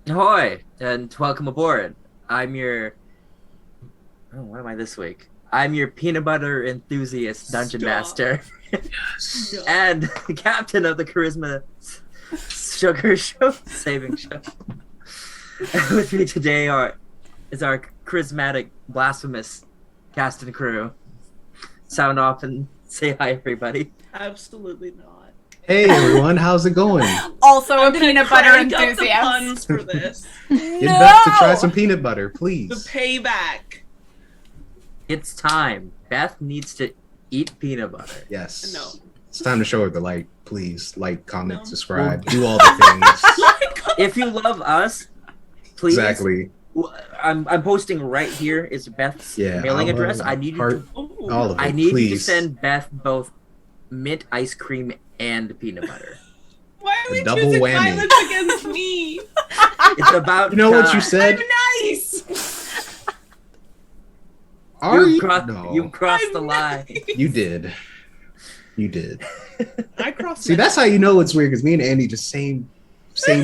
Ahoy, and welcome aboard. I'm your... Oh, what am I this week? I'm your peanut butter enthusiast dungeon master. And captain of the Charisma Sugar Show, Saving Show. And with me today is our charismatic, blasphemous cast and crew. Sound off and say hi, everybody. Absolutely not. Hey everyone, how's it going? Also a peanut butter enthusiast. The puns for this. Get Beth to try some peanut butter, please. The payback. It's time. Beth needs to eat peanut butter. Yes. No. It's time to show her the light, please. Like, comment, No. subscribe, do all the things. If you love us, please. Exactly. I'm posting right here is Beth's mailing address. I need you to, all of it, I need please. you to send Beth both mint ice cream and peanut butter. Why are we double choosing whammy. violence against me? It's about You know what you time. said? I'm nice. Are you? You crossed the I'm line. You did. You did. I crossed. See, that's how you know it's weird, because me and Andy just same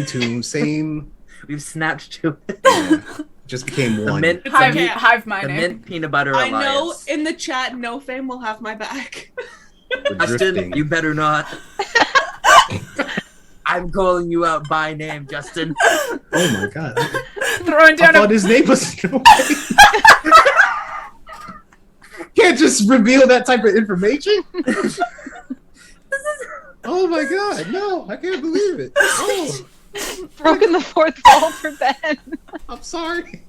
tune, same. We've snapped to it. Yeah, just became The one. mint, It's the okay. mint, Hive the minded. mint peanut butter I know alliance. in the chat, no fame will have my back. We're Justin, drifting. you better not. I'm calling you out by name, Justin. Oh my god! Throwing I down thought his name was. Can't just reveal that type of information. Oh my god! No, I can't believe it. Oh, Broken the fourth wall for Ben. I'm sorry.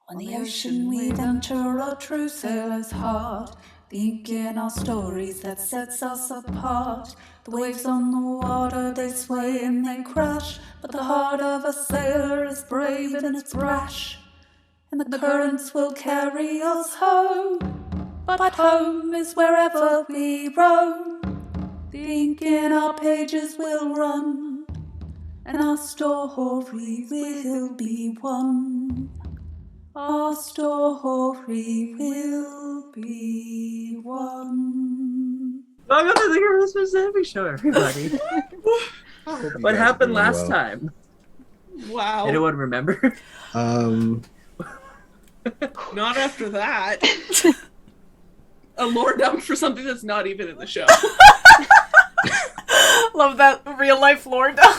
On the ocean we venture, a true sailor's heart, thinking our stories that sets us apart. The waves on the water, they sway and they crash, but the heart of a sailor is brave and it's brash. And the currents will carry us home, but home is wherever we roam. Thinking our pages will run, and our story will be one. Our story will be one. Welcome to the Christmas Saving Show, everybody. What happened last time? Wow. Anyone remember? Not after that. A lore dump for something that's not even in the show. Love that real life lore down.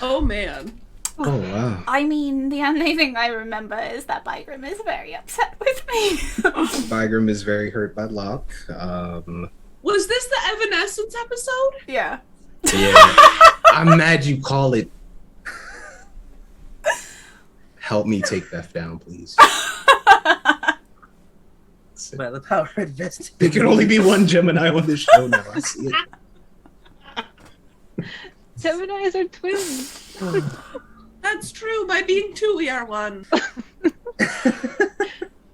Oh man. Oh wow. I mean, the only thing I remember is that Bygram is very upset with me. Bygram is very hurt by Locke. Was this the Evanescence episode? Yeah. Yeah. I'm mad you call it. Help me take Beth down, please. By the power invested. There can only be one Gemini on this show now. I see it. Geminis are twins. That's true. By being two, we are one.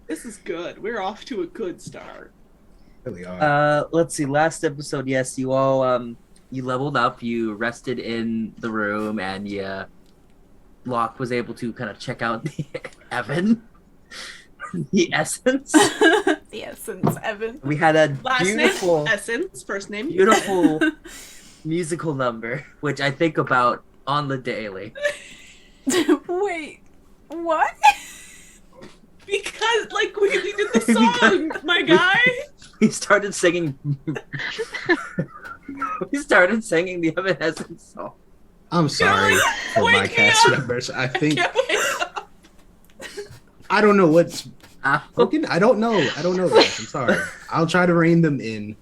This is good. We're off to a good start. Really are. Let's see. Last episode, yes, you all you leveled up. You rested in the room, and Locke was able to kind of check out the Evan, the essence. The essence, Evan. We had a Last beautiful, name Essence. First name beautiful musical number, which I think about on the daily. Wait, what? Because like we did the song, my guy. We started singing. We started singing the Evanescence song. I'm sorry for my wake me cast up. members. I think Can't wait. I don't know what's Ow. broken. I don't know, guys. I'm sorry. I'll try to rein them in.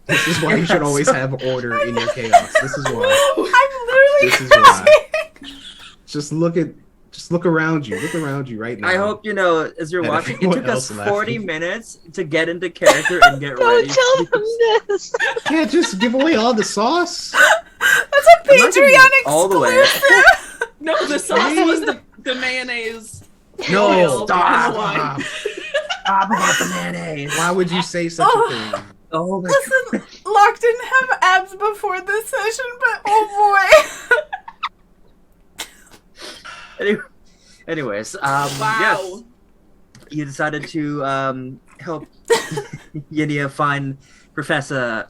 This is why you should always have order in your chaos. This is why. I'm literally This is why. Just look around you. Look around you right now. I hope you know, as you're And watching, it everyone took us else laughing. 40 minutes to get into character and get ready. Don't tell them this. you can't just give away all the sauce. That's a I'm not giving Patreon it all the way. exclusive. No, the sauce was the mayonnaise. No, Oil stop. and the wine. Stop about the mayonnaise. Why would you say such a thing? Oh my Listen, Locke didn't have abs before this session, but oh boy. Anyways, Wow. yes, you decided to help Yidia find Professor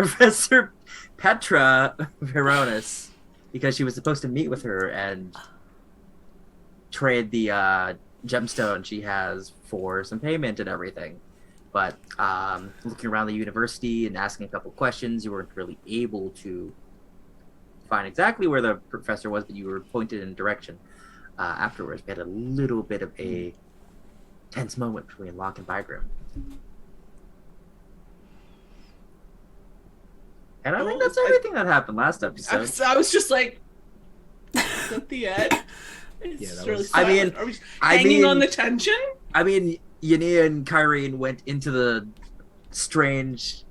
Professor Petra Veronis, because she was supposed to meet with her and trade the gemstone she has for some payment and everything. But looking around the university and asking a couple questions, you weren't really able to find exactly where the professor was, but you were pointed in a direction. Afterwards, we had a little bit of a tense moment between Locke and Bygram. And I think that's everything that happened last episode. I was just like, is that the end? Yeah, that really was- silent. Are we hanging on the tension? I mean, Yania and Kyrene went into the strange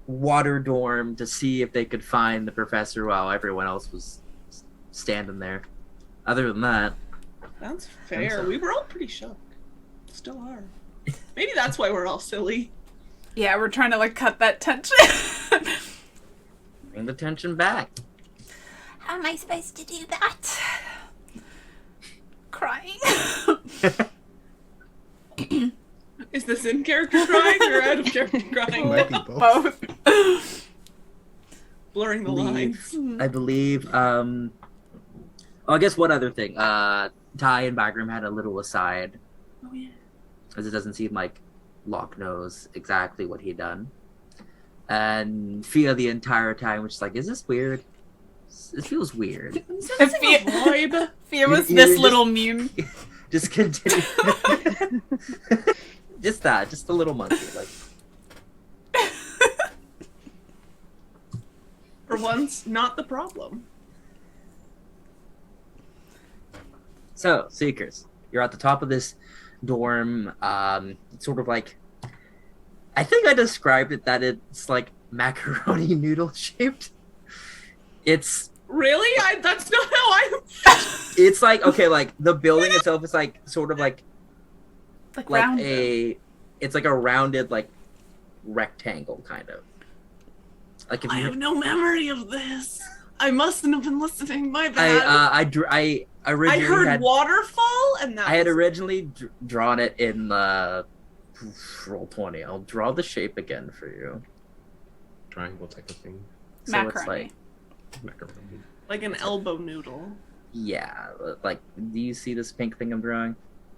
water dorm to see if they could find the professor while everyone else was standing there. Other than that, That's fair. so. We were all pretty shook. Still are. Maybe that's why we're all silly. Yeah, we're trying to like cut that tension. bring the tension back. How am I supposed to do that? Crying. Is this in character crying or out of character crying? Might be both. Both. Blurring the lines. I believe. Oh, I guess one other thing. Ty and Bygram had a little aside, Oh yeah. because it doesn't seem like Locke knows exactly what he'd done. And Fia the entire time was just like, "Is this weird? It feels weird." I'm sensing a vibe. Fia was You this just- little meme. Just continue. just a little monkey. Like, For once, not the problem. so, Seekers, you're at the top of this dorm. It's sort of like, I think I described it that it's like macaroni noodle shaped. It's Really? That's not how I... it's like, okay, like the building itself is like sort of like Like like round. it's like a rounded like rectangle kind of. Like if I you have no memory of this. I mustn't have been listening. My bad. I originally I heard had waterfall, and that I had was... originally drawn it in the roll 20. I'll draw the shape again for you. Triangle type of thing. So Macaroni. it's like, Macaroni. like an elbow noodle. yeah, like, do you see this pink thing I'm drawing?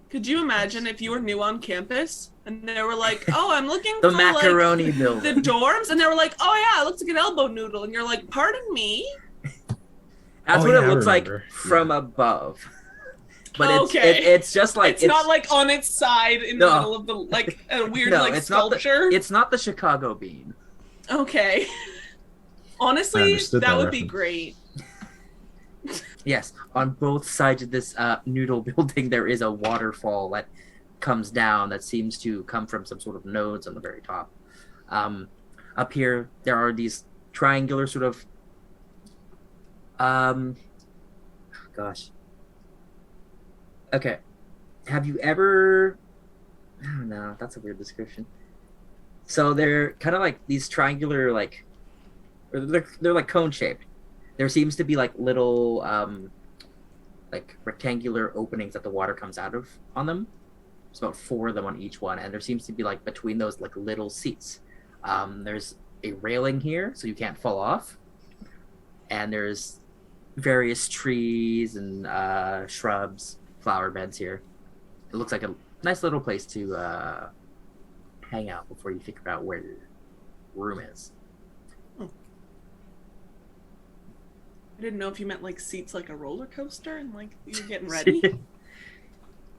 Could you imagine if you were new on campus and they were like, "Oh, I'm looking The for macaroni like, building. the dorms," and they were like, "Oh yeah, it looks like an elbow noodle," and you're like, "Pardon me." That's Oh, what yeah, it I looks like remember. from above. But Okay. it's just like It's not like on its side in the No. middle of the like a weird No, like it's not the- sculpture. it's not the Chicago bean. Okay. I Honestly, understood that that would be reference. great. Yes, on both sides of this noodle building, there is a waterfall that comes down that seems to come from some sort of nodes on the very top. Up here, there are these triangular sort of, gosh. Okay, have you ever? I don't know. That's a weird description. So they're kind of like these triangular, like, or they're like cone shaped. There seems to be like little like rectangular openings that the water comes out of on them. There's about 4 of them on each one, and there seems to be like between those like little seats. There's a railing here so you can't fall off, and there's various trees and shrubs, flower beds here. It looks like a nice little place to hang out before you figure out where your room is. I didn't know if you meant like seats like a roller coaster and like you're getting ready.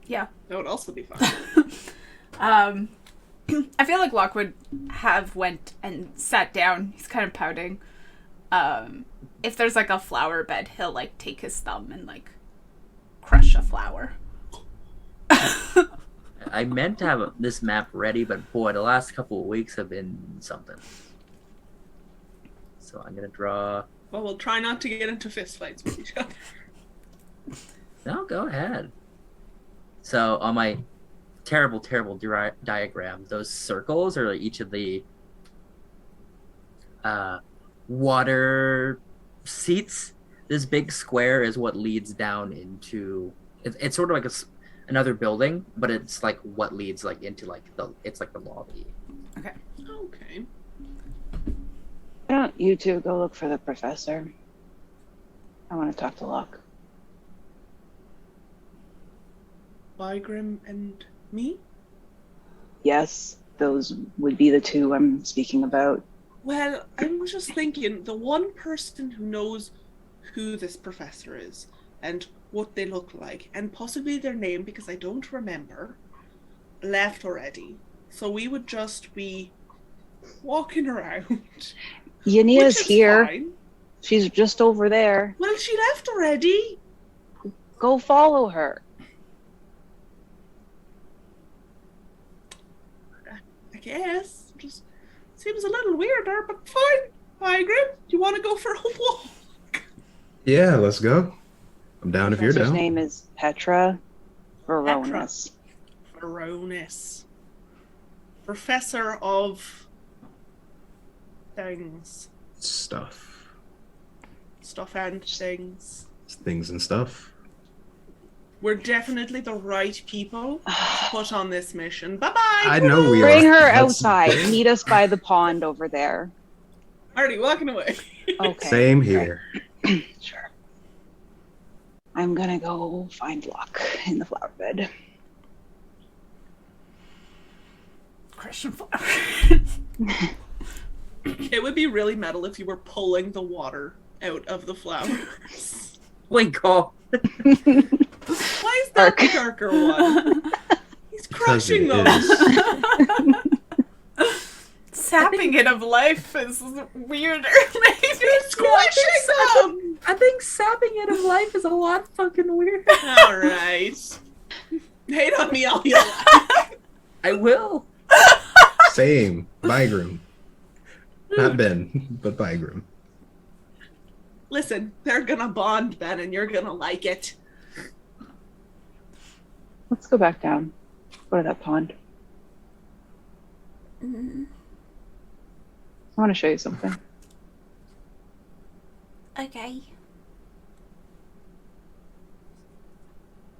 Yeah. That would also be fun. I feel like Locke would have went and sat down. He's kind of pouting. If there's like a flower bed, he'll like take his thumb and like crush a flower. I meant to have this map ready, but boy, the last couple of weeks have been something. So I'm gonna draw. Well, we'll try not to get into fistfights with each other. No, go ahead. So on my terrible diagram, those circles are each of the water seats. This big square is what leads down into. It's sort of like another building, but it's like what leads like into like it's like the lobby. Okay. don't you two go look for the professor? I want to talk to Locke. Bygrim and me? Yes, those would be the two I'm speaking about. Well, I was just thinking, the one person who knows who this professor is and what they look like, and possibly their name, because I don't remember, left already. So we would just be walking around. Yania's which is here. fine. She's just over there. Well, she left already. Go follow her. I guess. Just seems a little weirder, but fine. Bygrim, do you want to go for a walk? Yeah, let's go. I'm down if you're Professor's down. name is Petra Veronis. Veronis. Professor of things. Stuff. Stuff and things. Things and stuff. We're definitely the right people to put on this mission. Bye-bye! I know we are. Bring her That's- outside. Meet us by the pond over there. Already walking away. Okay. Same here. Sure. I'm gonna go find Locke in the flower bed. Christian flower. It would be really metal if you were pulling the water out of the flowers. Wink call. Why is that the darker one? He's Because crushing it them. is. Sapping it of life is weirder. You're squishing them! I think sapping it of life is a lot fucking weird. Alright. Hate on me all you like. I will. Same. Bygrim. Not Ben, but Bygrim. Listen, they're gonna bond, Ben, and you're gonna like it. Let's go back down. Go to that pond. Mm, I want to show you something. okay.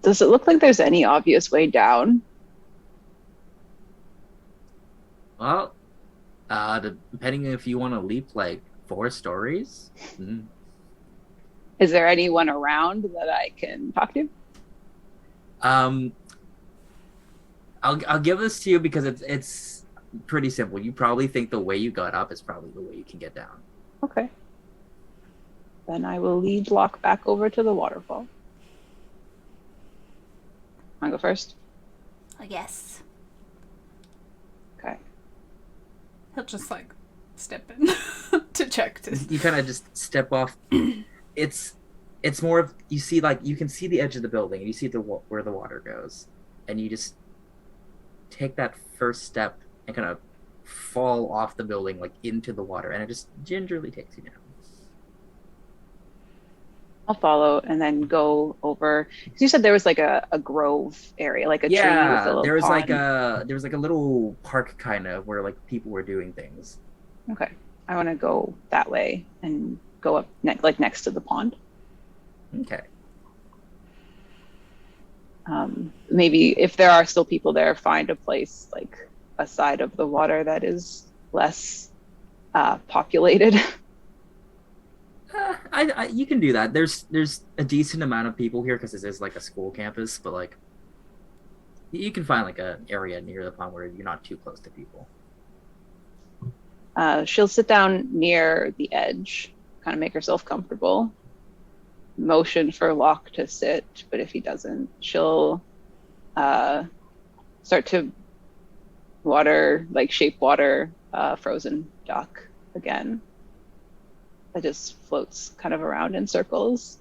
Does it look like there's any obvious way down? Well, depending if you want to leap like 4 stories. Is there anyone around that I can talk to? I'll give this to you because it's pretty simple. You probably think the way you got up is probably the way you can get down. Okay. Then I will lead Locke back over to the waterfall. Want to go first? I guess. Okay. He'll just like step in to check to. You kind of just step off. It's more of you see like you can see the edge of the building and you see where the water goes, and you just take that first step and kind of fall off the building like into the water, and it just gingerly takes you down. I'll follow and then go over. Because you said there was like a grove area, like a tree with a little there was pond. there was like a little park kind of where like people were doing things. Okay. I want to go that way and go up next to the pond. Okay. Maybe if there are still people there, find a place like a side of the water that is less populated. You can do that. There's a decent amount of people here because this is like a school campus, but like you can find like an area near the pond where you're not too close to people. She'll sit down near the edge, kind of make herself comfortable. Motion for Locke to sit, but if he doesn't, she'll start to shape water frozen duck again. That just floats kind of around in circles.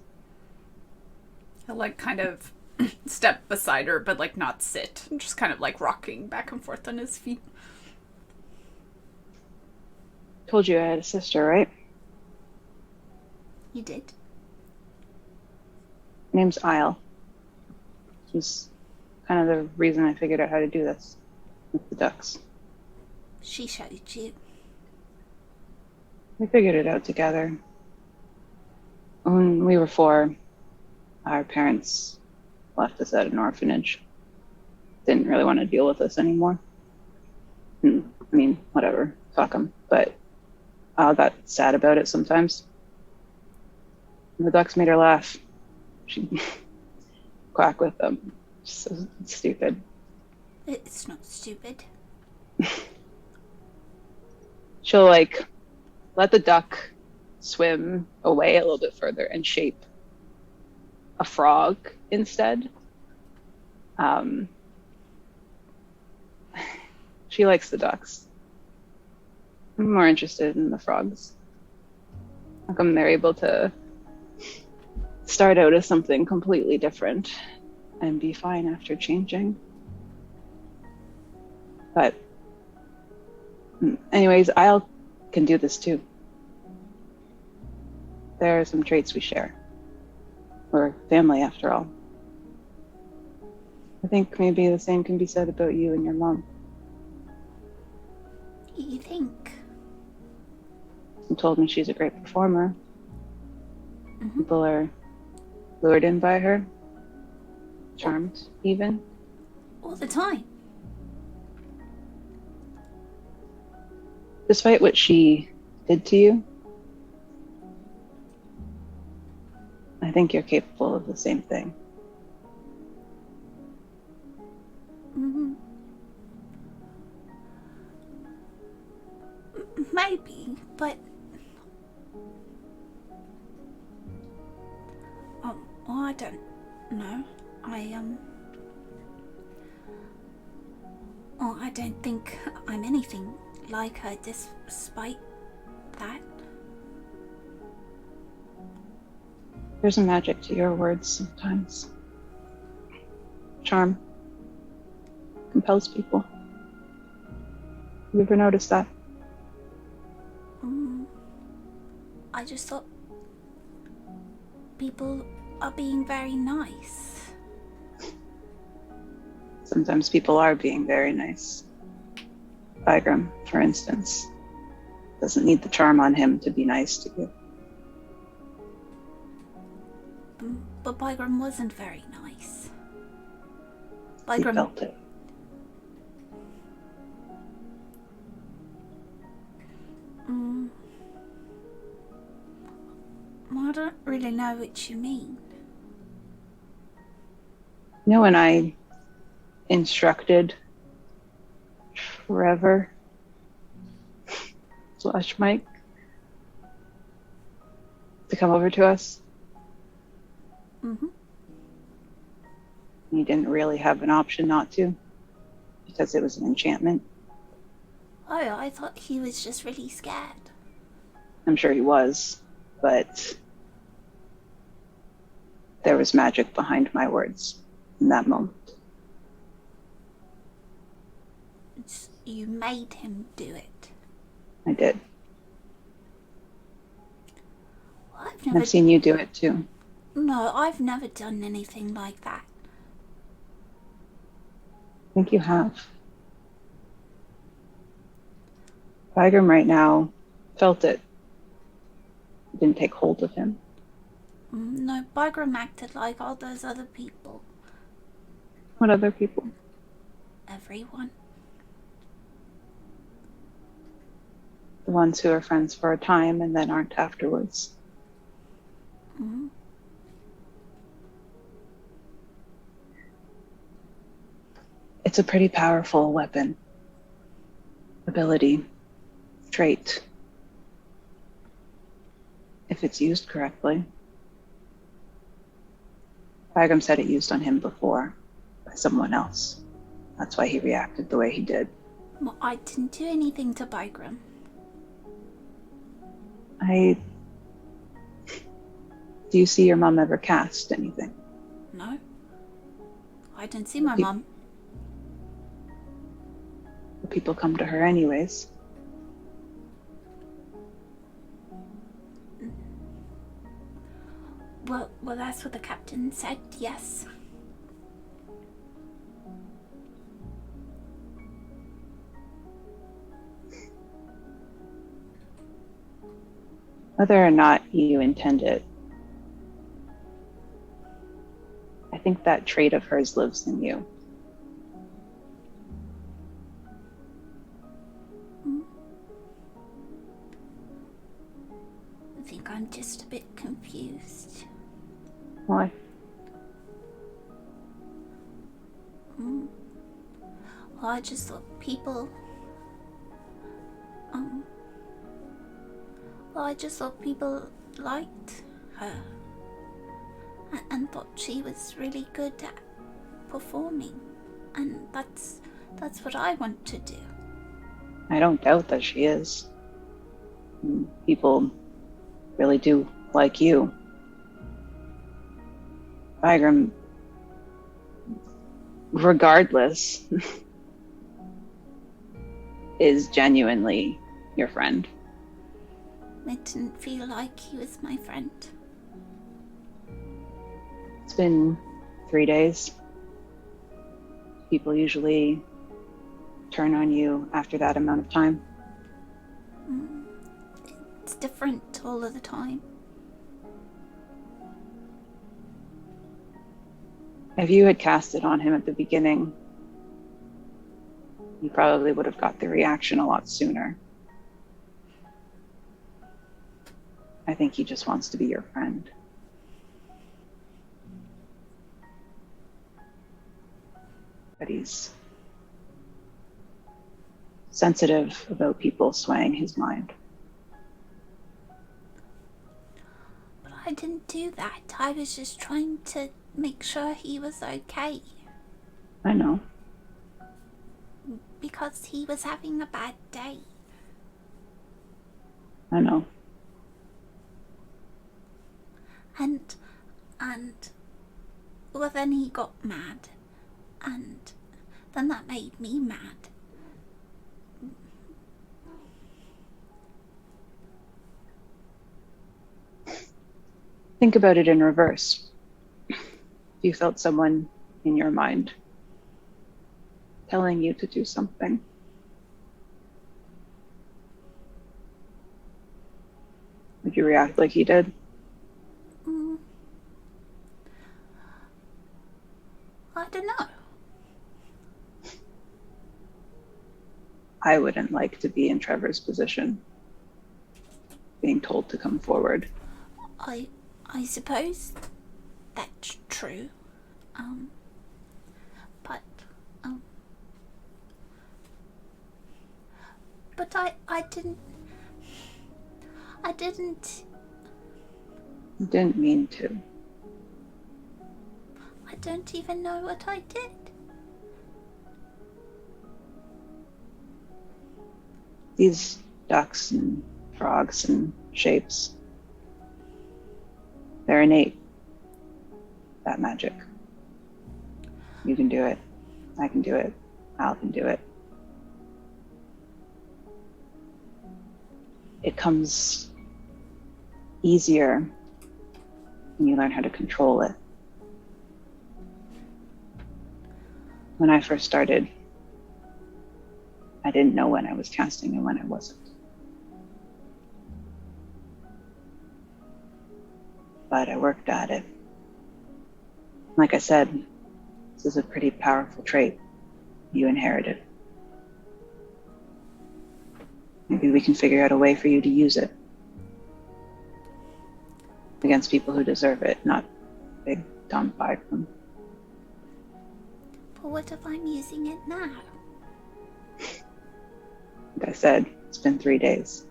He'll like kind of step beside her, but like not sit, just kind of like rocking back and forth on his feet. Told you I had a sister, right? You did. Name's Isle. She's kind of the reason I figured out how to do this with the ducks. She showed you. We figured it out together. When we were 4, our parents left us at an orphanage. Didn't really want to deal with us anymore. I mean, whatever. Fuck them. But I got sad about it sometimes. And the ducks made her laugh. She'd quack with them. So stupid. It's not stupid. She'll like let the duck swim away a little bit further and shape a frog instead. She likes the ducks. I'm more interested in the frogs. How come they're able to start out as something completely different and be fine after changing? But anyways, I can do this too. There are some traits we share. We're family after all. I think maybe the same can be said about you and your mom. You think? You told me she's a great performer. Mm-hmm. People are lured in by her. Charmed, even. All the time. Despite what she did to you, I think you're capable of the same thing. Mm-hmm. Maybe, but I don't know. I don't think I'm anything like her, despite that. There's a magic to your words sometimes. Charm compels people. You ever noticed that? I just thought people are being very nice. Sometimes people are being very nice. Bygram, for instance, doesn't need the charm on him to be nice to you. But Bygram wasn't very nice. He felt it. I don't really know what you mean. You know when I instructed Trevor / Mike to come over to us? Mm-hmm. He didn't really have an option not to, because it was an enchantment. Oh, I thought he was just really scared. I'm sure he was, but there was magic behind my words in that moment. You made him do it. I did. Well, I've seen you do it too. No, I've never done anything like that. I think you have. Bygram right now felt it. It didn't take hold of him. No, Bygram acted like all those other people. What other people? Everyone. The ones who are friends for a time and then aren't afterwards. Mm-hmm. It's a pretty powerful weapon, ability, trait, if it's used correctly. Bygram said it used on him before by someone else. That's why he reacted the way he did. Well, I didn't do anything to Bygram. Do you see your mom ever cast anything? No. I didn't see my mom. People come to her anyways. Well, that's what the captain said, yes. Whether or not you intend it, I think that trait of hers lives in you. think I'm just a bit confused. Why? Well, I just thought people... I just thought people liked her. And thought she was really good at performing. And that's what I want to do. I don't doubt that she is. People really do like you. Bygram, regardless, is genuinely your friend. It didn't feel like he was my friend. It's been 3 days. People usually turn on you after that amount of time. It's different all of the time. If you had cast it on him at the beginning, you probably would have got the reaction a lot sooner. I think he just wants to be your friend. But he's sensitive about people swaying his mind. But I didn't do that. I was just trying to make sure he was okay. I know. Because he was having a bad day. I know. And well, then he got mad. And then that made me mad. Think about it in reverse. You felt someone in your mind telling you to do something. Would you react like he did? I don't know. I wouldn't like to be in Trevor's position, being told to come forward. I suppose that's true. But I didn't. You didn't mean to. I don't even know what I did. These ducks and frogs and shapes, they're innate. That magic. You can do it. I can do it. Al can do it. It comes easier when you learn how to control it. When I first started, I didn't know when I was casting and when I wasn't. But I worked at it. Like I said, this is a pretty powerful trait you inherited. Maybe we can figure out a way for you to use it against people who deserve it, not big, dumb Bygram. But what if I'm using it now? Like I said, it's been 3 days.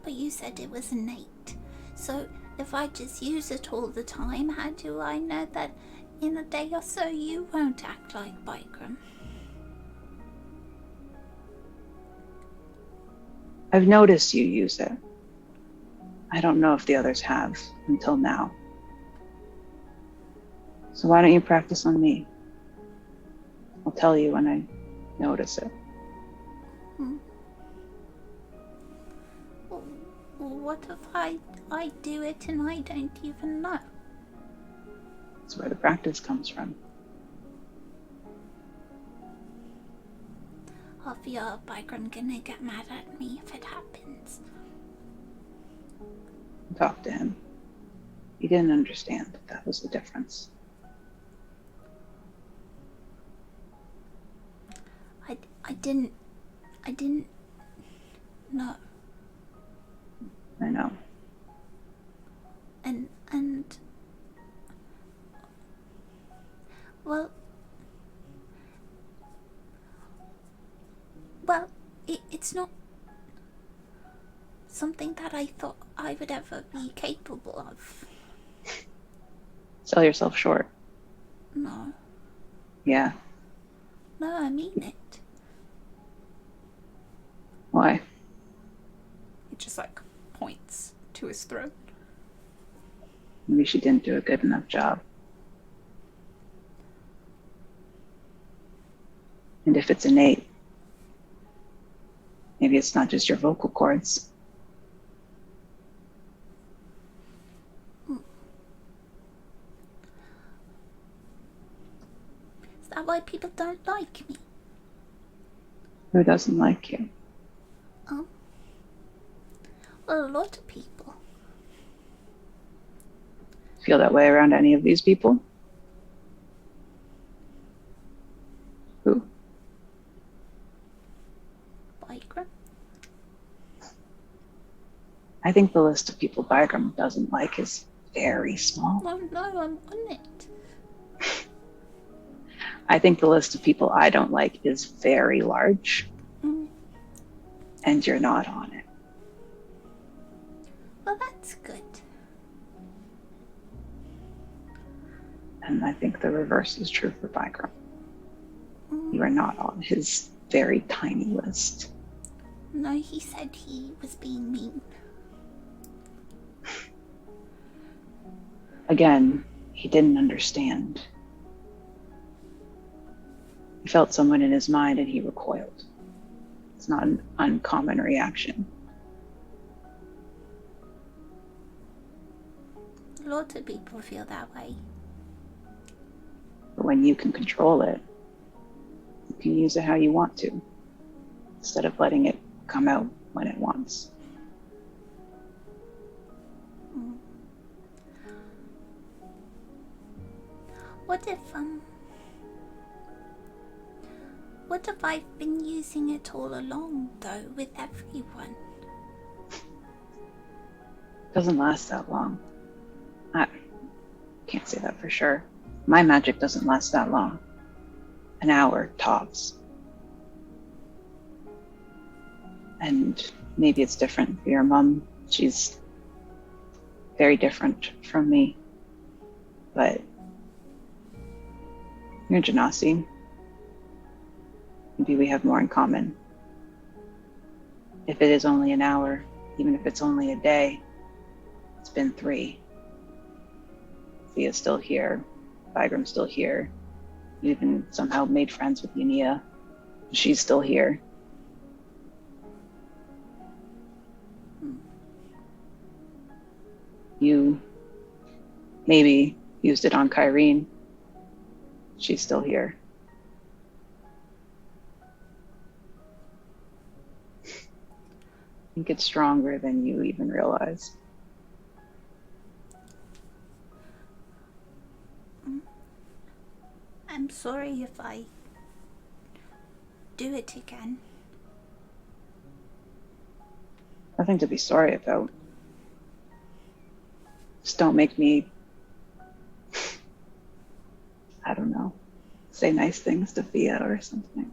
But you said it was innate. So if I just use it all the time, how do I know that in a day or so you won't act like Bygram? I've noticed you use it. I don't know if the others have until now. So why don't you practice on me? I'll tell you when I notice it. What if I do it and I don't even know? That's where the practice comes from. I feel Bygram gonna get mad at me if it happens. Talk to him. He didn't understand that was the difference. I didn't know. I know. It's not something that I thought I would ever be capable of. Sell yourself short. No. Yeah. No, I mean it. Why? He just like points to his throat. Maybe she didn't do a good enough job. And if it's innate, maybe it's not just your vocal cords. Is that why people don't like me? Who doesn't like you? Oh. Well, a lot of people. Feel that way around any of these people? Who? Bygram? I think the list of people Bygram doesn't like is very small. No, I'm on it. I think the list of people I don't like is very large. Mm. And you're not on it. Well, that's good. And I think the reverse is true for Bygram. Mm. You are not on his very tiny list. No, he said he was being mean. Again, he didn't understand. He felt someone in his mind and he recoiled. It's not an uncommon reaction. A lot of people feel that way. But when you can control it, you can use it how you want to, instead of letting it come out when it wants. Mm. What if I've been using it all along, though, with everyone? It doesn't last that long. I can't say that for sure. My magic doesn't last that long. An hour, tops. And maybe it's different for your mom. She's very different from me. But you're Genasi. Maybe we have more in common. If it is only an hour, even if it's only a day, it's been 3. Thea's still here. Bygram's still here. You even somehow made friends with Unia. She's still here. You maybe used it on Kyrene. She's still here. I think it's stronger than you even realize. I'm sorry if I do it again. Nothing to be sorry about. Just don't make me, I don't know, say nice things to Thea or something.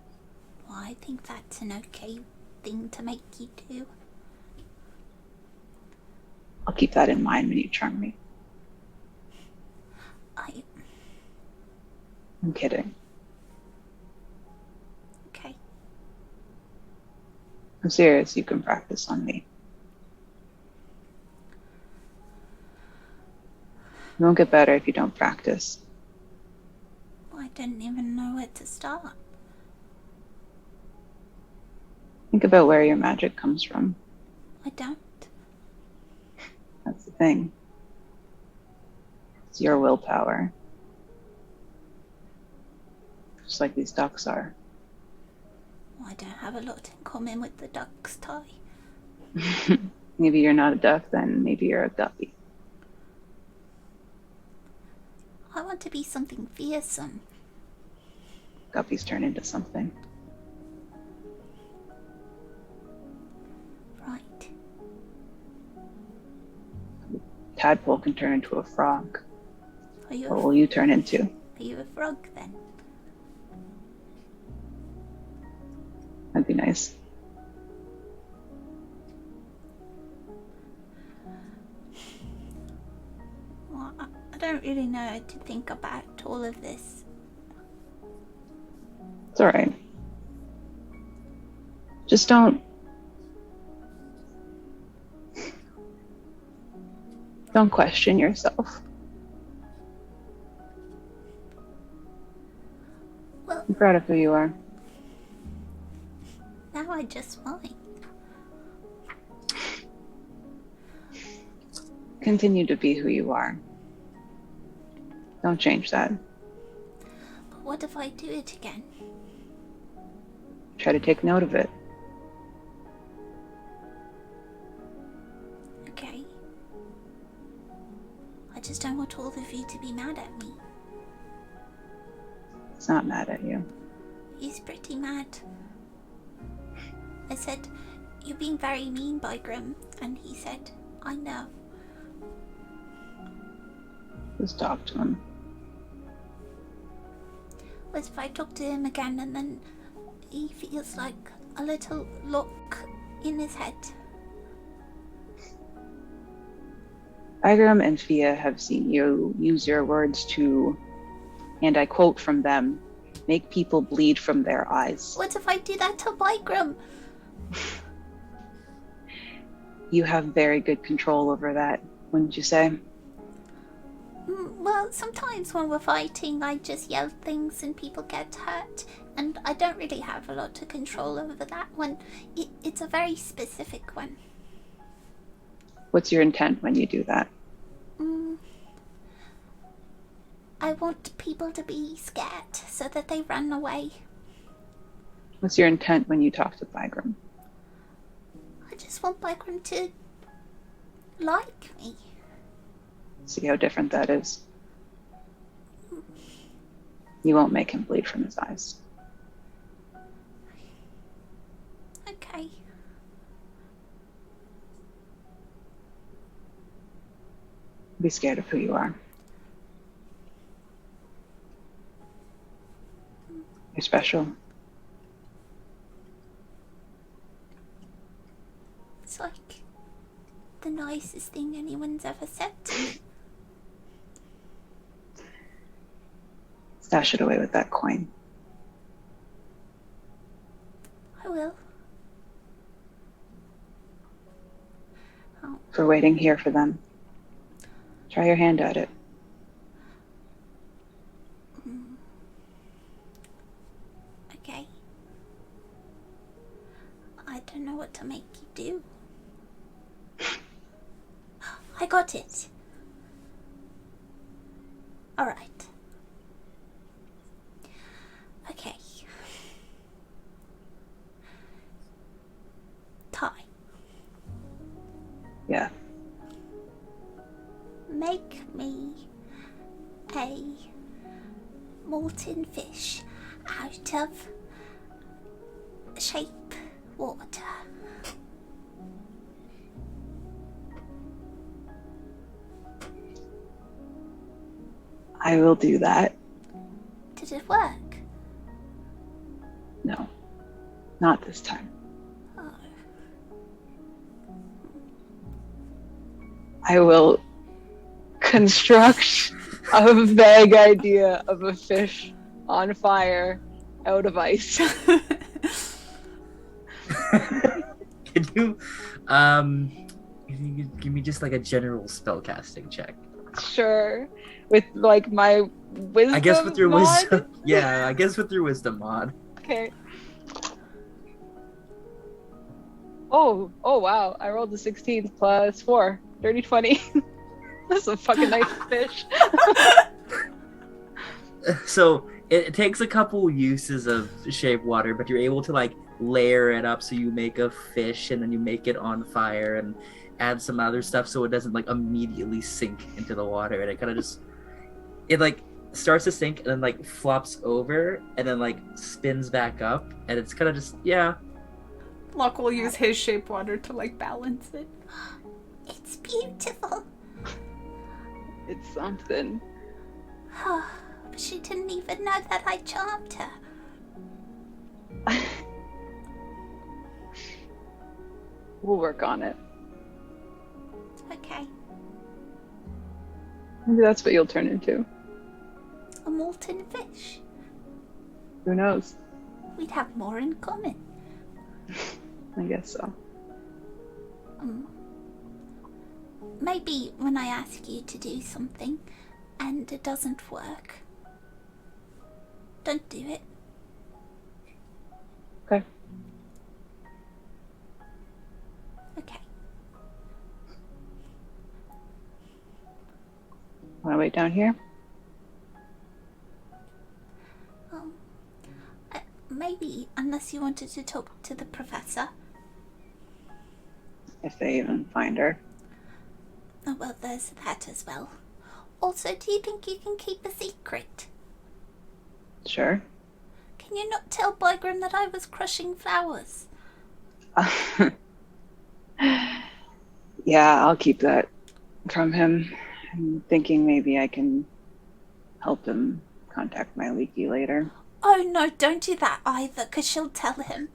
Well, I think that's an okay thing to make you do. I'll keep that in mind when you charm me. I'm kidding. Okay. I'm serious, you can practice on me. You won't get better if you don't practice. Well, I didn't even know where to start. Think about where your magic comes from. I don't. That's the thing. It's your willpower. Just like these ducks are. Well, I don't have a lot in common with the duck's tie. Maybe you're not a duck then, maybe you're a guppy. I want to be something fearsome. Guppies turn into something. Right. Tadpole can turn into a frog. Are you What will you turn into? Are you a frog then? That'd be nice. don't really know how to think about all of this. It's alright. Just don't question yourself. Well, I'm proud of who you are. now I just might. Continue to be who you are. Don't change that. But what if I do it again? Try to take note of it. Okay. I just don't want all of you to be mad at me. It's not mad at you. He's pretty mad. I said, "You're being very mean, Bygram," and he said, "I know." Just talk to him. What if I talk to him again and then he feels like a little lock in his head? Bygram and Fia have seen you use your words to, and I quote from them, make people bleed from their eyes. What if I do that to Bygram? You have very good control over that, wouldn't you say? Well, sometimes when we're fighting, I just yell things and people get hurt, and I don't really have a lot of control over that one. It's a very specific one. What's your intent when you do that? I want people to be scared so that they run away. What's your intent when you talk to Bygram? I just want Bygram to like me. See how different that is? You won't make him bleed from his eyes. Okay. Be scared of who you are. You're special. It's like the nicest thing anyone's ever said to me. Stash it away with that coin. I will. Oh, For waiting here for them. Try your hand at it. okay. I don't know what to make you do. I got it. Alright. Okay. Tie. Yeah. Make me a molten fish out of shape water. I will do that. Did it work? No. Not this time. Oh. I will construct a vague idea of a fish on fire out of ice. Can you give me just like a general spellcasting check? Sure. With like my wisdom I guess with your mod? wisdom. Yeah, I guess with your wisdom mod. Okay. Oh wow. I rolled a 16 plus 4. Dirty 20. That's a fucking nice fish. So it takes a couple uses of shape water, but you're able to like layer it up so you make a fish and then you make it on fire and add some other stuff so it doesn't like immediately sink into the water, and it kind of just like starts to sink and then like flops over and then like spins back up, and it's kind of just Locke will use his shape water to like balance it. It's beautiful. It's something. But she didn't even know that I charmed her. We'll work on it. Okay. Maybe that's what you'll turn into. A molten fish. Who knows? We'd have more in common. I guess so. Maybe when I ask you to do something and it doesn't work, don't do it. Okay. Okay. Wanna wait down here? Maybe, unless you wanted to talk to the professor. If they even find her. Oh, well, there's that as well. Also, do you think you can keep a secret? Sure. Can you not tell Bygrim that I was crushing flowers? Yeah, I'll keep that from him. I'm thinking maybe I can help him contact my Leaky later. Oh no, don't do that either, because she'll tell him.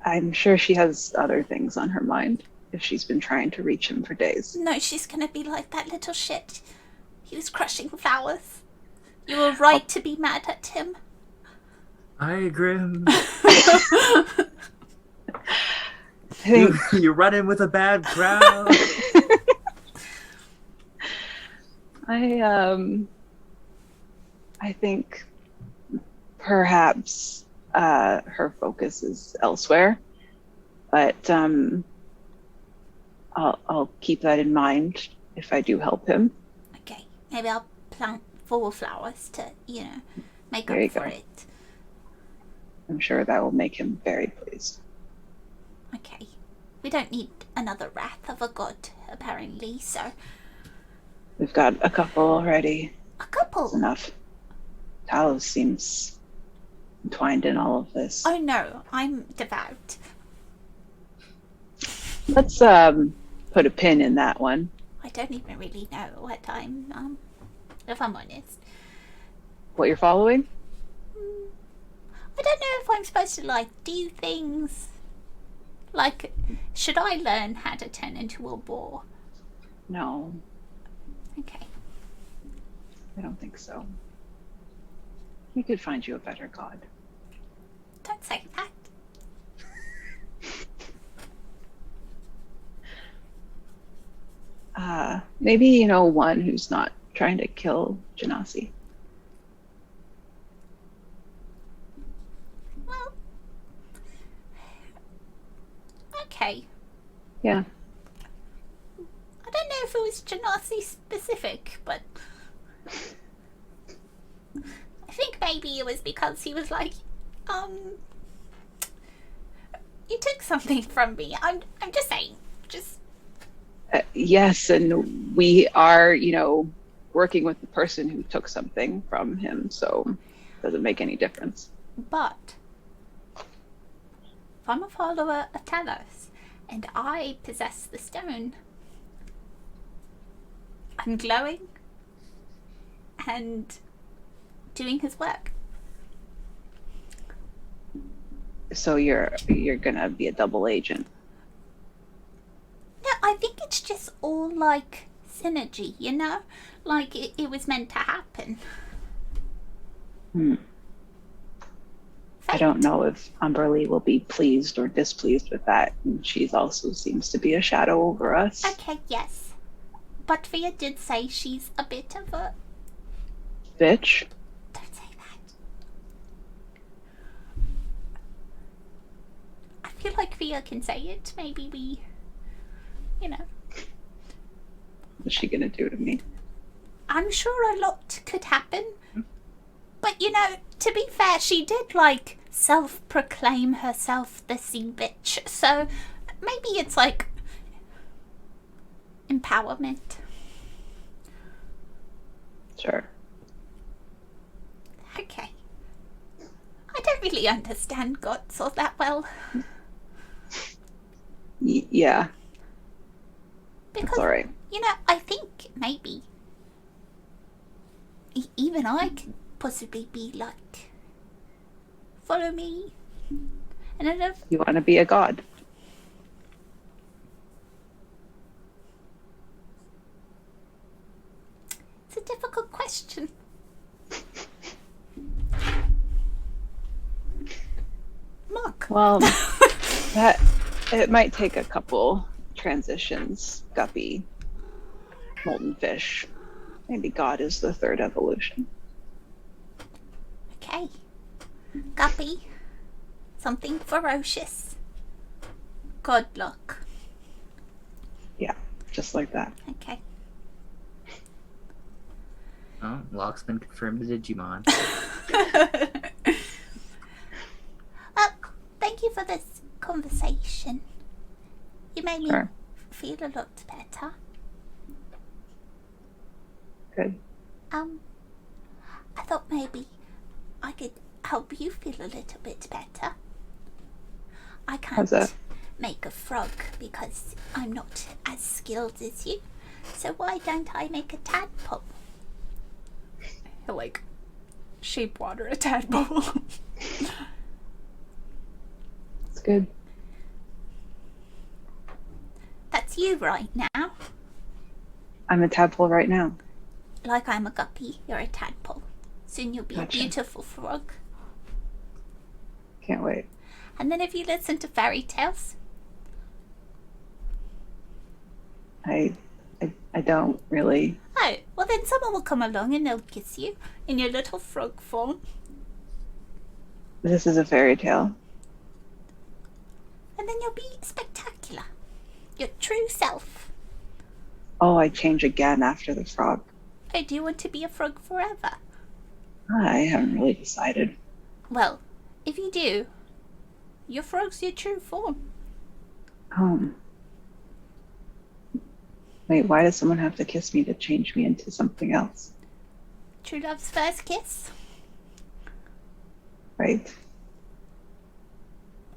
I'm sure she has other things on her mind if she's been trying to reach him for days. No, she's gonna be like that little shit. He was crushing flowers. You were right to be mad at him. Hi, Grim. I think You're running with a bad crowd. I think perhaps her focus is elsewhere, but I'll keep that in mind if I do help him. Okay, maybe I'll plant 4 flowers to, make There you up for go. it. I'm sure that will make him very pleased. Okay. We don't need another wrath of a god, apparently, so... We've got a couple already. A couple? Enough. Talos seems entwined in all of this. Oh no, I'm devout. Let's put a pin in that one. I don't even really know what I'm, if I'm honest. What you're following? I don't know if I'm supposed to, do things. Should I learn how to turn into a boar? No, Okay. I don't think so. We could find you a better god. Don't say that. Maybe, one who's not trying to kill Genasi. Well... Okay. Yeah. I don't know if it was Genasi specific, but... I think maybe it was because he was like, you took something from me. I'm just saying. Yes, and we are, working with the person who took something from him, so it doesn't make any difference. But if I'm a follower of Talos and I possess the stone, I'm glowing and doing his work. So you're gonna be a double agent. No, I think it's just all synergy, it was meant to happen. I don't know if Umberly will be pleased or displeased with that. And she also seems to be a shadow over us. Okay, yes. But Fia did say she's a bit of a... Bitch. Don't say that. I feel like Fia can say it. Maybe we... What's she gonna do to me? I'm sure a lot could happen. But, to be fair, she did, self-proclaim herself the sea bitch. So, maybe it's, empowerment. Sure. Okay. I don't really understand gods all that well. Yeah. Because, That's alright. I think maybe even I could possibly be follow me. And I don't know if... You want to be a god? It's a difficult question. Look. Well, it might take a couple transitions. Guppy, molten fish. Maybe God is the third evolution. Okay. Guppy. Something ferocious. Good luck. Yeah, just like that. Okay. Oh, Locke's been confirmed as Digimon. Thank you for this conversation. You made me Sure. feel a lot better. Good. I thought maybe I could help you feel a little bit better. I How's can't that? make a frog because I'm not as skilled as you. So why don't I make a tadpole? He'll like shape water a tadpole. It's good. That's you right now. I'm a tadpole right now. Like I'm a guppy, you're a tadpole. Soon you'll be Gotcha. a beautiful frog. Can't wait. And then if you listen to fairy tales, I don't really. oh, well then someone will come along and they'll kiss you in your little frog form. This is a fairy tale. And then you'll be spectacular. Your true self. Oh, I change again after the frog. Oh, do you want to be a frog forever? I haven't really decided. Well, if you do, your frog's your true form. Wait, why does someone have to kiss me to change me into something else? True love's first kiss. Right?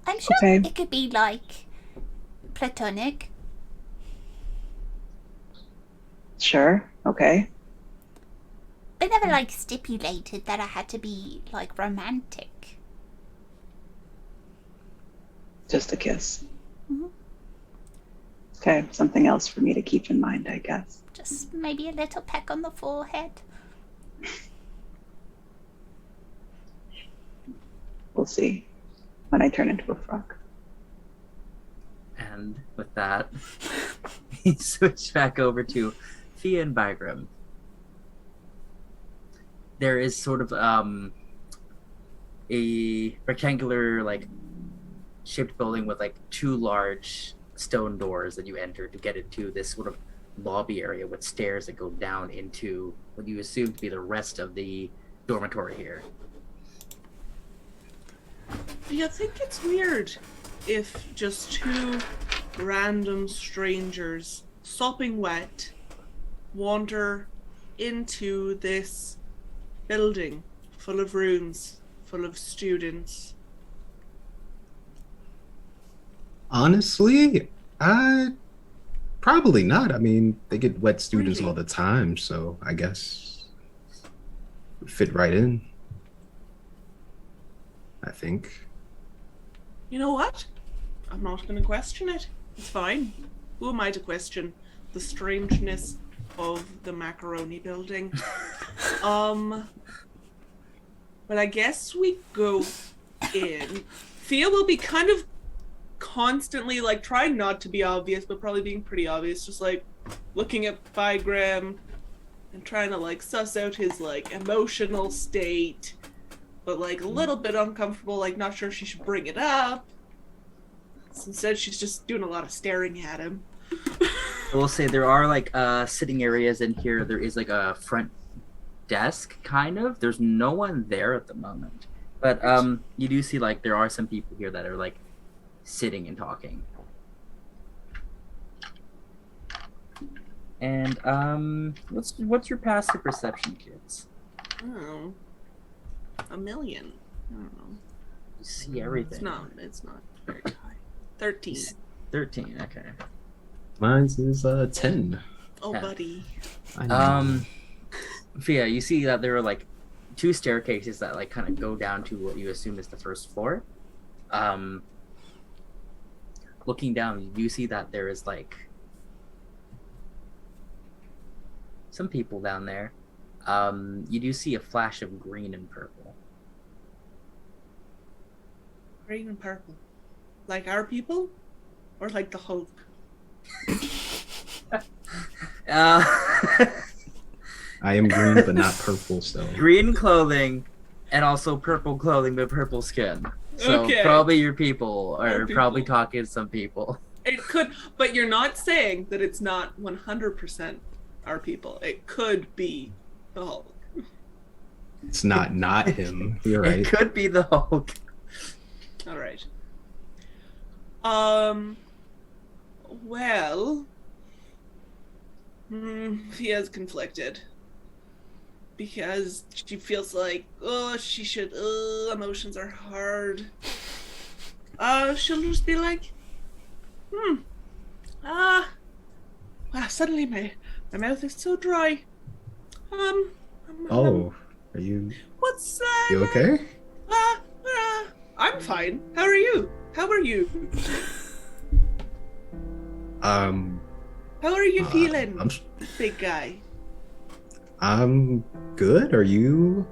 I'm sure Okay. it could be like platonic. Sure. Okay. I never like stipulated that I had to be like romantic. Just a kiss. Mhm. Okay, something else for me to keep in mind, I guess. Just maybe a little peck on the forehead. We'll see when I turn into a frog. And with that, we switch back over to Fia and Bygram. There is sort of a rectangular like shaped building with like two large stone doors that you enter to get into this sort of lobby area with stairs that go down into what you assume to be the rest of the dormitory here. Do you think it's weird if just two random strangers, sopping wet, wander into this building full of rooms, full of students? Honestly, probably not. I mean, they get wet students Really? all the time, so I guess fit right in. I think. You know what? I'm not going to question it. It's fine. Who am I to question the strangeness of the macaroni building? But I guess we go in. Fia will be kind of constantly like trying not to be obvious, but probably being pretty obvious, just like looking at Bygram and trying to like suss out his like emotional state, but like a little bit uncomfortable, like not sure if she should bring it up. So instead she's just doing a lot of staring at him. I will say there are like sitting areas in here. There is like a front desk, kind of. There's no one there at the moment, but you do see like there are some people here that are like sitting and talking. And what's your passive perception, kids? Oh, 1 million. I don't know. You see everything. It's not very high. 13. 13. Okay. Mine's is 10. Oh, Yeah. buddy. I know. Fia, you see that there are like two staircases that like kind of go down to what you assume is the first floor. Looking down, you see that there is like some people down there. You do see a flash of green and purple. Green and purple. Like our people? Or like the Hulk? Uh, I am green, but not purple. So green clothing, and also purple clothing but purple skin. So Okay. probably your people, or Our probably people. talking to some people. It could, but you're not saying that it's not 100% our people. It could be the Hulk. it's not him. You're right. It could be the Hulk. All right. Well, he is conflicted because she feels like, she should. Emotions are hard. She'll just be like, wow, suddenly my mouth is so dry. Oh, are you? What's You okay? I'm fine. How are you? How are you? How are you feeling, big guy? I'm good. Are you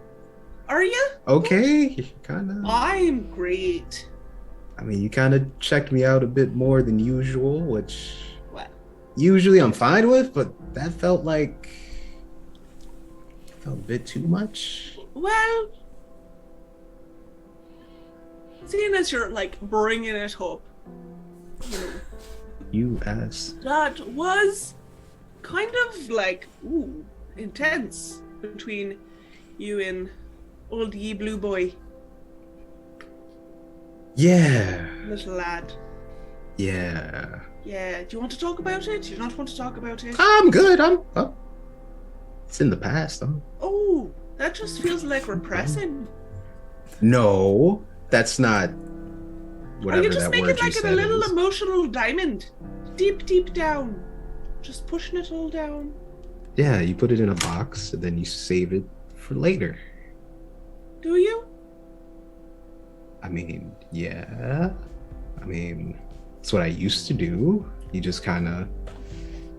Are you? okay? Kind of. I'm great. I mean, you kind of checked me out a bit more than usual, which Well, usually I'm fine with, but that felt a bit too much. well, seeing as you're like bringing it up, you know, You asked. that was kind of like intense between you and old ye blue boy, Yeah. little lad. Yeah. Yeah, do you want to talk about it? Do you not want to talk about it? I'm good. I'm it's in the past. Oh, that just feels like repressing. No, that's not whatever you just that make word it like you a said little is. emotional diamond, deep down, just pushing it all down. Yeah, you put it in a box and then you save it for later. Do you? I mean, yeah. I mean, it's what I used to do. You just kind of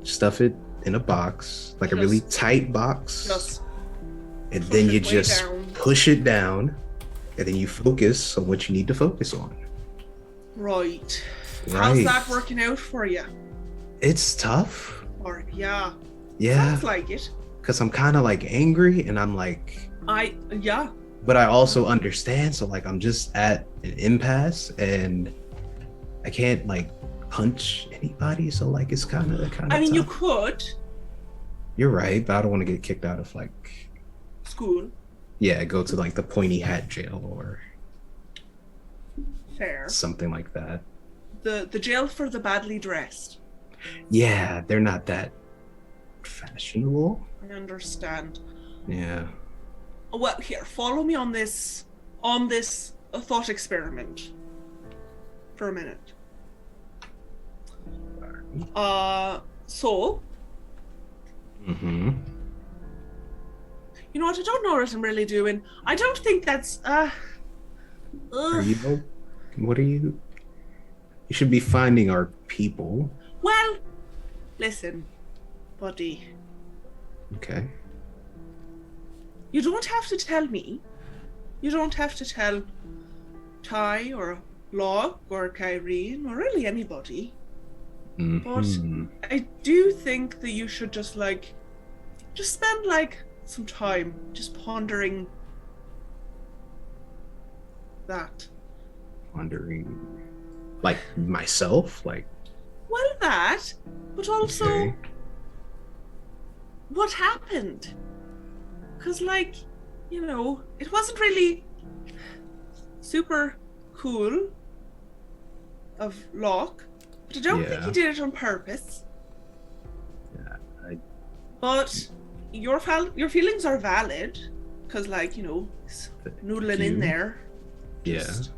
stuff it in a box, like a really tight box, Just and push then it you way just down. push it down, and then you focus on what you need to focus on. Right. How's Right. that working out for you? It's tough. Or yeah, Yeah, sounds like it. because I'm kind of like angry, and I'm like, Yeah. but I also understand. So like, I'm just at an impasse, and I can't like punch anybody. So like, it's kind of I mean, you tough. could You're right, but I don't want to get kicked out of like, school. yeah, go to like the pointy hat jail or Fair. something like that. The jail for the badly dressed. Yeah, they're not that fashionable. I understand. Yeah. Well, here, follow me on this thought experiment for a minute. So, Mm-hmm. you know what? I don't know what I'm really doing. I don't think that's Are you? What are you? You should be finding our people. Well, listen, buddy. Okay. You don't have to tell me. You don't have to tell Ty or Locke or Kyrene or really anybody. Mm-hmm. But I do think that you should just spend like some time just pondering that. Wondering, like myself, like. Well, that, but also Okay. what happened? Because, like, you know, it wasn't really super cool of Locke, but I don't think Yeah. he did it on purpose. Yeah, But your feelings are valid, because, like, you know, he's noodling in you. there. Yeah. Just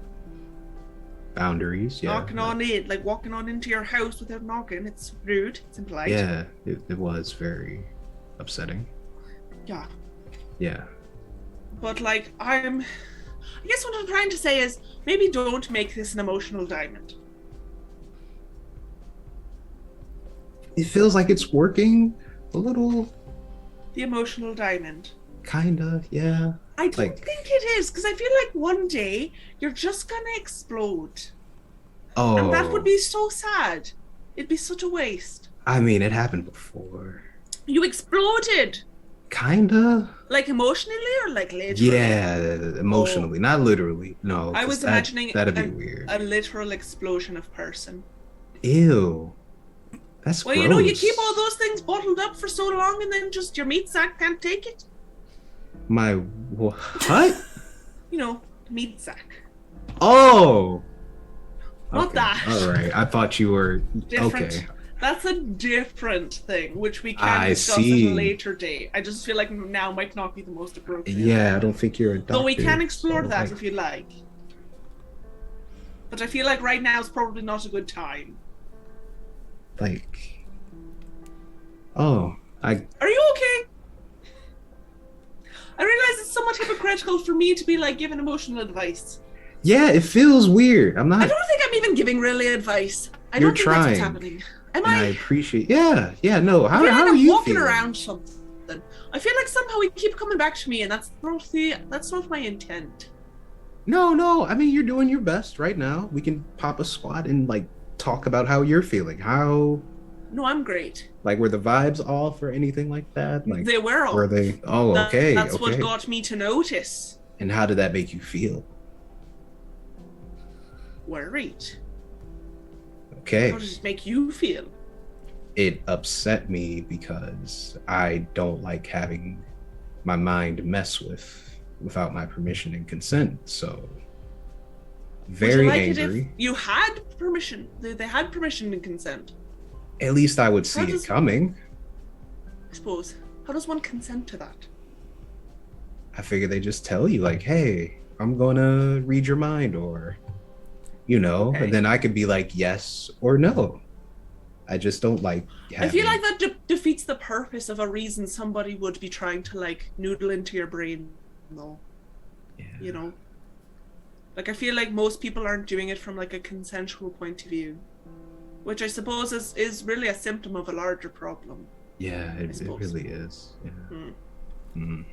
Boundaries. Yeah. knocking on in, like walking on into your house without knocking. It's rude. It's impolite. Yeah, it was very upsetting. Yeah. Yeah. But like I guess what I'm trying to say is maybe don't make this an emotional diamond. It feels like it's working a little. The emotional diamond. Kinda, yeah. I don't Like- think it is, because I feel like one day you're just gonna explode. Oh, And that would be so sad. It'd be such a waste. I mean, it happened before. You exploded! Kinda. Like emotionally or like literally? Yeah, emotionally, not literally. No, I 'cause was imagining that'd be weird. a literal explosion of person. Ew. That's Well, gross. you know, you keep all those things bottled up for so long and then just your meat sack can't take it. My what? You know, meat sack. Oh. Not Okay, that. All right. I thought you were Different. okay. That's a different thing, which we can I discuss see. at a later date. I just feel like now might not be the most appropriate. Yeah, I don't think you're a doctor. Though we can explore so, that like, if you like. But I feel like right now is probably not a good time. like. Oh, Are you okay? I realize it's somewhat hypocritical for me to be like giving emotional advice. yeah, it feels weird. I'm I not. don't think I'm even giving really advice. I You're don't think that's what's trying. happening. Am And I I? appreciate. Yeah, no. I How feel like are I'm you walking feeling? around something. I feel like somehow we keep coming back to me, and that's not my intent. No. I mean, you're doing your best right now. We can pop a squat and like talk about how you're feeling. How No, I'm great. like were the vibes off or anything like that? Like They were all. were they? Oh, okay. That's okay. what got me to notice. And how did that make you feel? Worried. Okay. How does it make you feel? It upset me because I don't like having my mind mess without my permission and consent. So very Would you like it angry. if you had permission? They had permission and consent. At least I would see How it does- coming. I suppose. How does one consent to that? I figure they just tell you like, "Hey, I'm gonna read your mind," or Okay. and then I could be like yes or no. I just don't like. I feel having- like that defeats the purpose of a reason somebody would be trying to like noodle into your brain, though. Yeah. You know, like I feel like most people aren't doing it from like a consensual point of view, which I suppose is really a symptom of a larger problem. Yeah, it suppose. really is. Yeah. Hmm. Mm.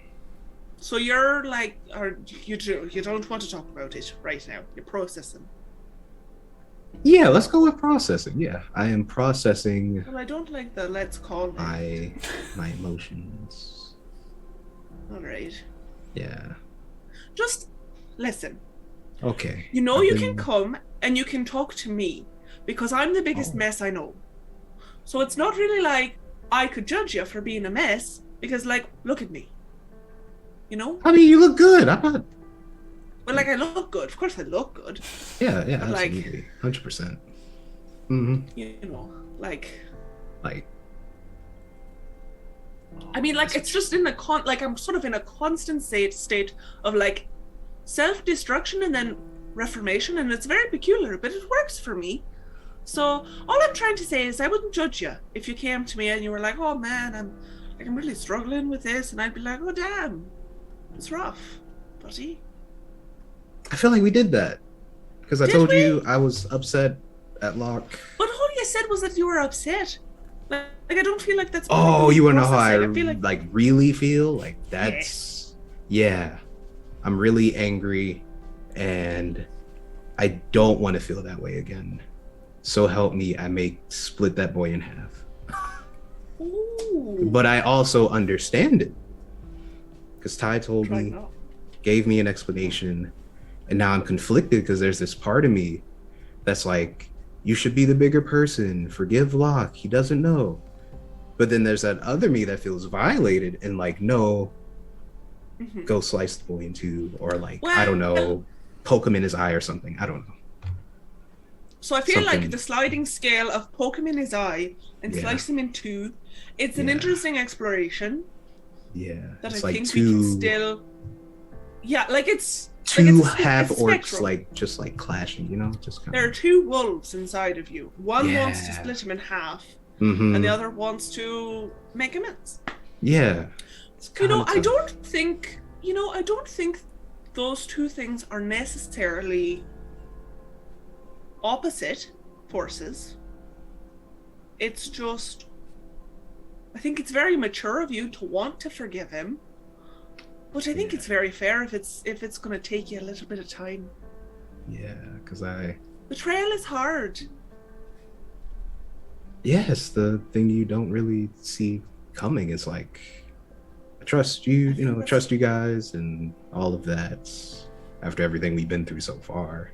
So you're like, or you don't want to talk about it right now. You're processing. Yeah, let's go with processing. Yeah, I am processing Well, I don't like the let's call me. my emotions. All right. Yeah. Just listen. Okay. You know I've you been- can come and you can talk to me because I'm the biggest Oh. mess I know. So it's not really like I could judge you for being a mess because, like, look at me. You know? I mean, you look good. I'm not. Well, like, I look good. Of course I look good. Yeah, But, like- absolutely, 100%. Mm-hmm. You know, like, Like. I mean, like, it's just in a like, I'm sort of in a constant state of, like, self-destruction and then reformation, and it's very peculiar, but it works for me. So all I'm trying to say is I wouldn't judge you if you came to me and you were like, oh man, I'm really struggling with this, and I'd be like, oh damn, it's rough, buddy. I feel like we did that because I Did told we? you I was upset at Locke. But all you said was that you were upset. Like I don't feel like that's. Oh, you want to know how I processing. feel like really feel? Like that's yeah. I'm really angry, and I don't want to feel that way again. So help me, I may split that boy in half. Ooh, But I also understand it because Ty told try me, not. gave me an explanation, and now I'm conflicted because there's this part of me that's like, you should be the bigger person, forgive Locke, he doesn't know. But then there's that other me that feels violated and like, no, Mhm. go slice the boy in two, or like, Well- I don't know, poke him in his eye or something. I don't know. So I feel Something- like the sliding scale of poke him in his eye and Yeah. slice him in two, it's an Yeah. interesting exploration Yeah. that it's I like think we can two still. Yeah, like it's two like half it's orcs spectral. like just like clashing, you know? Just kind There are two wolves inside of you. One wants to Yeah. split him in half, Mhm. and the other wants to make amends. Yeah. It's You know, kinda I tough. don't think. I don't think those two things are necessarily opposite forces. It's just, I think it's very mature of you to want to forgive him, But I think Yeah. it's very fair if it's going to take you a little bit of time. Yeah, because The trail is hard. it's the thing you don't really see coming. It's like, I trust you, trust you guys and all of that. After everything we've been through so far,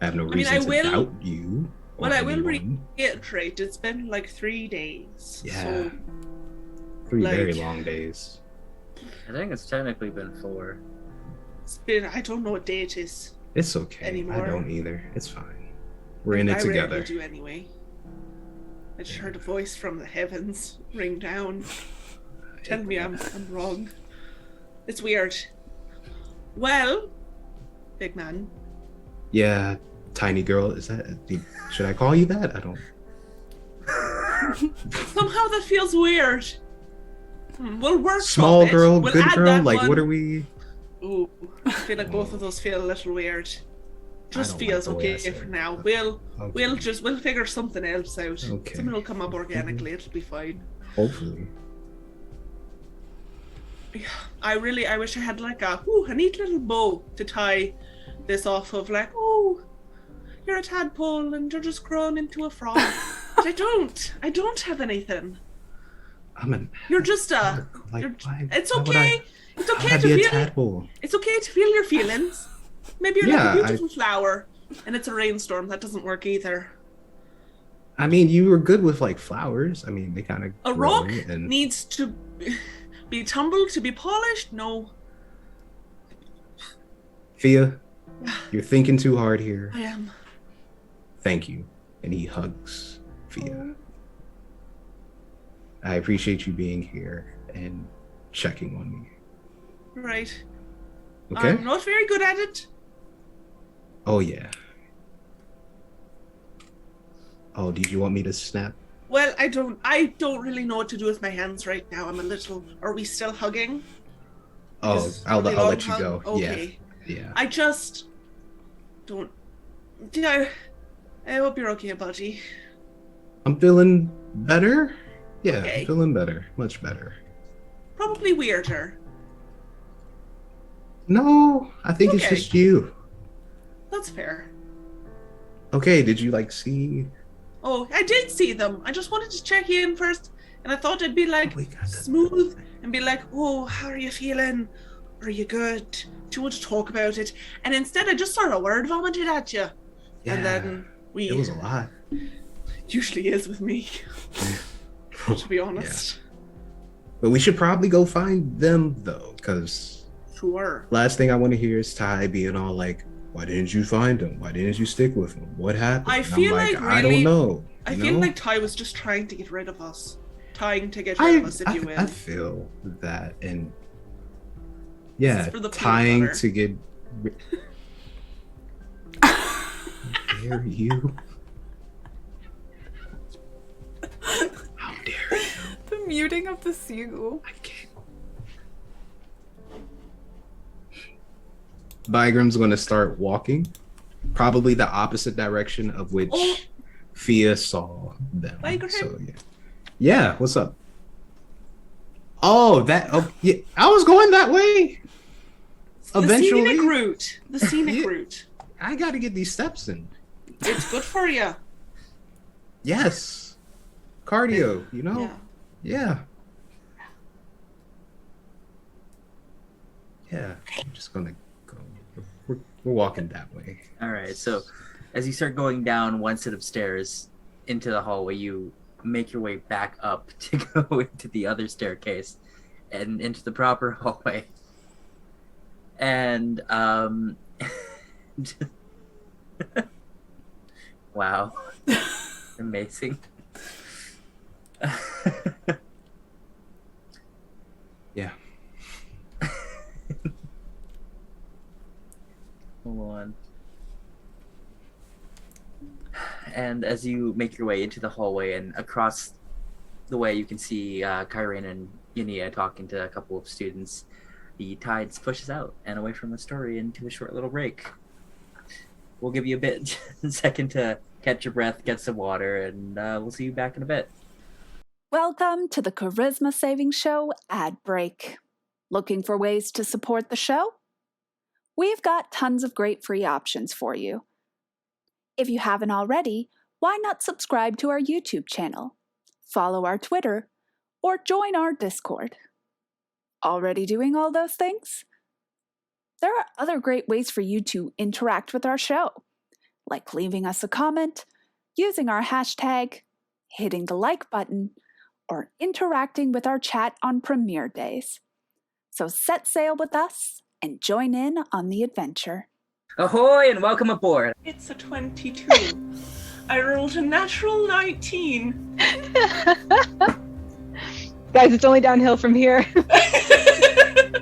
I have no reason to doubt you. Well, I will reiterate, it's been like 3 days. Yeah. So, 3 very long days. I think it's technically been 4. it's been, I don't know what day it is. It's okay. Anymore. I don't either. It's fine. We're in it together. I rarely do anyway. I just heard a voice from the heavens ring down, telling me I'm wrong. It's weird. Well, big man. Yeah, tiny girl. Is that? Should I call you that? I don't. Somehow that feels weird. We'll work. Small girl, we'll good girl. Like, one. what are we? Ooh, I feel like both of those feel a little weird. Just feels okay for now. We'll figure something else out. Okay. Something will come up organically. It'll be fine. Hopefully. I wish I had like a neat little bow to tie this off of. Like, oh, you're a tadpole and you're just grown into a frog. But I don't have anything. You're just a. It's okay. It's okay to feel. Tadpole? It's okay to feel your feelings. Maybe you're like a beautiful flower, and it's a rainstorm. That doesn't work either. I mean, you were good with like flowers. I mean, they kind of. A rock needs to be tumbled to be polished. No. Fia, you're thinking too hard here. I am. Thank you. And he hugs Fia. I appreciate you being here and checking on me. Right. Okay. I'm not very good at it. Oh yeah. Oh, did you want me to snap? Well, I don't really know what to do with my hands right now. I'm a little. Are we still hugging? Oh, I'll let you go. Okay. Yeah. I just don't. Yeah. I hope you're okay, buddy. I'm feeling better. Yeah, Okay. I'm feeling better. Much better. Probably weirder. No, I think it's Okay. just you. That's fair. Okay, did you like see? Oh, I did see them. I just wanted to check in first, and I thought it'd be like smooth and be like, "Oh, how are you feeling? Are you good? Do you want to talk about it?" And instead, I just sort of word vomited at you, Yeah, and then it was a lot. Usually is with me, to be honest. Yeah. But we should probably go find them though, because Sure. last thing I want to hear is Ty being all like, "Why didn't you find him? Why didn't you stick with him? What happened?" I And feel I'm like I don't really- know. I you feel know? like Ty was just trying to get rid of us. Trying to get rid of us, if you will. I feel that, and yeah, for the peanut tying butter. to get. How dare you? How dare you? The muting of the seagull. I can't. Bygram's going to start walking, probably the opposite direction of which Fia saw them. Bygram? So yeah. What's up? Oh, yeah. I was going that way. Eventually, The scenic route. The scenic Yeah. route. I got to get these steps in. It's good for you. Yes, cardio. You know. Yeah. Yeah. I'm just gonna go. We're walking that way. All right. So, as you start going down one set of stairs into the hallway, you make your way back up to go into the other staircase and into the proper hallway. And wow, amazing. Yeah. Hold on. And as you make your way into the hallway and across the way, you can see Kyrene and Yunia talking to a couple of students. The tides pushes out and away from the story into a short little break. We'll give you a second to catch your breath, get some water, and we'll see you back in a bit. Welcome to the Charisma Saving Show ad break. Looking for ways to support the show? We've got tons of great free options for you. If you haven't already, why not subscribe to our YouTube channel, follow our Twitter, or join our Discord? Already doing all those things? There are other great ways for you to interact with our show, like leaving us a comment, using our hashtag, hitting the like button, or interacting with our chat on premiere days. So set sail with us and join in on the adventure. Ahoy and welcome aboard. It's a 22. I rolled a natural 19. Guys, it's only downhill from here.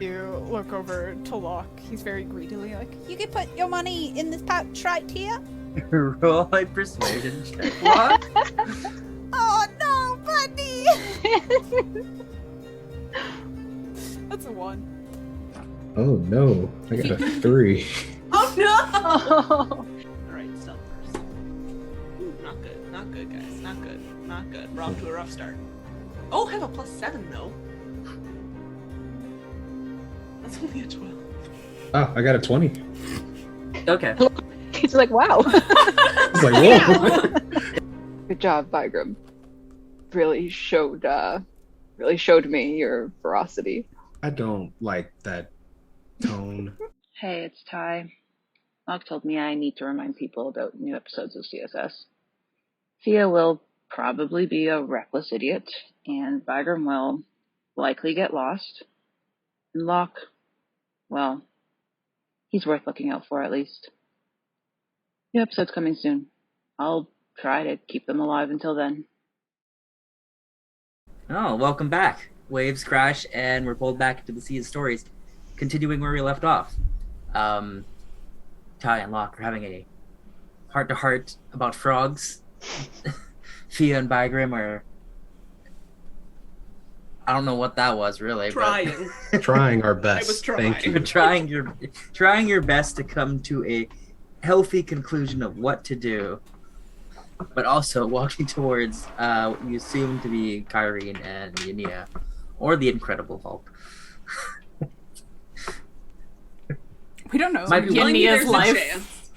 You look over to Locke. He's very greedily like, you can put your money in this pouch right here. Roll a persuasion check. What? Oh no, buddy! That's a 1. Oh no, I got a 3. Oh no! Oh. Alright, stealth first. Ooh, not good. Not good, guys. Not good. Not good. We're off to a rough start. Oh, I have a +7 though. That's only a 12. Oh, I got a 20. Okay. He's like, wow. It's like, whoa. Good job, Vigram. Really showed me your ferocity. I don't like that tone. Hey, it's Ty. Locke told me I need to remind people about new episodes of CSS. Thea will probably be a reckless idiot, and Vigram will likely get lost. And Locke, well, he's worth looking out for at least. New episode's coming soon. I'll try to keep them alive until then. Oh, welcome back. Waves crash and we're pulled back into the sea of stories, continuing where we left off. Ty and Locke are having a heart-to-heart about frogs. Fia and Bygram are... I don't know what that was, really. Trying. Trying our best. I was trying. Thank you. You're trying your best to come to a healthy conclusion of what to do, but also walking towards what you assume to be Kyrene and Yania, or the Incredible Hulk. We don't know. Might be Yania's There's a life. chance.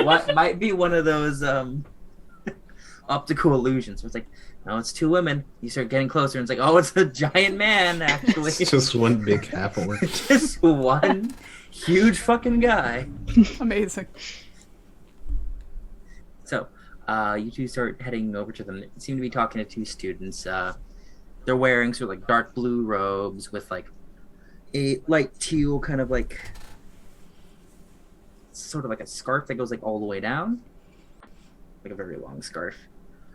What might be one of those optical illusions where it's like, no, it's two women. You start getting closer and it's like, oh, it's a giant man, actually. It's just one big half orc. Just one huge fucking guy. Amazing. So, you two start heading over to them. They seem to be talking to two students. They're wearing sort of like dark blue robes with like a light teal kind of like sort of like a scarf that goes like all the way down, like a very long scarf.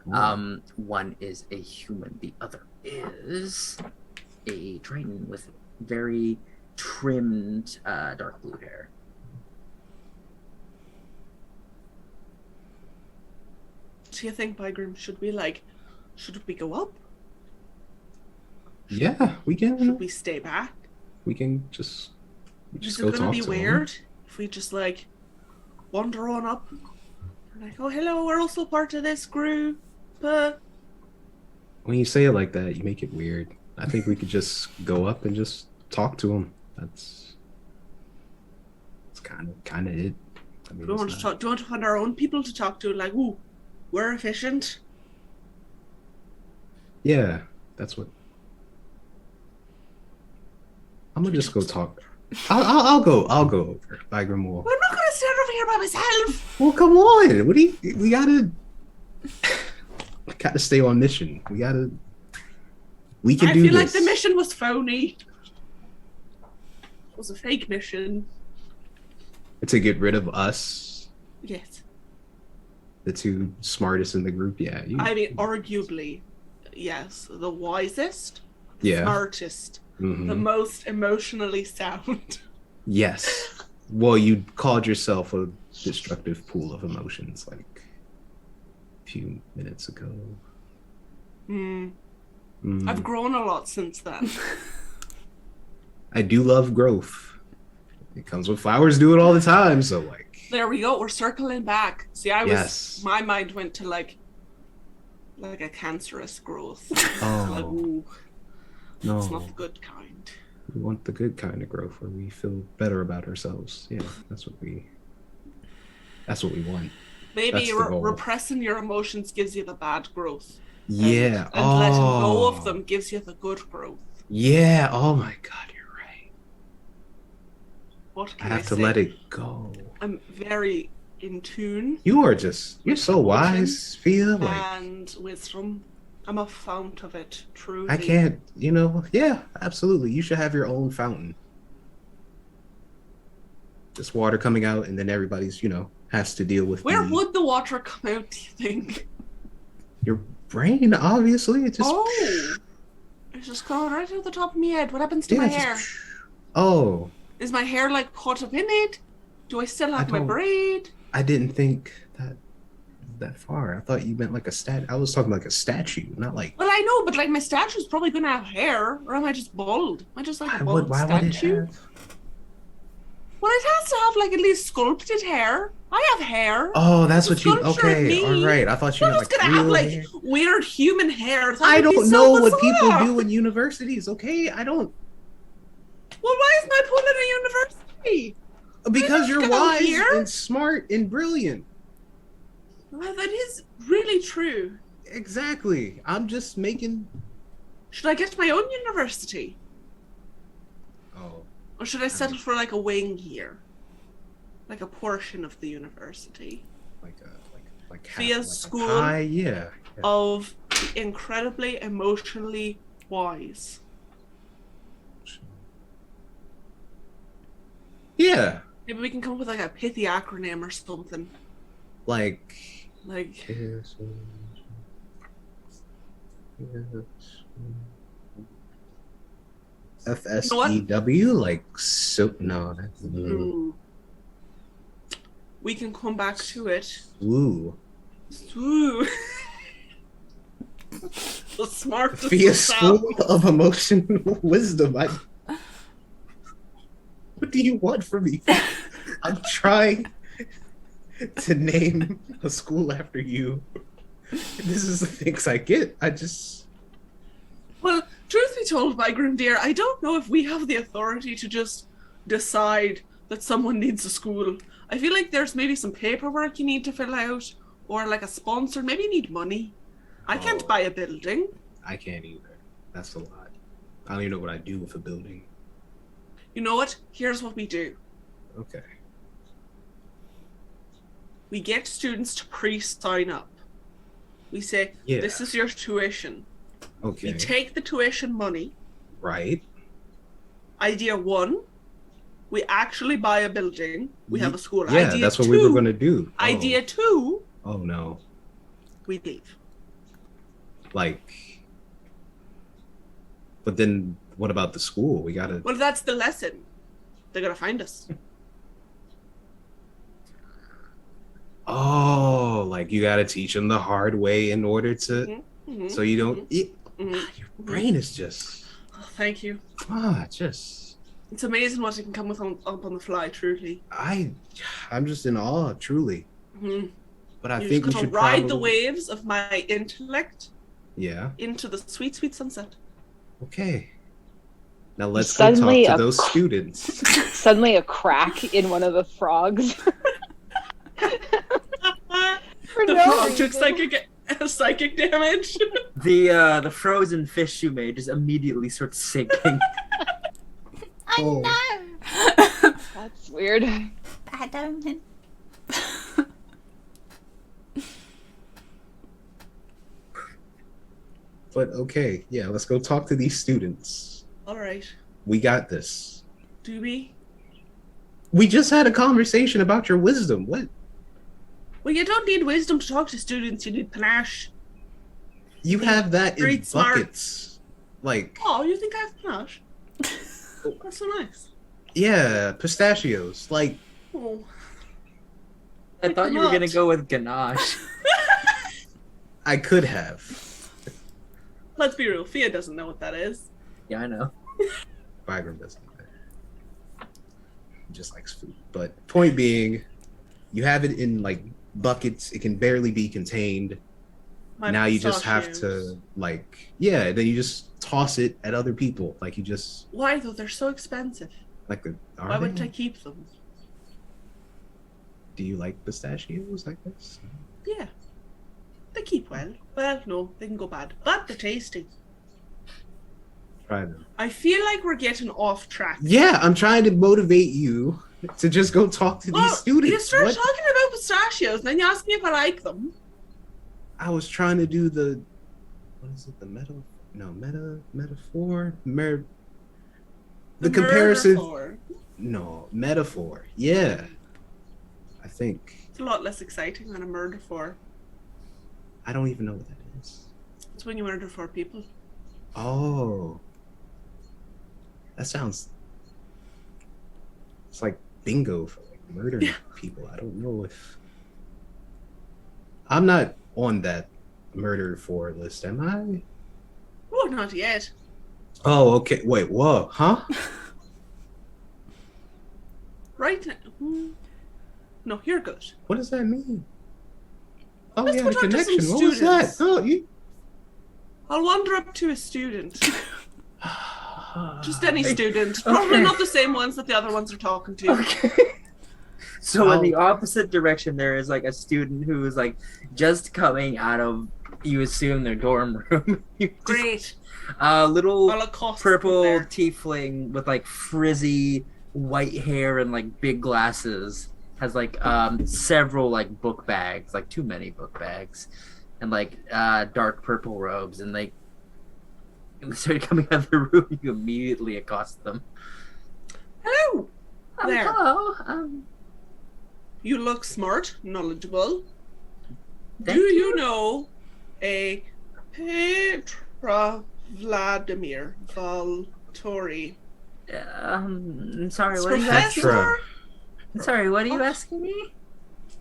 One is a human, the other is a dragon with very trimmed dark blue hair. Do you think, Bygram, should we go up? Yeah, we Should can. we stay back? We can just Is go it gonna talk be to weird him. if we just like wander on up? We're like, oh hello, we're also part of this group. When you say it like that, you make it weird. I think we could just go up and just talk to him. That's kind of it. I mean, Do you want to find our own people to talk to? Like, ooh, we're efficient. Yeah, that's what. I'm gonna just go talk. I'll go over. Bygram will. I'm not gonna stand over here by myself. Well, come on. What do you? We gotta stay on mission. We can I do feel this. like the mission was phony. It was a fake mission. To get rid of us, Yes. the two smartest in the group. Yeah. I mean, arguably, yes, the wisest, Yeah. smartest, Mhm. the most emotionally sound. Yes. Well, you called yourself a destructive pool of emotions like a few minutes ago. I've grown a lot since then. I do love growth. It comes with flowers, do it all the time. So like, There we go. We're circling back. See, Yes. my mind went to like a cancerous growth. Oh. Like, ooh, no. it's not the good kind. We want the good kind of growth where we feel better about ourselves. Yeah, that's what we want. Maybe That's the goal. repressing your emotions gives you the bad growth. Yeah. And letting go of them gives you the good growth. Yeah. Oh my God, you're right. What I can have to say? let it go. I'm very in tune. You're so wise, Fia. Like, And wisdom. I'm a fount of it, truly. I can't, yeah, absolutely. You should have your own fountain. Just water coming out, and then everybody's, has to deal with Where would the water come out, do you think? your brain, obviously. It just it's just going right out the top of my head. What happens to my hair? Oh. Is my hair like caught up in it? Do I still have my braid? I didn't think that far. I thought you meant like a I was talking like a statue, not like. Well, I know, but like my statue's probably gonna have hair, or am I just bald? Am I just like a bald why statue? would it have? Well, it has to have like at least sculpted hair. I have hair. Oh, that's what you. Sculpture of Okay, me. all right. I thought you I'm meant just like gonna have real like hair. weird human hair. I don't know what people do in universities. Okay, I don't. Well, why is my point at a university? Because you're go wise here? and smart and brilliant. Well, that is really true. Exactly. I'm just making. Should I get my own university? Oh. Or should I settle for like a wing here? Like a portion of the university. Like Fia's school yeah. of the incredibly emotionally wise. Yeah. Maybe we can come up with like a pithy acronym or something. Like. FSEW, like so. No, that's. Ooh. We can come back to it. Ooh. Ooh. The smartest. Fia School of Emotional Wisdom. What do you want from me? I'm trying to name a school after you. This is the things I get. Well, truth be told, my grim dear, I don't know if we have the authority to just decide that someone needs a school. I feel like there's maybe some paperwork you need to fill out, or like a sponsor. Maybe you need money. I can't buy a building. I can't either. That's a lot. I don't even know what I do with a building. You know what? Here's what we do. Okay. We get students to pre-sign up. We say, this is your tuition. Okay. We take the tuition money. Right. Idea 1, we actually buy a building. We have a school. Yeah, Idea that's what 2, we were going to do. Idea 2. Oh, no. We leave. But then what about the school? We got to... Well, that's the lesson. They're going to find us. Oh, like you got to teach them the hard way in order to... So you don't... Your brain is just... Oh, thank you. Just... It's amazing what you can come with up on the fly, truly. I'm just in awe, truly. Mm-hmm. But I think we should ride the waves of my intellect. Yeah. Into the sweet, sweet sunset. Okay. Now let's go talk to those students. Suddenly a crack in one of the frogs. The frog took psychic damage. The frozen fish you made just immediately starts sinking. No. That's weird. Bad omen. But okay, yeah, let's go talk to these students. All right. We got this. Do we? We just had a conversation about your wisdom. What? Well, you don't need wisdom to talk to students. You need panache. You have that in Street smart. buckets. Like. Oh, you think I have panache? That's so nice. Yeah, pistachios. Like. Oh. I thought you were gonna go with ganache. I could have. Let's be real. Fia doesn't know what that is. Yeah, I know. Vibrant doesn't know. He just likes food. But point being, you have it in like buckets. It can barely be contained. now you just have pistachios. to like, yeah, then you just toss it at other people. Like you just Why though? They're so expensive. like Why wouldn't I keep them? Do you like pistachios like this? Yeah. They keep well. Well, no, they can go bad. But they're tasty. Try them. I feel like we're getting off track. Yeah, I'm trying to motivate you to just go talk to these students. You start What? talking about pistachios, and then you ask me if I like them. I was trying to do the what is it? The metaphor? The comparison. Metaphor. No, metaphor. Yeah. I think. It's a lot less exciting than a murder for. I don't even know what that is. It's when you murder 4 people. Oh. That sounds. It's like bingo for like murdering people. I don't know if. I'm not on that murder for list, am I? Oh, not yet. Oh, okay. Wait, whoa, huh? Right now. No, you're good. What does that mean? Oh, Let's yeah, go the talk to some connection. What was that? students. Oh, you. I'll wander up to a student. Just any student. Probably not the same ones that the other ones are talking to. Okay. So in the opposite direction, there is like a student who is like just coming out of, you assume, their dorm room. Great. A little I'll accost purple them there. tiefling with like frizzy white hair and like big glasses has like several like book bags, like too many book bags, and like dark purple robes, and like they started coming out of the room. You immediately accost them. Hello. There. Hello. You look smart, knowledgeable. Thank Do you. you know a Petra Vladimir Valtori? I'm sorry. What are you Professor? asking? Petra. I'm sorry. What are you asking me?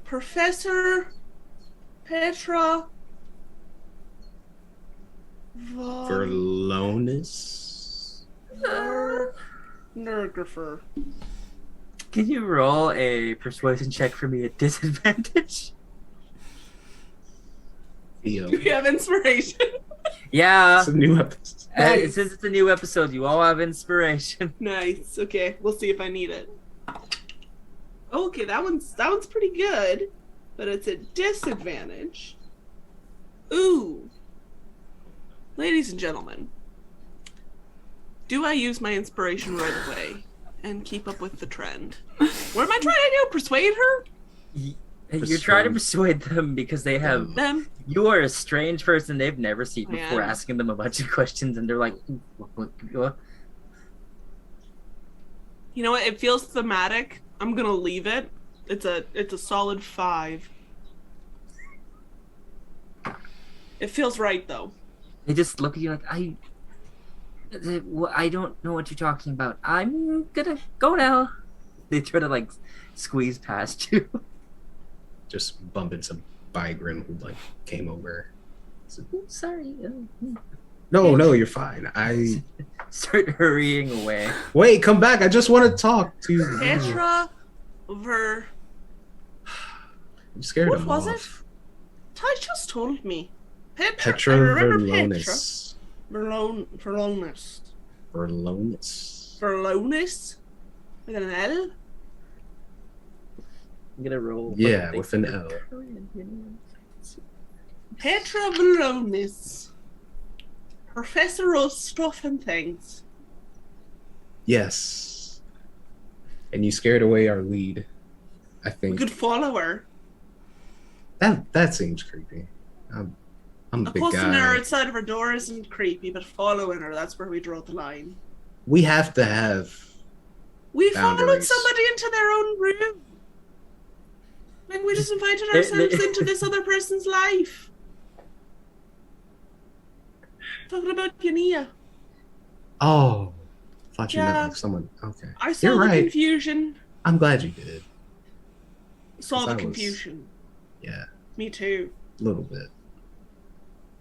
Professor Petra Verlonis? Nergrapher. Can you roll a persuasion check for me at disadvantage? Theo. Do we have inspiration? Yeah. It's a new episode. Since it's a new episode, you all have inspiration. Nice. Okay, we'll see if I need it. Okay, that one's pretty good, but it's a disadvantage. Ooh. Ladies and gentlemen, do I use my inspiration right away and keep up with the trend? What am I trying to do? Persuade her? You're trying to persuade them because they have. Them? You are a strange person they've never seen I before, am. asking them a bunch of questions, and they're like, what? You know what? It feels thematic. I'm gonna leave it. It's a solid 5. It feels right though. They just look at you like, I don't know what you're talking about. I'm gonna go now. They try to like squeeze past you. Just bumping some Bygrim who like came over. So, Sorry. no, you're fine. I Start hurrying away. wait, come back. I just want to talk to you. Petra I'm scared What him was off. Ty just told me. Petra I remember Verlonis. Verlonis. Verlonis. Verlonis? With an L? I'm gonna roll. Yeah, with an L. Petra Verlonis. Professor of stuff and things. Yes. And you scared away our lead. I We think could follow her. that seems creepy. I'm a big Accosting her guy. outside of her door isn't creepy, but following her, that's where we draw the line. We have to have We followed boundaries. somebody into their own room. Like, we just invited They- ourselves into this other person's life. Talking about Yania. Oh, thought you Yeah. meant like someone. Okay, I saw you're the right. confusion. I'm glad you did. Saw the that was- confusion. Yeah, Me too. a little bit.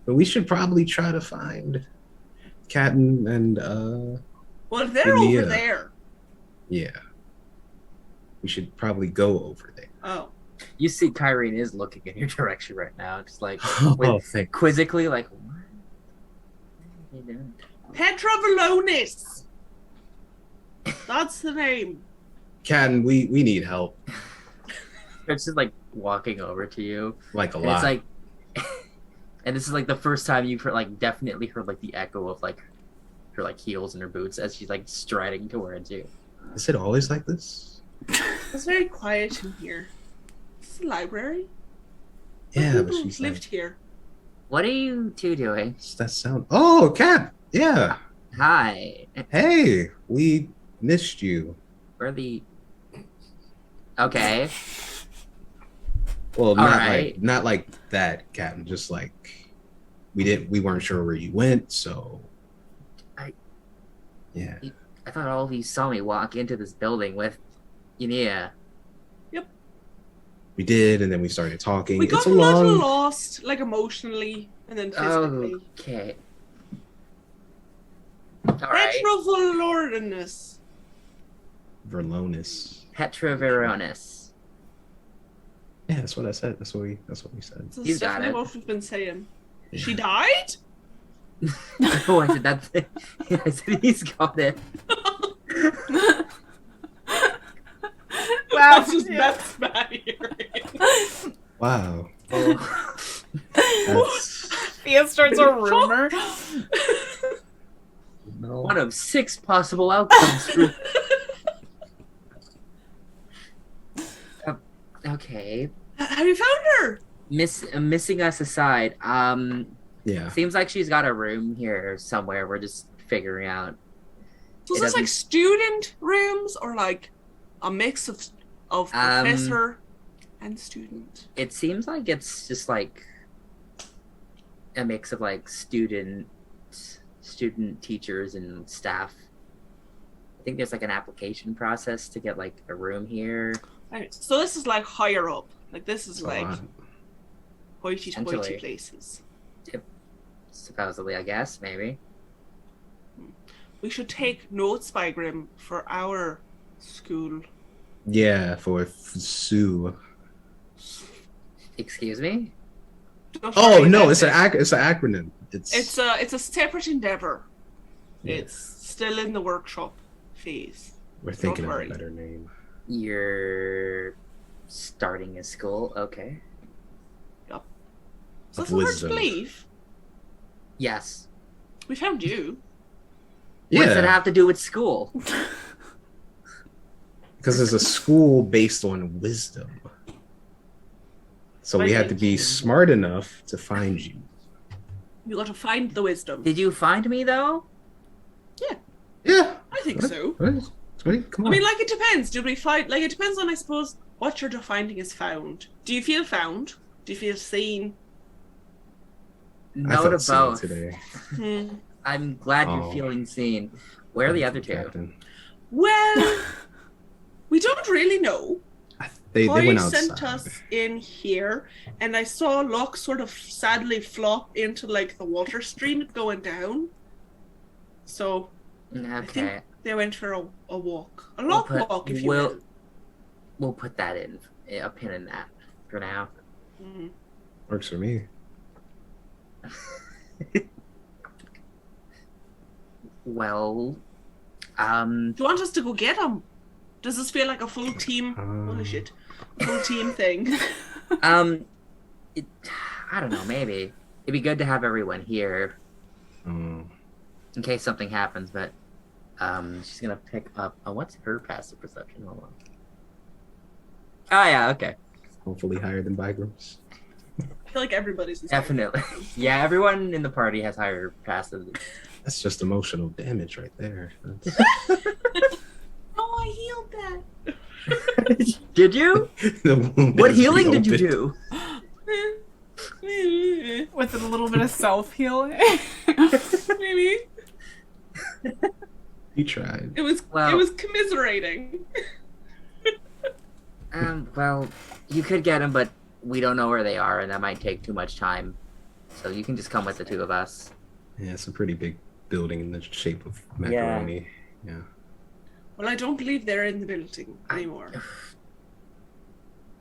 But we should probably try to find Captain and Well, they're Yania. over there. yeah. We should probably go over there. Oh. You see, Kyrene is looking in your direction right now, just like Oh, thank quizzically, like, what are you doing? Petra Velonis. That's the name. Ken, we need help. It's just like walking over to you. Like a And lot. it's like, and this is like the first time you've heard, like, definitely heard like the echo of like her like heels in her boots as she's like striding towards you. Is it always like this? It's very quiet in here. It's a library. Yeah, but People she's lived like, here. What are you two doing? what's that sound? Oh, Cat. Yeah. Hi. Hey, we missed you. Where the? Okay. Well, not right. like not like that, Captain. Just like we weren't sure where you went, so yeah. I thought all of you saw me walk into this building with Yunia. We did, and then we started talking. We got It's a a little long. lost, like emotionally, and then physically. Okay. All right. Petra Velonis. Verlonis. Petra Veronis. Yeah, that's what I said. That's what we said. That's You got definitely it. what we've been saying. Yeah. She died? Oh, I said that's it. I said he's got it. Wow. That's just Beth's bad hearing. Wow. Oh. That's Thea starts a rumor. One of 6 possible outcomes. Okay. Have you found her? Missing us aside, yeah. seems like she's got a room here somewhere. We're just figuring out. So is It this like doesn't- student rooms or like a mix of professor and student? It seems like it's just like a mix of like student teachers and staff. I think there's like an application process to get like a room here. Right, so this is like higher up. Like this is It's a like lot. hoity-toity Essentially. places. Supposedly, I guess, maybe. We should take notes by Grim for our school. Yeah, for Sue. Excuse me? Don't Oh worry no, about it's it. it's an acronym. It's a separate endeavor. Yeah. It's still in the workshop phase. We're thinking of a worry. better name. You're starting a school, okay? So Of that's hard to wisdom. believe. Yes. We found you. What does it Yeah, have to do with school? because it's a school based on wisdom. So we had to be Thank you. smart enough to find you. You got to find the wisdom. Did you find me though? Yeah. I think so. Sweet, come I on. mean, like, it depends. Did we find, like, it depends on, I suppose, what you're defining as found. Do you feel found? Do you feel seen? I No to felt seen both. today. Hmm. I'm glad you're Oh. feeling seen. Where are the other two? Captain. Well, we don't really know. They Corey went outside. sent us in here, and I saw Locke sort of sadly flop into, like, the water stream going down. So, I think Okay. they went for a walk. A long put- walk, if you we'll- will. We'll put that in. A pin in that for now. Mhm. Works for me. Well, Do you want us to go get him? Does this feel like a full team? Holy shit. Full team thing. it, I don't know, maybe. It'd be good to have everyone here Um, in case something happens, but she's gonna pick up. Oh, what's her passive perception? Hold on. Oh yeah, okay, hopefully higher than Bygrams. I feel like everybody's definitely. Yeah, everyone in the party has higher passive. That's just emotional damage right there. That's... Oh, I healed that. Did you? The wound What has healing did you reopened. do? With a little bit of self healing. Maybe. You tried. It was Well- commiserating. Well, you could get them, but we don't know where they are, and that might take too much time. So you can just come with the two of us. Yeah, it's a pretty big building in the shape of macaroni. Yeah. Well, I don't believe they're in the building anymore.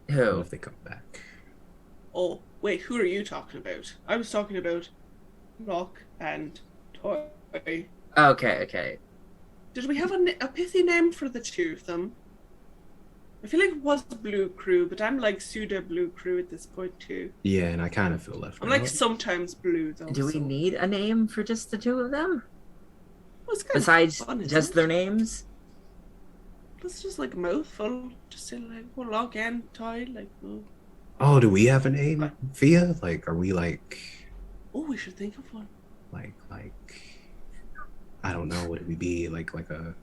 I don't know Who? if they come back. Oh, wait, who are you talking about? I was talking about Locke and Toy. Okay. Did we have a pithy name for the two of them? I feel like it was Blue Crew, but I'm like pseudo Blue Crew at this point too. Yeah, and I kind of feel left I'm out. like sometimes blue though. Do we so- need a name for just the two of them? Well, it's kind of Besides fun, isn't just it? their names? That's just like a mouthful. Just say like, well, Locke and Toy, like, oh. Oh, do we have a name, Fia? Like, are we like, Oh, we should think of one. like, I don't know. Would we be like a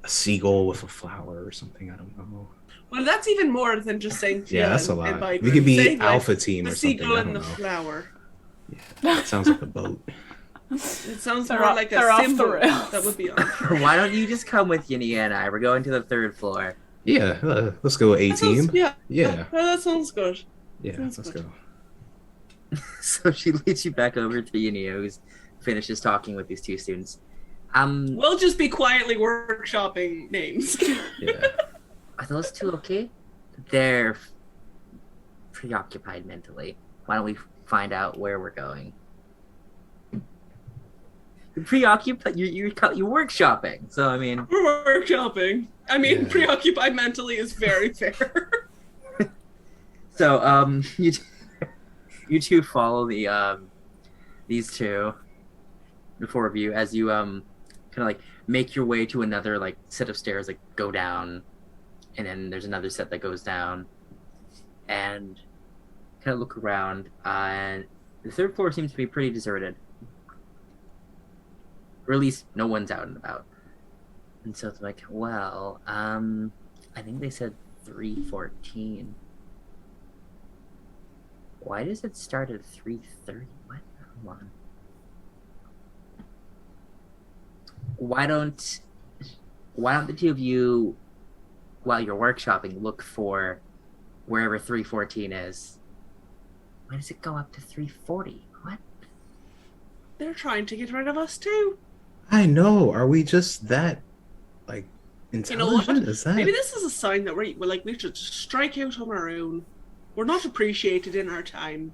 seagull with a flower or something? I don't know. Well, that's even more than just saying Yeah, that's a and lot. Vibrant. We could be Saying, like, Alpha Team the or something. seagull I and don't the know. flower. Yeah, it sounds like a boat. It sounds They're more off- like they're a off the symbol rails. that would be on. Why don't you just come with Yinia and I? We're going to the 3rd floor. Yeah, let's go A That sounds- team. Yeah. Yeah, Oh, that sounds good. yeah, sounds let's good. go. So she leads you back over to Yinia, who finishes talking with these two students. We'll just be quietly workshopping names. Yeah. Are those two okay? They're preoccupied mentally. Why don't we find out where we're going? You're preoccupied. You're workshopping. So I mean, We're workshopping. I mean, Yeah. preoccupied mentally is very fair. so you two follow these two, the four of you, as you kind of like make your way to another like set of stairs, like go down, and then there's another set that goes down, and kind of look around. And the 3rd floor seems to be pretty deserted, or at least no one's out and about. And so it's like, well, I think they said 314. Why does it start at 3:30? What? Hold on. Why don't the two of you, while you're workshopping, look for wherever 314 is? Why does it go up to 340? What? They're trying to get rid of us too. I know. Are we just that like You know what? intelligent? Is that? Maybe this is a sign that we're like we should just strike out on our own. We're not appreciated in our time.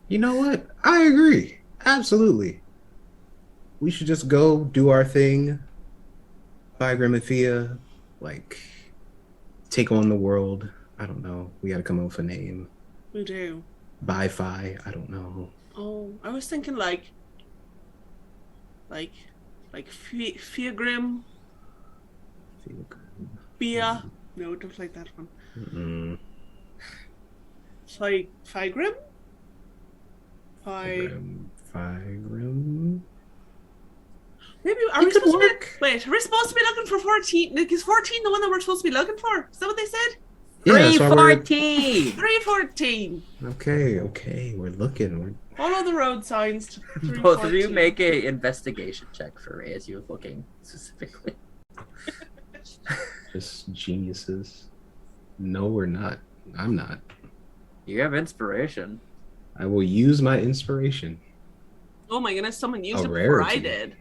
You know what? I agree. Absolutely. We should just go do our thing. Buy Grimifia, like take on the world. I don't know. We got to come up with a name. We do. Buy Fi. I don't know. Oh, I was thinking like Fiagrim, Bia. No, don't like that one. Mm-mm. Figrim? Figrim. Maybe are It we could supposed to work. be? Wait, are we supposed to be looking for 14? Like, is 14 the one that we're supposed to be looking for? Is that what they said? Yeah, that's why we're 314. 314. okay. We're looking. Follow the road signs to 314. Both of you make a investigation check for Ray as you're looking specifically. Just geniuses. No, we're not. I'm not. You have inspiration. I will use my inspiration. Oh my goodness, someone used A it before I rarity. did.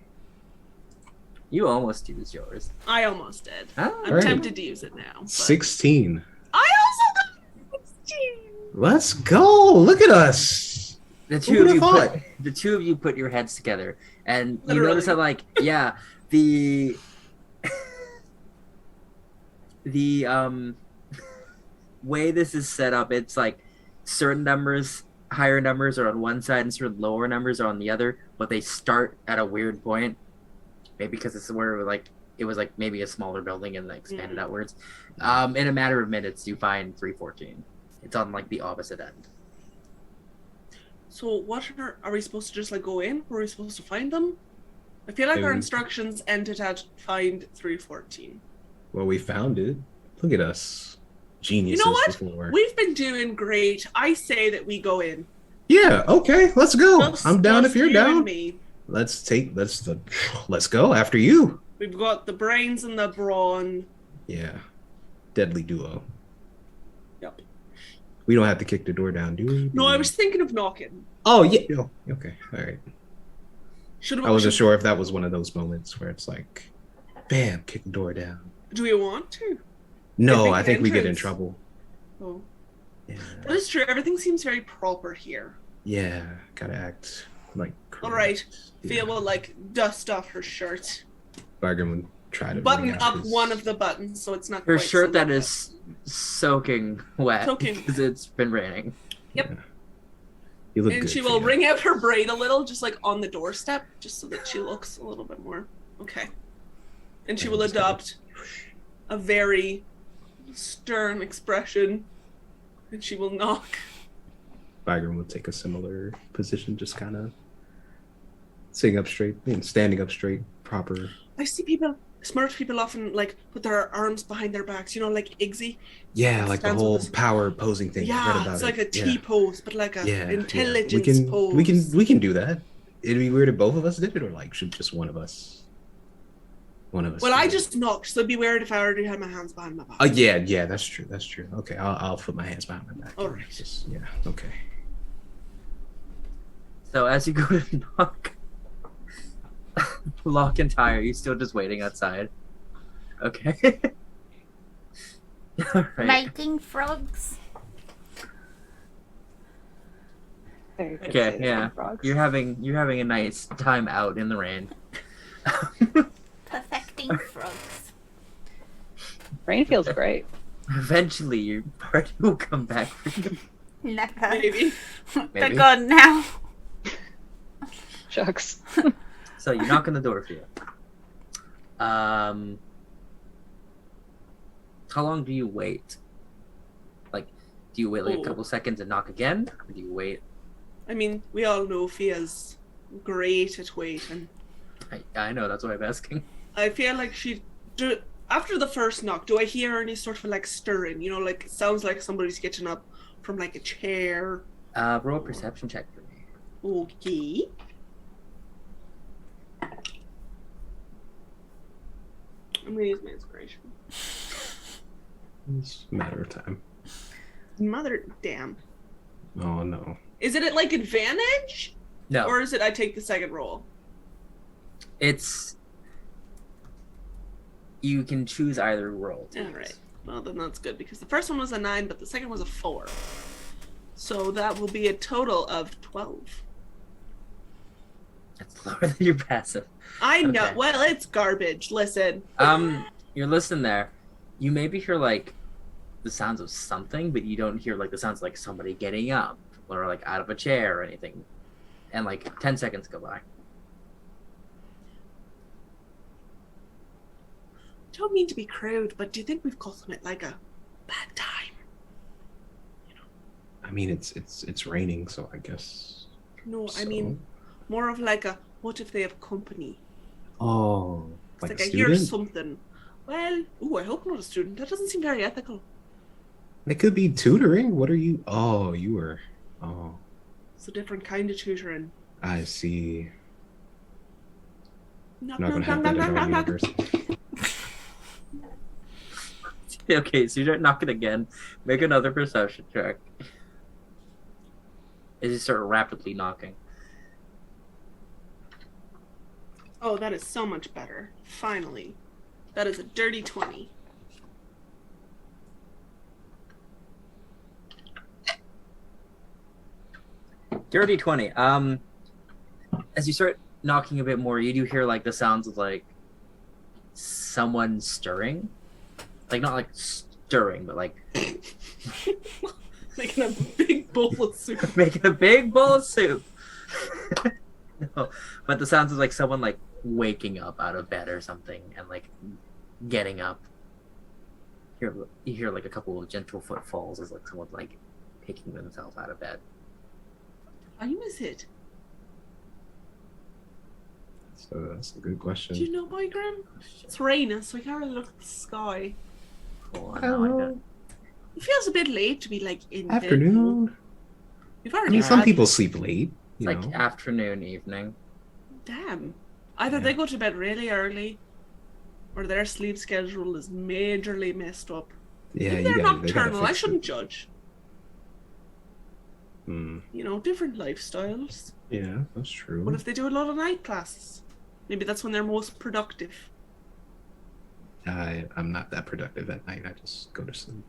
You almost used yours. I almost did. Ah, I'm Right. tempted to use it now. but- 16. I also got 16. Let's go. Look at us. The Who two of would've you thought? put your heads together, and you Literally. notice how like the way this is set up, it's like certain numbers, higher numbers are on one side and certain lower numbers are on the other, but they start at a weird point. Maybe because it's where it was like maybe a smaller building and then expanded outwards. In a matter of minutes, you find 314. It's on like the opposite end. So what are we supposed to just like go in? Or are we supposed to find them? I feel like our Um, instructions ended at find 314. Well, we found it. Look at us. Geniuses. You know what? Before. We've been doing great. I say that we go in. Yeah, okay, let's go. Just- I'm down just if you're you and down. me. Let's go after you. We've got the brains and the brawn. Yeah. Deadly duo. Yep. We don't have to kick the door down, do we? No, I was thinking of knocking. Oh, yeah. Oh, okay. All right. Should I wasn't sure if that was one of those moments where it's like, bam, kick the door down. Do we want to? No, make I an think we get in entrance. trouble. Oh. Yeah. That is true. Everything seems very proper here. Yeah, gotta act like. All right. Yeah. Fia will like dust off her shirt, Bagram would try to button bring out up his... one of the buttons so it's not Her quite shirt so that wet. is soaking wet Soaking. because it's been raining. Yep. Yeah. You look And good, she will Fia. wring out her braid a little, just like on the doorstep, just so that she looks a little bit more okay. And she Yeah, will just gotta- adopt a very stern expression, and she will knock. Bagram would take a similar position, just kind of sitting up straight, standing up straight, proper. I see people, smart people often like put their arms behind their backs, you know, like Iggsy. Yeah, like the Stands whole with his- power posing thing. I read Yeah, about it's it. like a T Yeah. pose, but like a Yeah, intelligence yeah. pose. We can do that. It'd be weird if both of us did it, or like should just one of us. One of us. Well, do I it? just knocked, so it'd be weird if I already had my hands behind my back. Oh yeah, that's true. That's true. Okay, I'll put my hands behind my back. All right. Just, yeah. Okay. So as you go to knock, lock and tie, are you still just waiting outside? Okay. All right. Making frogs. Very good Okay, save yeah. for frogs. You're having a nice time out in the rain. Perfecting frogs. Rain feels great. Eventually, your party will come back for you. Never. Maybe. They're Maybe. gone now. Shucks. So you knock on the door for you. How long do you wait? Like, do you wait like a Oh. couple seconds and knock again, or do you wait? I mean, we all know Fia's great at waiting. I know, that's why I'm asking. I feel like after the first knock, do I hear any sort of like stirring? You know, like it sounds like somebody's getting up from like a chair. Roll a perception check for me. Okay. I'm gonna use my inspiration. It's a matter of time. Mother damn. Oh no. Is it at like advantage? No, Or is it I take the second roll? it's you can choose either roll. to use. Alright. Well then that's good because the first one was a 9, but the second was a 4. So that will be a total of 12. That's lower than your passive. I know. Okay. Well, it's garbage. Listen. You're listening there. You maybe hear like the sounds of something, but you don't hear like the sounds of, like somebody getting up or like out of a chair or anything. And like 10 seconds go by. Don't mean to be crude, but do you think we've caught them at like a bad time? I mean, it's raining, so I guess. No, I so. mean more of like a what if they have company? Oh, It's like like a I hear student? something. Well, I hope not a student. That doesn't seem very ethical. It could be tutoring. What are you? Oh, you were. Oh, It's a different kind of tutoring. I see. Knock, Not gonna knock, have knock, that knock, in our knock, knock. universe. Okay, so you start knocking again. Make another perception check. As you start rapidly knocking. Oh, that is so much better. Finally. That is a dirty 20. Dirty 20. As you start knocking a bit more, you do hear like the sounds of like someone stirring. Like not like stirring, but like Making a big bowl of soup. making a big bowl of soup. No, but the sounds of like someone like waking up out of bed or something and like getting up. You hear like a couple of gentle footfalls as like someone like picking themselves out of bed. What time is it? So that's a good question. Do you know, Boy Graham? It's raining, so we can't really look at the sky. Oh, no, I don't. It feels a bit late to be like in bed. Afternoon. We've I already mean, had... some people sleep late. You Like know. afternoon, evening. Damn. Either Yeah. they go to bed really early, or their sleep schedule is majorly messed up. Yeah, Maybe you they're gotta, they gotta nocturnal. I fix shouldn't it. judge. Hmm. You know, different lifestyles. Yeah, that's true. What if they do a lot of night classes? Maybe that's when they're most productive. I'm not that productive at night. I just go to sleep.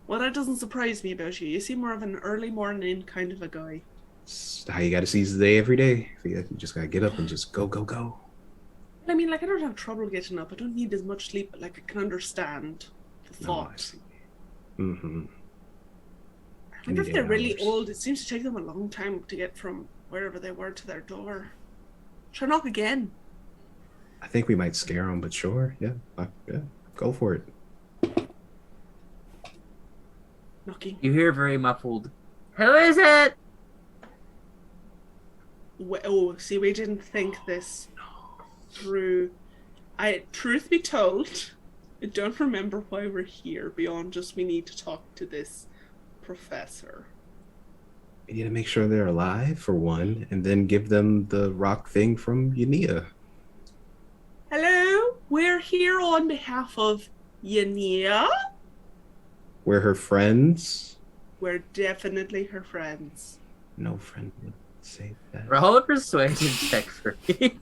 Well, that doesn't surprise me about you. You seem more of an early morning kind of a guy. It's how you gotta seize the day every day. You just gotta get up and just go, go, go. I mean, like, I don't have trouble getting up. I don't need as much sleep, but, like, I can understand the No, I thought. see. Mm-hmm. I wonder if need they're 8 really hours. old. It seems to take them a long time to get from wherever they were to their door. Try knock again. I think we might scare them, but sure, yeah, go for it. Knocking. You hear very muffled, "Who is it?" Oh, see, we didn't think this through. Truth be told, I don't remember why we're here beyond just we need to talk to this professor. We need to make sure they're alive for one, and then give them the rock thing from Yania. Hello, we're here on behalf of Yania. We're her friends. We're definitely her friends. No friend would say that. Roll a persuasion check for me.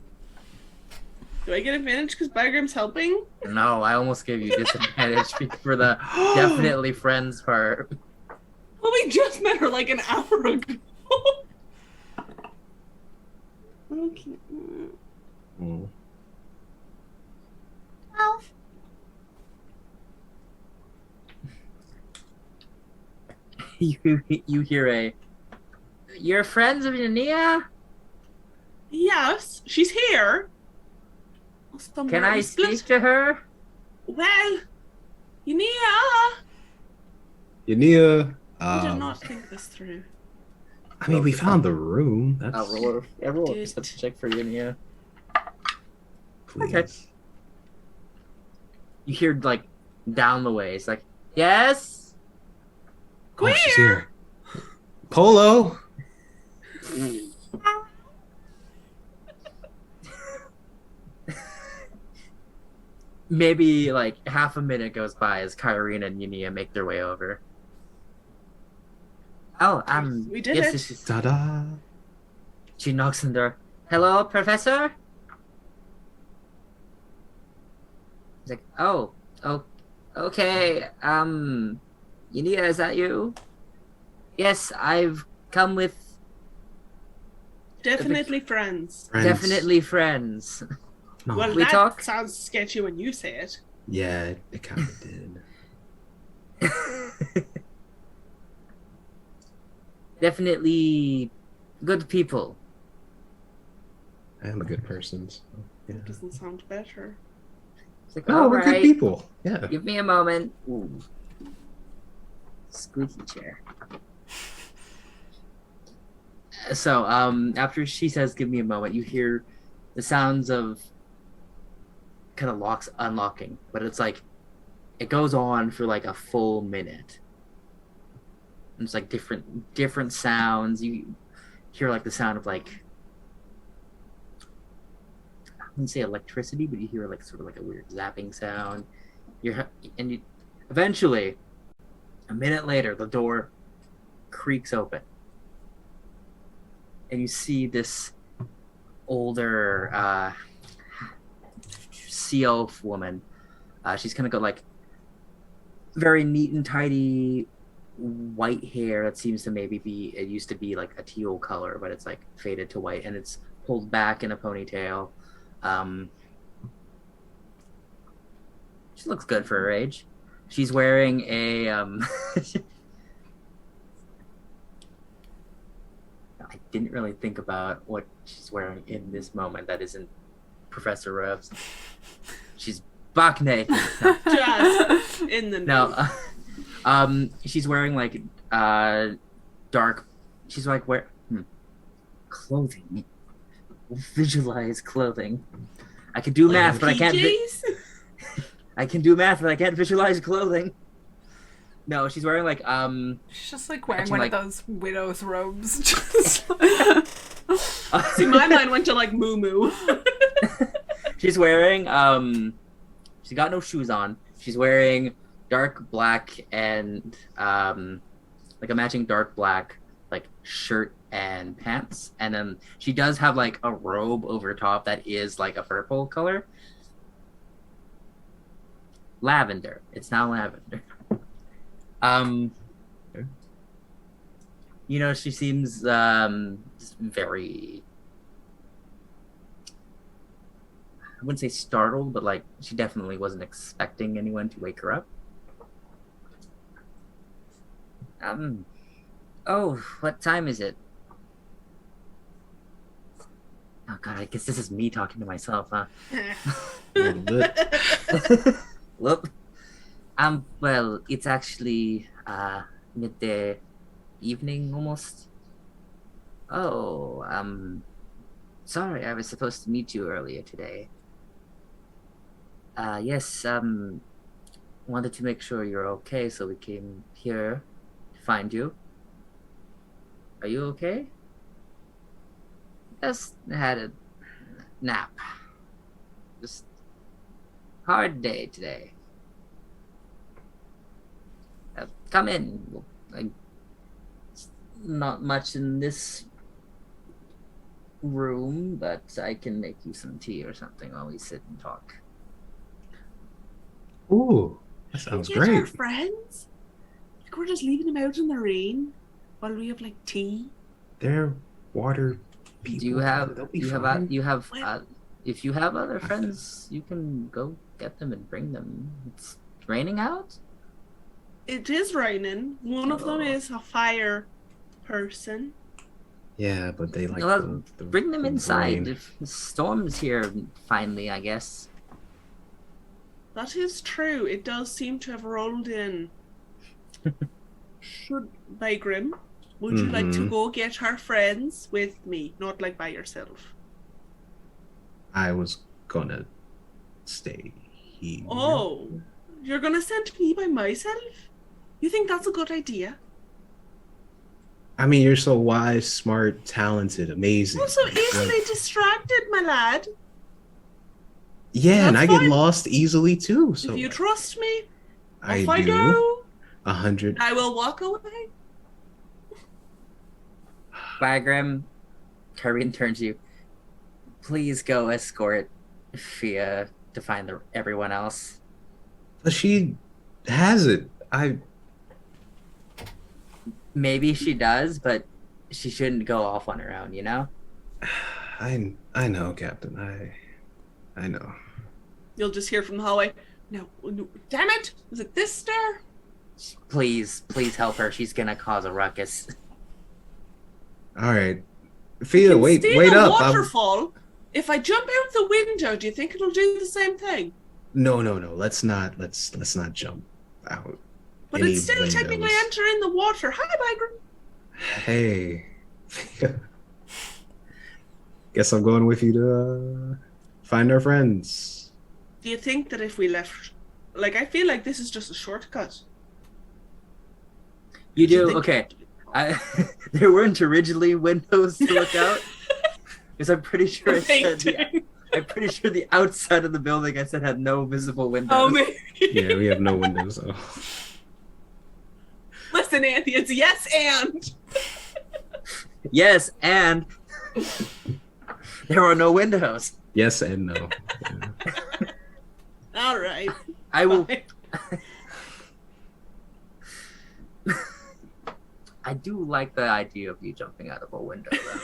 Do I get advantage because Biogram's helping? No, I almost gave you disadvantage for the definitely friends part. Well, we just met her like an hour ago. Okay. Mm. You hear "You're friends of Yania? Yes, she's here. Somewhere. Can I speak to her?" Well, Yania. Yania. I did not think this through. I mean, we found the room. That's Roll a Did- perception check for Yania. please. Okay. You hear like down the way. It's like, "Yes." Oh, she's here. Polo. Maybe like half a minute goes by as Kyrene and Yania make their way over. Oh, We did yes, it. yes, yes. Ta-da. She knocks on the door. "Hello, Professor?" He's like, oh, okay. Yania, is that you? Yes, I've come with Definitely friends. Friends. definitely friends. No. Well, We that talk? sounds sketchy when you say it. Yeah, it kind of did. Definitely good people. I am a good person. So, yeah. That doesn't sound better. It's like, No, all we're good right, people. Yeah. give me a moment. Ooh. Squeaky chair. So, after she says, "Give me a moment," you hear the sounds of kind of locks unlocking, but it's like it goes on for like a full minute. And it's like different sounds. You hear like the sound of like, I wouldn't say electricity, but you hear like sort of like a weird zapping sound. Eventually, a minute later, the door creaks open, and you see this older sea elf woman. She's kind of got like very neat and tidy white hair that seems to maybe be, it used to be like a teal color, but it's like faded to white, and it's pulled back in a ponytail. She looks good for her age. She's wearing a I didn't really think about what she's wearing in this moment. That isn't Professor Revs. She's buck naked. No. Just in the No, she's wearing like dark. She's like clothing. Visualize clothing. I can do math, but I can't. PJs? I can do math, but I can't visualize clothing. No, she's wearing like She's just like wearing Actually, one like- of those widow's robes. Just See, my mind went to like Moo Moo. she's wearing she's got no shoes on. She's wearing dark black and like a matching dark black like shirt and pants, and then she does have like a robe over top that is like a purple color. Lavender. It's now lavender. You know, she seems just very, I wouldn't say startled, but like she definitely wasn't expecting anyone to wake her up. Oh, what time is it? Oh god, I guess this is me talking to myself, huh? A little bit. Whoop. Well, it's actually midday evening almost. Oh, sorry, I was supposed to meet you earlier today. Yes, wanted to make sure you're okay, so we came here to find you. Are you okay? Just had a nap. Just hard day today. Come in. Not much in this room, but I can make you some tea or something while we sit and talk. Ooh, that sounds Get our great. friends? Like we're just leaving them out in the rain while we have like tea. They're water people. Do you have? They'll be You have? fine. You have? Well- If you have other friends, you can go get them and bring them. It's raining out. It is raining. One of them Oh. is a fire person. Yeah, but they like Well, the bring them the inside. rain. If the storm's here finally, I guess. That is true. It does seem to have rolled in. Should by Grim, would you like to Mhm. go get our friends with me, not like by yourself? I was gonna stay here. Oh, you're gonna send me by myself? You think that's a good idea? I mean, you're so wise, smart, talented, amazing. You're so easily distracted, my lad. Yeah, and That's I get fine. lost easily too. So If you trust me, I off I do. go. 100. I will walk away. Bagram, Kirby turns to you. Please go escort Fia to find everyone else. But she has it. Maybe she does, but she shouldn't go off on her own, you know? I know, Captain. I know. You'll just hear from the hallway. No, damn it! Was it this stair? Please help her. She's gonna cause a ruckus. All right, I Fia, can wait steal a up. waterfall. If I jump out the window, do you think it'll do the same thing? No. Let's not jump out. But any it's still windows. technically entering the water. Hi, Bagram. Hey. Guess I'm going with you to find our friends. Do you think that if we left, like, I feel like this is just a shortcut. You Do you do? think- Okay. There weren't originally windows to look out. Because I'm pretty sure I'm pretty sure the outside of the building I said had no visible windows. Oh, maybe. Yeah, we have no windows though. Listen, Anthony, it's yes and. Yes, and there are no windows. Yes and no. Yeah. All right. I will. Fine. I do like the idea of you jumping out of a window, though.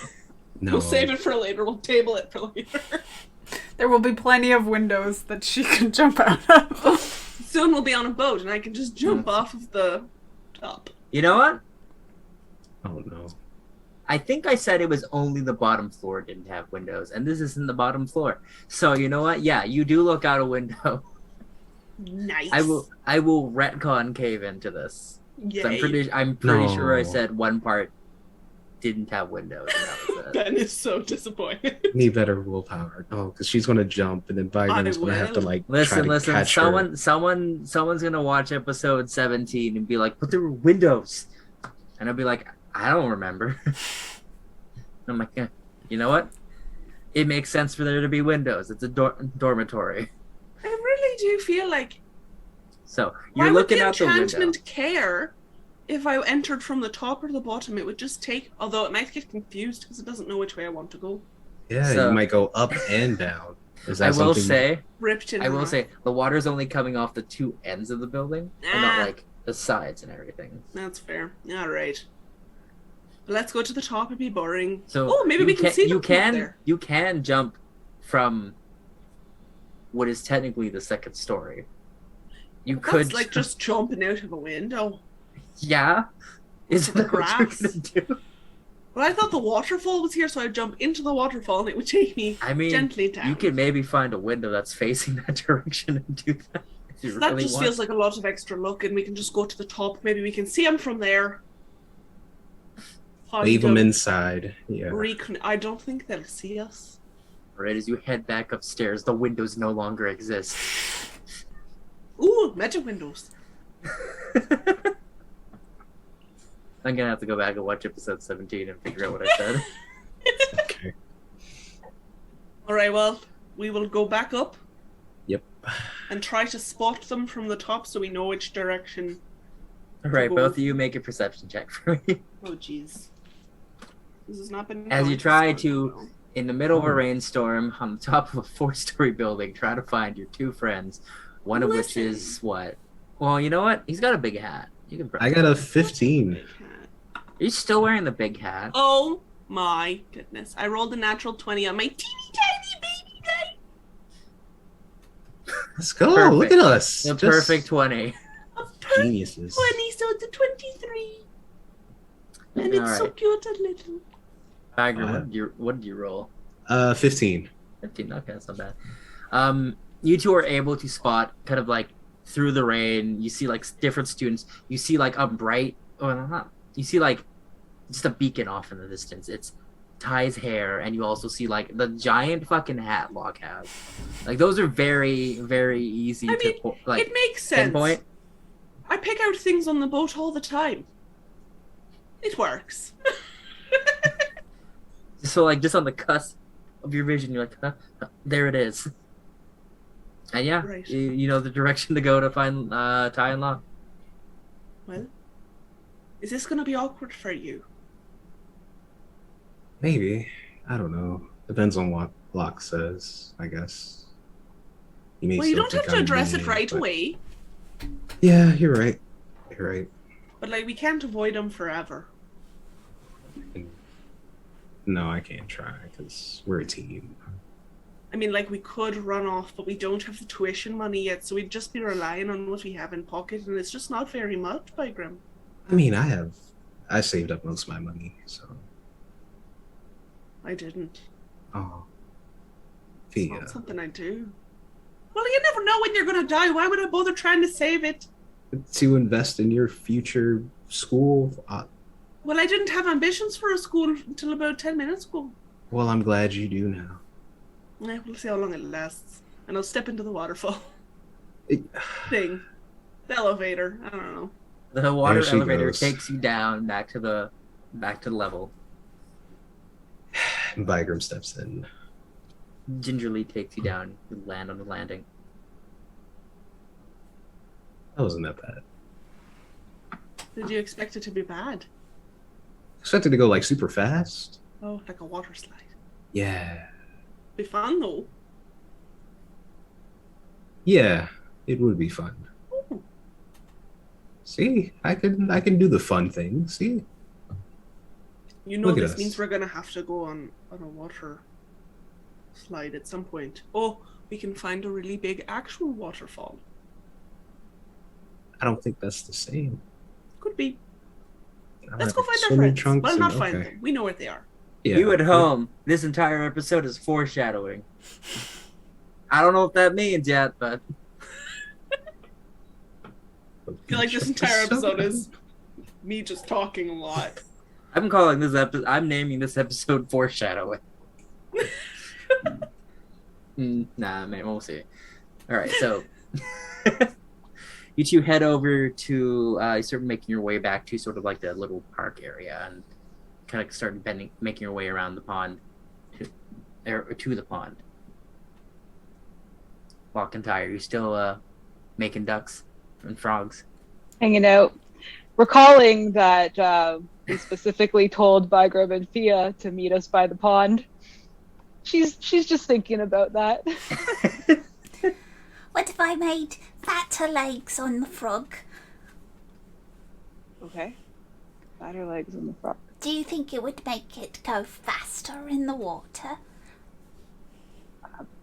No. We'll save it for later. We'll table it for later. There will be plenty of windows that she can jump out of. Soon we'll be on a boat and I can just jump off of the top. You know what? Oh no. I think I said it was only the bottom floor didn't have windows, and this isn't the bottom floor. So you know what? Yeah, you do look out a window. Nice. I will retcon cave into this. Yay. So I'm pretty sure I No. said one part didn't have windows. And that was it. Ben is so disappointed. Need better willpower. Oh, because she's gonna jump and then Byron's gonna have to will. like Listen, try to catch her. someone's gonna watch episode 17 and be like, "But there were windows," and I'll be like, "I don't remember." I'm like, yeah, you know what? It makes sense for there to be windows. It's a dormitory. I really do feel like So why you're would looking the out the window. enchantment care if I entered from the top or the bottom? It would just take, although it might get confused because it doesn't know which way I want to go. Yeah, So- you might go up and down. Is that I will something? say, Ripped in I will half. say, the water's only coming off the two ends of the building, and Ah. not like the sides and everything. That's fair. All right. Let's go to the top. It'd be boring. So maybe we can see you them from up there. you can jump from what is technically the second story. You could That's like just jumping out of a window. Yeah. Is The that what you're grass. gonna do? Well, I thought the waterfall was here, so I'd jump into the waterfall and it would take me I mean, gently down. you could maybe find a window that's facing that direction and do that. If you That really just want. feels like a lot of extra luck, and we can just go to the top. Maybe we can see them from there. Leave them inside. Yeah. I don't think they'll see us. Right as you head back upstairs, the windows no longer exist. Ooh, meta windows. I'm gonna have to go back and watch episode 17 and figure out what I said. Okay. All right, well, we will go back up. Yep. And try to spot them from the top so we know which direction. Alright, go. both of you make a perception check for me. Oh, jeez. This has not been. As you going try so to- well. In the middle of a rainstorm, on the top of a 4-story building, try to find your two friends. One of which Listen. is what? Well, you know what? He's got a big hat. You can. I got a 15. He's still wearing the big hat. Oh my goodness! I rolled a natural 20 on my teeny tiny baby die. Let's go. Perfect. Look at us. The Just perfect 20. A perfect geniuses. 20, so it's a 23. And it's so Alright. cute and little. Tiger, what did you roll? 15. 15. Okay, that's not bad. You two are able to spot kind of like through the rain. You see like different students. You see like a bright, or not. You see like just a beacon off in the distance. It's Ty's hair, and you also see like the giant fucking hat Locke has. Like those are very, very easy I to mean, like it makes sense. pinpoint. I pick out things on the boat all the time. It works. So like just on the cusp of your vision, you're like, there it is. And yeah, Right. you know the direction to go to find Ty and Locke. Well, is this going to be awkward for you? Maybe. I don't know. Depends on what Locke says, I guess. He may Well, you still don't think have to I'm address it mean, right but- away, Yeah, you're right. You're right. but like we can't avoid them forever. No, I can't try because we're a team. I mean, like we could run off, but we don't have the tuition money yet, so we'd just be relying on what we have in pocket, and it's just not very much, by Grim. I mean, I saved up most of my money, so. I didn't. Oh. It's Fia. not something I do. Well, you never know when you're gonna die. Why would I bother trying to save it? To invest in your future school. Well, I didn't have ambitions for a school until about 10 minutes ago. Well, I'm glad you do now. Yeah, we'll see how long it lasts. And I'll step into the waterfall It- thing. The elevator. I don't know. The water There she elevator goes. takes you down back to the level. Vigrum steps in. Gingerly takes you down. You land on the landing. That wasn't that bad. Did you expect it to be bad? Expected to go like super fast. Oh, like a water slide. Yeah. Be fun though. Yeah, it would be fun. Ooh. See, I can do the fun thing. See, You know Look at this us. means we're gonna have to go on a water slide at some point. Oh, we can find a really big actual waterfall. I don't think that's the same. Could be. I Let's have go find our swimming friends. trunks Well, and- not find okay. them. We know where they are. Yeah. You at home, this entire episode is foreshadowing. I don't know what that means yet, but I feel like this entire episode is me just talking a lot. I'm calling this episode. I'm naming this episode foreshadowing. Nah, man, we'll see. All right, so you two head over to you start making your way back to sort of like the little park area and kind of start making your way around the pond to the pond. Walking tire, you still making ducks and frogs? Hanging out. Recalling that we specifically told Vigrum and Fia to meet us by the pond. She's just thinking about that. What if I made fatter legs on the frog? Okay. Spider legs on the frog. Do you think it would make it go faster in the water?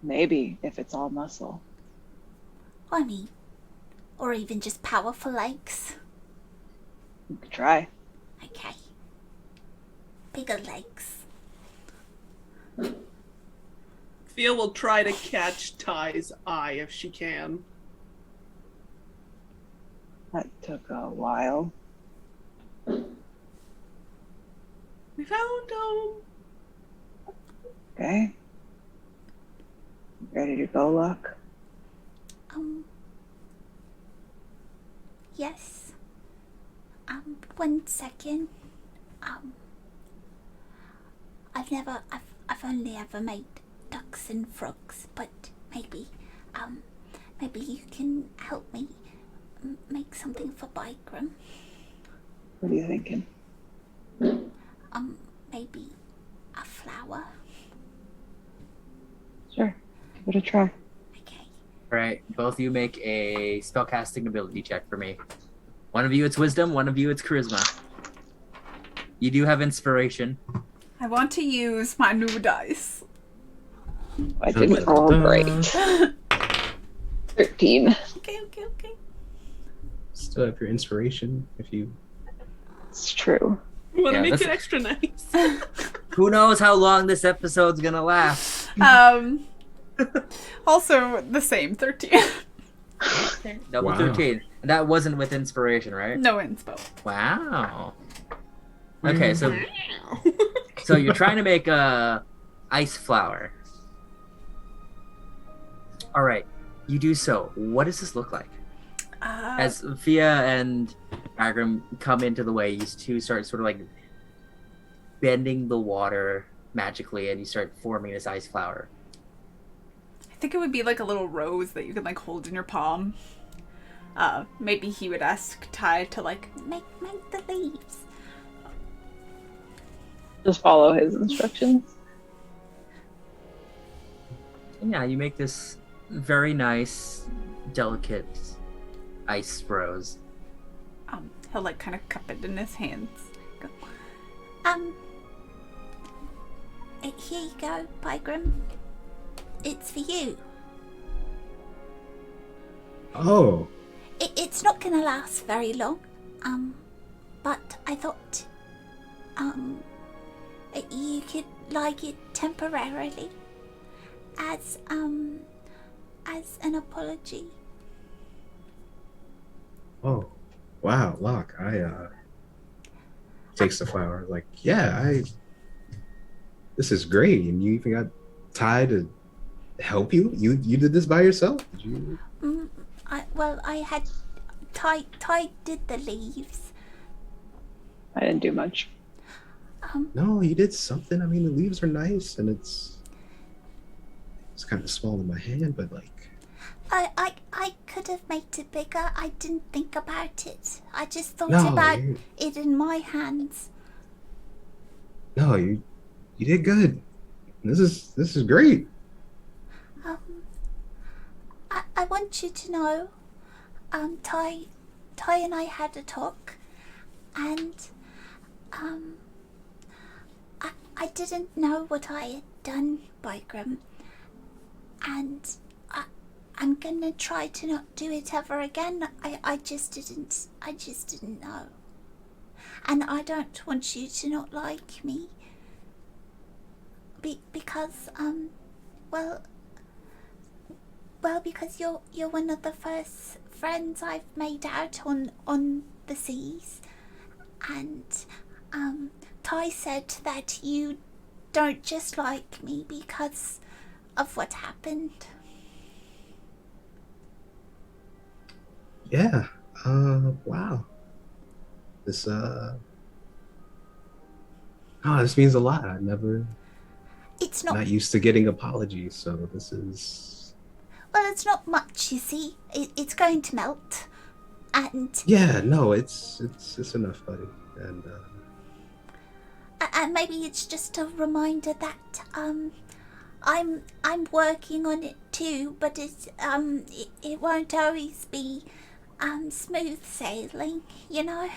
Maybe, if it's all muscle. I mean, or even just powerful legs. You could try. Okay. Bigger legs. Thea will try to catch Ty's eye if she can. That took a while. We found him. Okay. Ready to go, Luck? Yes. 1 second. I've only ever made ducks and frogs, but maybe you can help me make something for Bygram. What are you thinking? Maybe a flower. Sure. Give it a try. Okay. Right, both of you make a spellcasting ability check for me. One of you it's wisdom, one of you it's charisma. You do have inspiration. I want to use my new dice. I didn't roll great. 13. Okay. Still have your inspiration if you. It's true. We want to Yeah, make that's- it extra nice. Who knows how long this episode's gonna last? Also the same, 13. Double Wow. 13. And that wasn't with inspiration, right? No inspo. Wow. Okay, so you're trying to make a ice flower. All right, you do so. What does this look like? As Fia and Agram come into the way, you two start sort of like bending the water magically, and you start forming this ice flower. I think it would be like a little rose that you could like hold in your palm. Maybe he would ask Ty to like Make the leaves. Just follow his instructions. And yeah, you make this very nice, delicate ice rose. he'll like kind of cup it in his hands. Go. Here you go, Bygram. It's for you. Oh, It's not gonna last very long. But I thought, you could like it temporarily as an apology. oh, wow, Locke. Takes the flower. Like, yeah, this is great. And you even got Ty to help you? You did this by yourself? Did you? I had Ty did the leaves. I didn't do much. No, you did something. I mean, the leaves are nice, and it's kind of small in my hand, but like. I could have made it bigger. I didn't think about it. I just thought No, about it in my hands. No, you did good. This is great. I want you to know, Ty and I had a talk, and I didn't know what I had done, Bygram, and I'm gonna try to not do it ever again. I just didn't know, and I don't want you to not like me, because because you're one of the first friends I've made out on the seas, and Ty said that you don't just like me because of what happened. Yeah. Wow. This this means a lot. I never. It's Not used to getting apologies, so this is. Well, it's not much, you see. It's going to melt, and Yeah, no, it's enough, buddy. And maybe it's just a reminder that I'm working on it too, but it won't always be smooth sailing, you know?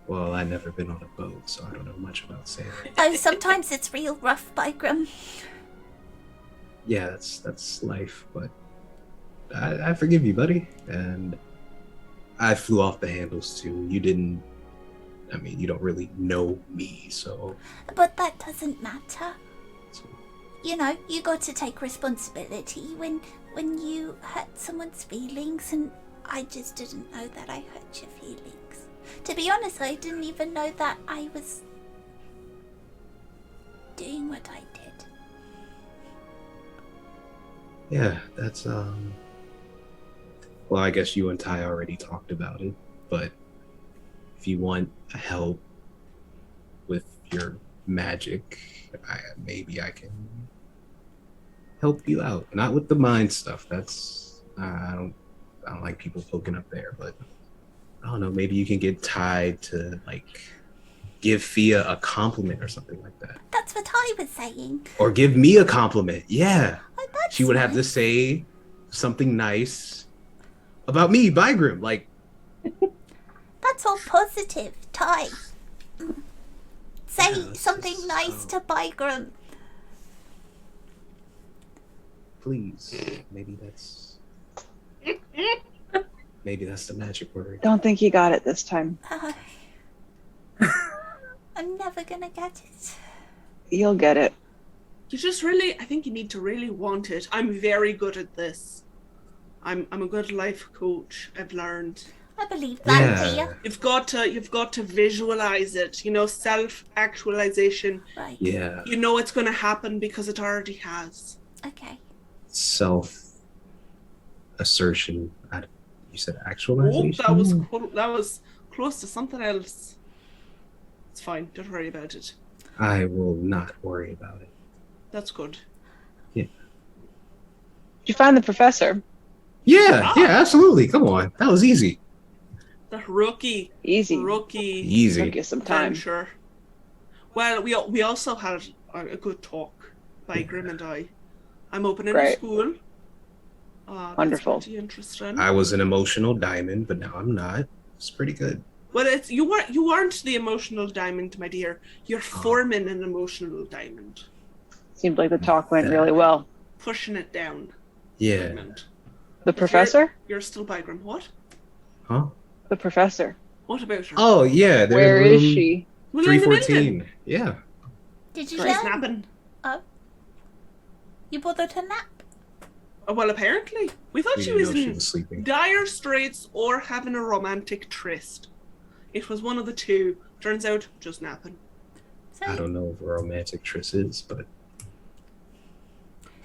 Well, I've never been on a boat, so I don't know much about sailing. Oh, sometimes it's real rough, Bygram. Yeah, that's life, but I forgive you, buddy. And I flew off the handles too. You didn't. I mean, you don't really know me, so. But that doesn't matter. You know, you got to take responsibility when you hurt someone's feelings, and I just didn't know that I hurt your feelings. To be honest, I didn't even know that I was doing what I did. Yeah, that's well, I guess you and Ty already talked about it, but if you want help with your magic, maybe I can help you out. Not with the mind stuff. That's I don't like people poking up there, but I don't know, maybe you can get Ty to like give Fia a compliment or something like that. That's what I was saying. Or give me a compliment. Yeah. Oh, that's She would have to nice. say something nice about me, Bygrim. Like, That's all positive, Ty. Say Yeah, something it's, nice to Bygram. please. Maybe that's the magic word. Don't think you got it this time. I'm never gonna get it. You'll get it. You just really, I think you need to really want it. I'm very good at this. I'm a good life coach. I've learned. I believe that, Yeah. dear. You've got to visualize it. You know, self-actualization. Right. Yeah. You know it's going to happen because it already has. Okay. Self assertion. You said Oh, actualization? that was close to something else. It's fine. Don't worry about it. I will not worry about it. That's good. Did you find the professor? Yeah, absolutely. Come on. That was easy. The rookie Easy. Easy. Took you some time. Sure. Well, we also had a good talk by Grim and I. I'm opening a Great. school. Wonderful. That's pretty interesting. I was an emotional diamond, but now I'm not. It's pretty good. Well, you aren't the emotional diamond, my dear. You're forming an emotional diamond, Seemed like the talk went really well. pushing it down. Yeah. Diamond. The professor? You're still Bygram. What? Huh? The professor. What about her? Oh, yeah. They're Where in is room she? Well, in the building. 314. Yeah. Did you She's tell? napping. Oh. You bothered to nap? Well, apparently. We thought We she didn't was know she in was sleeping. dire straits or having a romantic tryst. It was one of the two. Turns out, just napping. So, I don't know what a romantic tryst is, but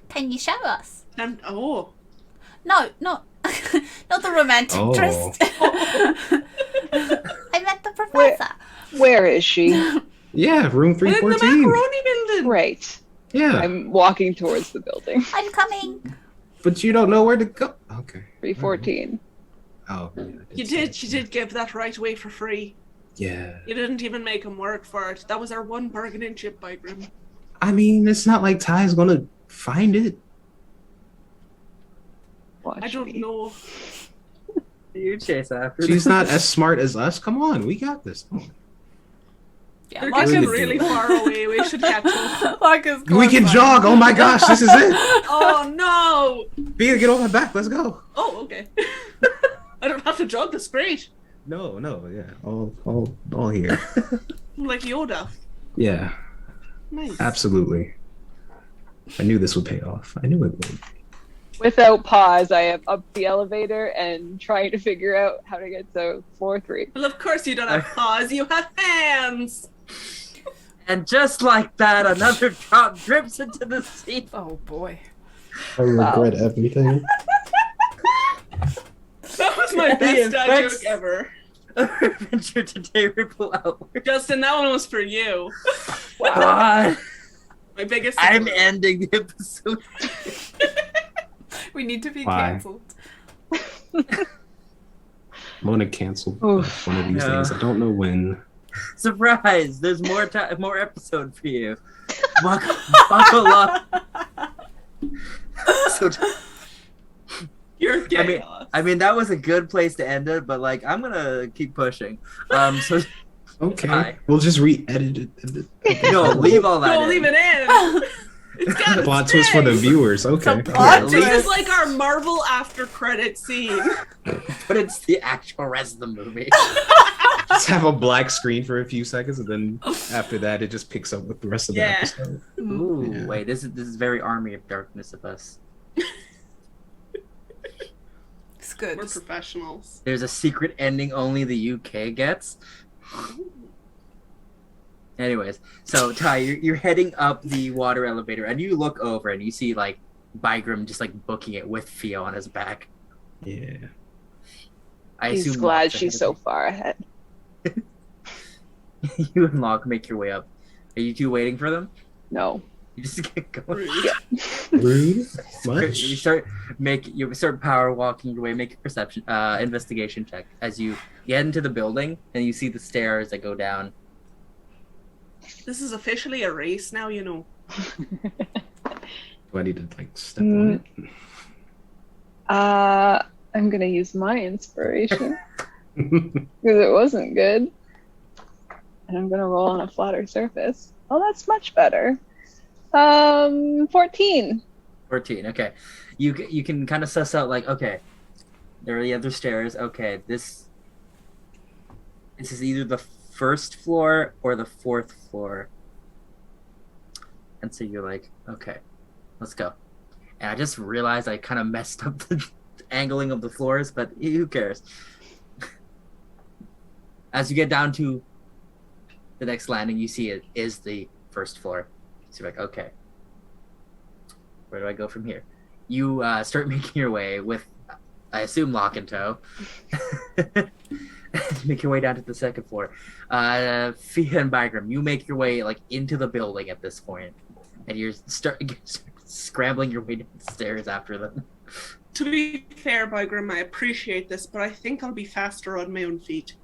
can you show us? And No, not not the romantic Oh. tryst. I meant the professor. Where is she? yeah, room in the 314. macaroni building. Right. Yeah, I'm walking towards the building. I'm coming. but you don't know where to go. Okay. 314. Oh, yeah, You did give that right away for free. Yeah. You didn't even make him work for it. That was our one bargaining chip, Bygram. I mean, it's not like Ty's gonna find it. Watch I don't me. know. You chase after She's them. not as smart as us. Come on, we got this. Come on. Yeah, They're Locke getting is, really far away. We should catch up. Locke is We can going jog. Oh my gosh, this is it. Oh no! Bea, get on my back. Let's go. Oh, okay. I don't have to jog. That's great. No, yeah. All here. I'm like Yoda. Yeah, Nice. absolutely. I knew this would pay off. I knew it would. Without pause, I am up the elevator and trying to figure out how to get to floor 3. Well, of course you don't have paws. You have hands. And just like that, another drop drips into the sea. Oh boy. I regret everything. That was my The best dad effects- joke ever. Adventure today ripple outward. Justin, that one was for you. God, My biggest. I'm support. ending the episode. We need to be Why? cancelled. I'm gonna cancel Oof. one of these Yeah. days. I don't know when. Surprise! There's more time, more episode for you. Buckle up. So, You're I gay. mean, I mean, that was a good place to end it, but like, I'm gonna keep pushing. So Okay, Hi. we'll just re-edit it. no, leave all that. Don't in. leave it in. It's got Plot twist for the viewers. Okay. plot Yeah, This leave- is like our Marvel after credit scene. But it's the actual rest of the movie. Just have a black screen for a few seconds, and then after that, it just picks up with the rest of the Yeah. episode. Ooh, Yeah. wait, this is very Army of Darkness of us. It's good. We're professionals. There's a secret ending only the UK gets. Anyways, so Ty, you're heading up the water elevator, and you look over and you see like Bygram just like booking it with Fia on his back. Yeah. I He's assume glad Locke's ahead she's of so far ahead. you. You and Locke make your way up. Are you two waiting for them? No. You just get going. Rude. Rude. You Much. start power walking your way. Make a perception investigation check as you get into the building and you see the stairs that go down. This is officially a race now, you know. Do I need to like step on it? I'm gonna use my inspiration because it wasn't good, and I'm gonna roll on a flatter surface. Oh, that's much better. 14. 14. Okay, you can kind of suss out like, okay, there are the other stairs. Okay, this is either the first floor or the fourth floor. And so you're like, okay, let's go. And I just realized I kind of messed up the angling of the floors, but who cares? As you get down to the next landing, you see it is the first floor. So you're like, okay, where do I go from here? You start making your way with, I assume, Lock and Toe. Make your way down to the second floor. Fia and Bygram, you make your way like into the building at this point, and you're scrambling your way down the stairs after them. To be fair, Bygram, I appreciate this, but I think I'll be faster on my own feet.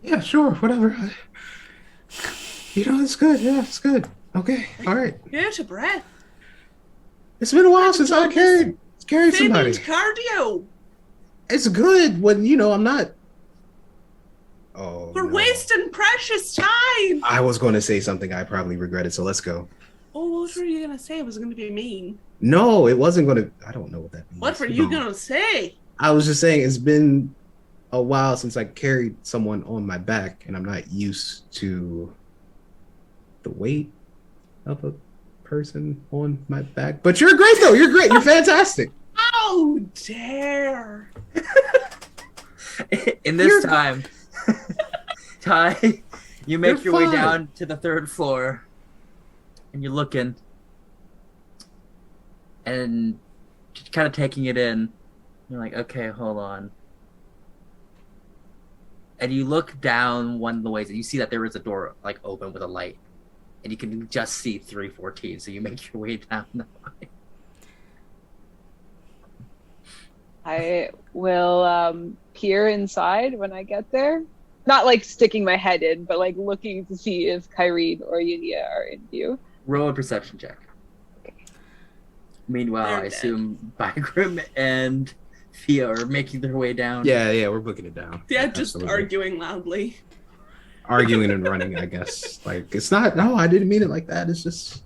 Yeah, sure, whatever. It's good. Yeah, it's good. Okay, all right. Yeah, to breath. It's been a while since I carried somebody. Finished cardio. It's good when I'm not. Oh, We're no. wasting precious time. I was going to say something I probably regretted, so let's go. Oh, what were you gonna say? It was gonna be mean. No, it wasn't going to. I don't know what that means. What were you gonna say? I was just saying it's been a while since I carried someone on my back, and I'm not used to the weight of a person on my back. But you're great, though. You're great. You're fantastic. How dare! In this time, Ty, you make You're your way fine. down to the third floor, and you're looking, and just kind of taking it in. You're like, okay, hold on. And you look down one of the ways, and you see that there is a door like open with a light, and you can just see 314. So you make your way down the way. I will peer inside when I get there. Not like sticking my head in, but like looking to see if Kyrene or Yunia are in view. Roll a perception check. Meanwhile, They're I dead. assume Bygram and Fia are making their way down. Yeah, we're booking it down. Yeah, just Absolutely. arguing loudly. Arguing and running, I guess. Like, it's not, no, I didn't mean it like that. It's just,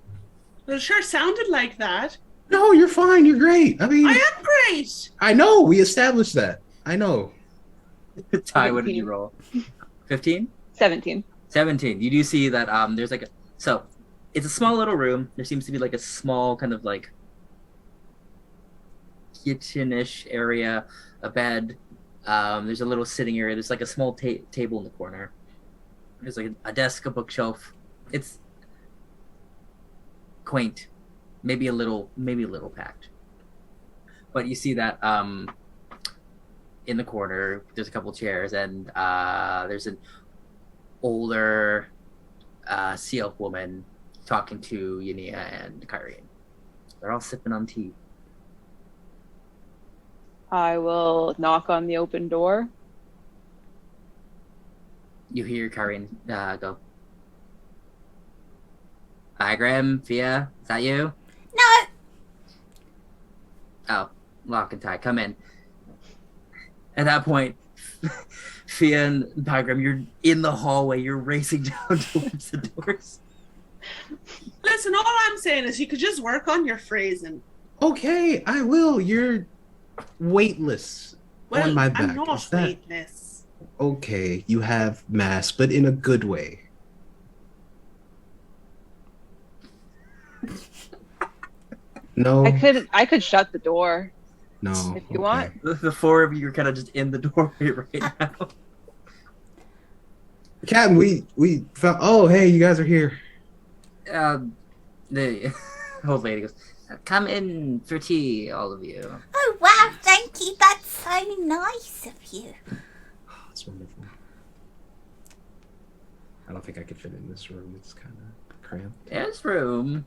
It sure sounded like that. no, you're fine. You're great. I mean, I am great. I know. We established that. I know. Ty, what did you roll? 15? 17. 17. You do see that there's like so it's a small little room. There seems to be like a small kind of like kitchen-ish area, a bed. There's a little sitting area. There's like a small table in the corner. There's like a desk, a bookshelf. It's quaint, maybe a little packed. But you see that in the corner, there's a couple chairs, and there's an older sea elf woman talking to Yunia and Kyrene. They're all sipping on tea. I will knock on the open door. You hear Kyrene go, Bygram, Fia, is that you? No. Oh, Lock and Tie, come in. At that point, Fia and Pygram, you're in the hallway. You're racing down towards the doors. Listen, all I'm saying is you could just work on your phrasing. Okay, I will. You're weightless Well, on my back. I'm not Is that weightless. okay? You have mass, but in a good way. No, I could shut the door. no. if you want. The four of you are kind of just in the doorway right now. Captain, we found. Oh, hey, you guys are here. The old lady goes, "Come in for tea, all of you." Oh, wow, thank you. That's so nice of you. Oh, it's wonderful. I don't think I could fit in this room. It's kind of cramped. There's room.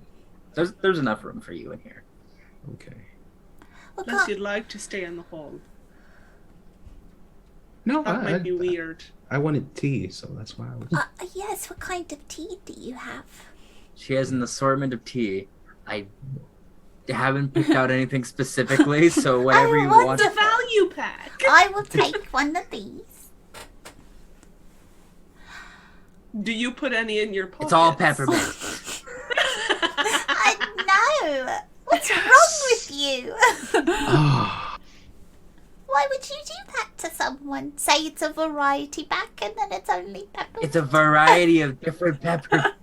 There's enough room for you in here. Okay. Well, Unless you'd like to stay in the hall. No, That might be weird. I wanted tea, so that's why I was. yes, what kind of tea do you have? She has an assortment of tea. I haven't picked out anything specifically, so whatever you want want. It's a value pack. I will take one of these. Do you put any in your pocket? It's all peppermint. No. What's wrong with you? Oh, Why would you do that to someone? Say it's a variety pack and then it's only peppermint. It's a variety of different pepper.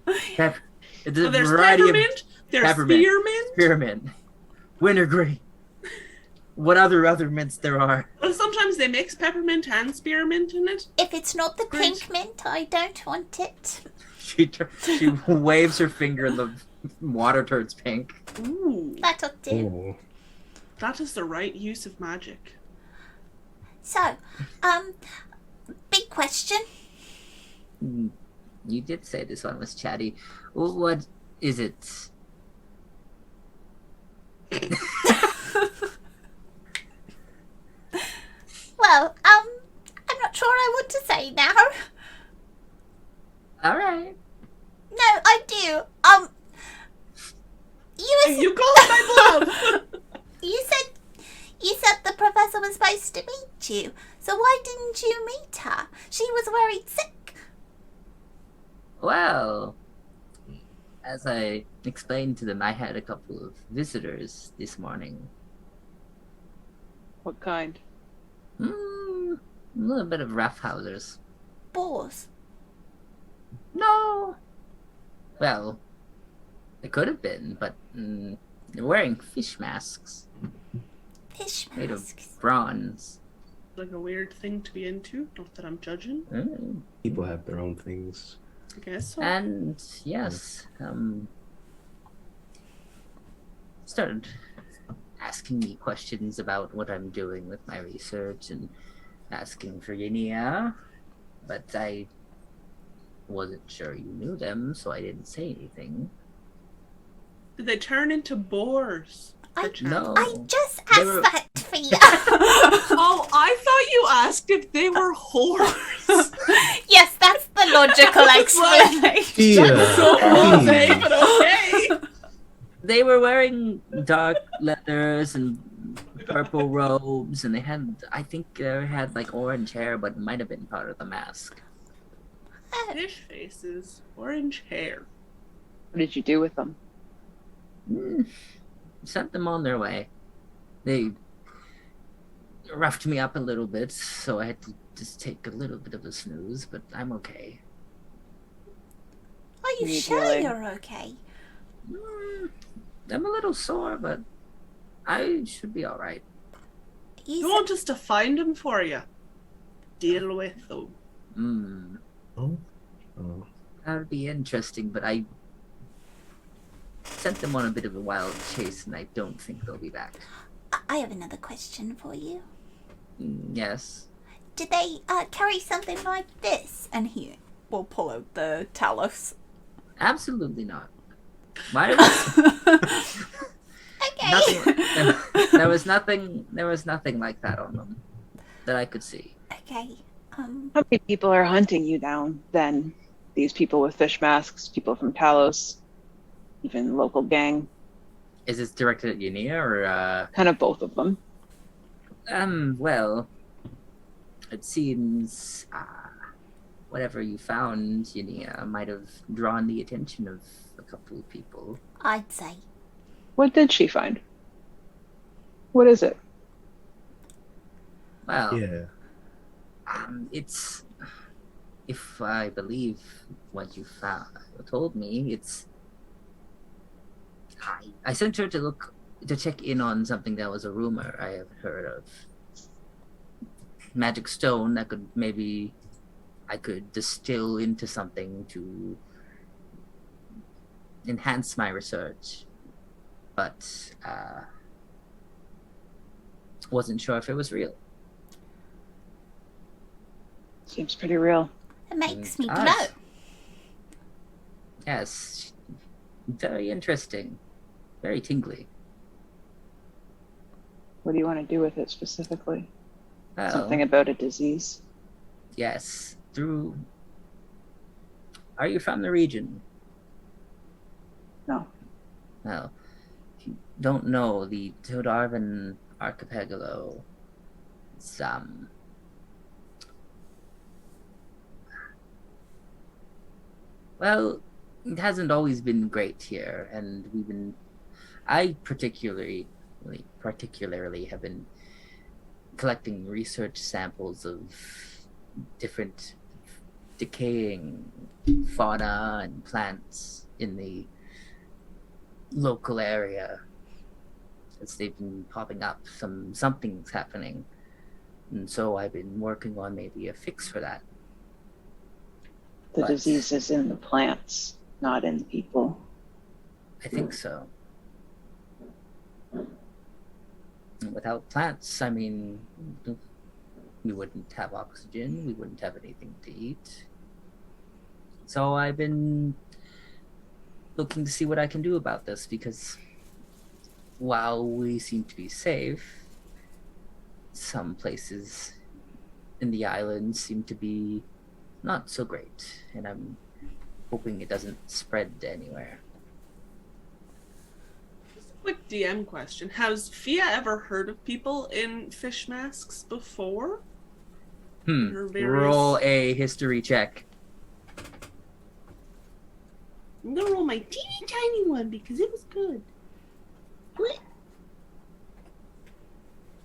It's a So there's variety peppermint, there's peppermint. spearmint. Spearmint, wintergreen. What other mints there are? Well, sometimes they mix peppermint and spearmint in it. If it's not the Great. pink mint, I don't want it. She waves her finger and the water turns pink. Ooh, That'll do. oh. that is the right use of magic. So, big question. You did say this one was chatty. What is it? Well, I'm not sure I want to say now. All right. No, I do. You called my bluff. You said the professor was supposed to meet you. So why didn't you meet her? She was worried sick. Well, as I explained to them, I had a couple of visitors this morning. What kind? A little bit of roughhousers. Boars. No. Well, they could have been, but they're wearing fish masks Fish made of masks. bronze. Like a weird thing to be into. Not that I'm judging. People have their own things. I guess so. And yes, started asking me questions about what I'm doing with my research and asking for Yinia, but I wasn't sure you knew them, so I didn't say anything. Did they turn into boars? No. I just They asked were- that for you. Oh, I thought you asked if they were whores. Yes, that's the logical It's like- explanation. Yeah. So blasé, but okay. They were wearing dark leathers and purple robes, and I think they had like orange hair, but it might have been part of the mask. Fish faces, orange hair. What did you do with them? Sent them on their way. They roughed me up a little bit, so I had to just take a little bit of a snooze, but I'm okay. Are you Me sure feeling- you're okay? I'm a little sore, but I should be alright. You want us to find them for you? Deal with them. Oh. Oh. That would be interesting, but I sent them on a bit of a wild chase, and I don't think they'll be back. I have another question for you. Yes. Did they carry something like this? And he will pull out the Talos. Absolutely not. Why was Okay. nothing? There was nothing like that on them that I could see. Okay. How many people are hunting you down then? These people with fish masks, people from Talos, even local gang, Is this directed at Yunia or kind of both of them. well, It seems whatever you found, Yunia, might have drawn the attention of a couple of people. I'd say. What did she find? What is it? Well, Yeah. It's, if I believe what you told me, it's. I sent her to check in on something that was a rumor I have heard of. Magic stone that I could distill into something to enhance my research, but wasn't sure if it was real. Seems pretty real. It makes me It glow. does. Yes, very interesting, very tingly. What do you want to do with it specifically? Well, Something about a disease? yes, Are you from the region? No. Well, if you don't know, the Todarvan archipelago is, well, it hasn't always been great here, and I particularly have been collecting research samples of different decaying fauna and plants in the local area, as they've been popping up. Something's happening, and so I've been working on maybe a fix for that. The But- disease is in the plants, not in people. I think so. And without plants, I mean, we wouldn't have oxygen, we wouldn't have anything to eat. So I've been looking to see what I can do about this, because while we seem to be safe, some places in the islands seem to be not so great, and I'm hoping it doesn't spread anywhere. Just a quick DM question. Has Fia ever heard of people in fish masks before? Her various- Roll a history check. I'm gonna roll my teeny tiny one because it was good. What?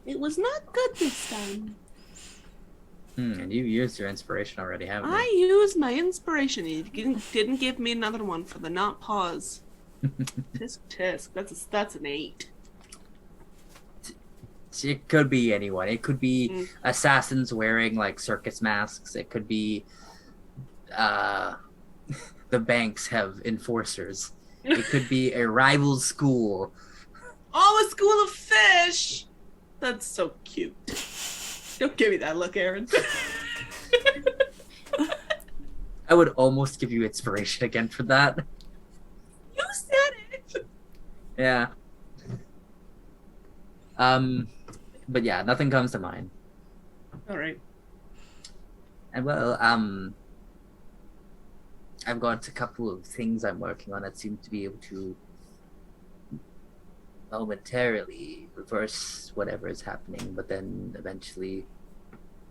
It was not good this time. And you've used your inspiration already, haven't you? I used my inspiration. It didn't give me another one for the not pause. Tisk tisk. That's an 8. It could be anyone. It could be assassins wearing like circus masks. It could be the banks have enforcers. It could be a rival school. Oh, a school of fish! That's so cute. Don't give me that look, Erin. I would almost give you inspiration again for that. You said it! Yeah. But yeah, nothing comes to mind. Alright. And well, I've got a couple of things I'm working on that seem to be able to momentarily reverse whatever is happening, but then eventually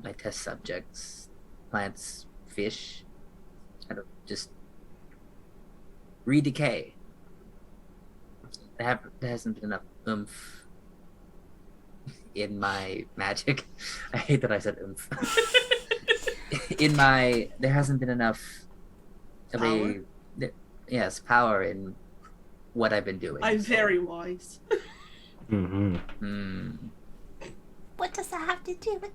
my test subjects, plants, fish, kind of just re-decay. There hasn't been enough oomph in my magic. I hate that I said oomph. There hasn't been enough of Power? power in what I've been doing. I'm so- very wise. Mm-hmm. Hmm. What does that have to do with?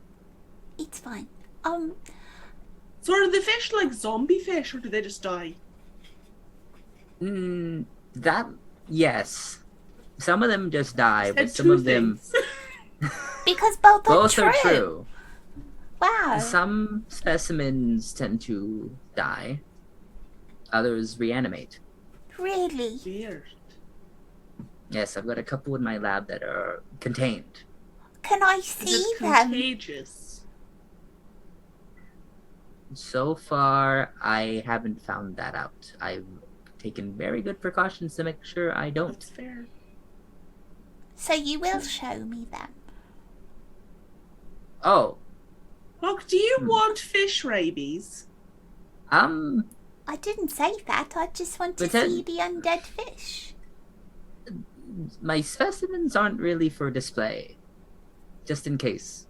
It's fine. So are the fish like zombie fish, or do they just die? Yes. Some of them just die, Said but some two of them things. Because both are both true. are true. Wow. Some specimens tend to die. Others reanimate. Really? Weird. Yes, I've got a couple in my lab that are contained. Can I Is see it them? contagious? So far, I haven't found that out. I've taken very good precautions to make sure I don't. That's fair. So you will show me them. Oh, Look, do you want fish rabies? I didn't say that. I just want to But then- see the undead fish. my specimens aren't really for display. Just in case.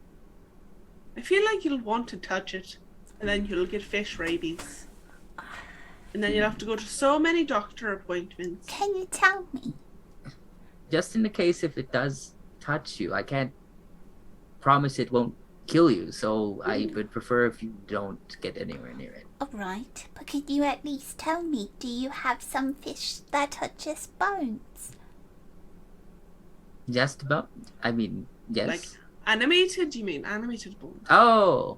I feel like you'll want to touch it, and then you'll get fish rabies. And then you'll have to go to so many doctor appointments. Can you tell me? Just in the case if it does touch you, I can't promise it won't kill you, so I would prefer if you don't get anywhere near it. Alright, but could you at least tell me, do you have some fish that are just bones? Just about? I mean, yes. Like, animated? You mean animated bones? Oh!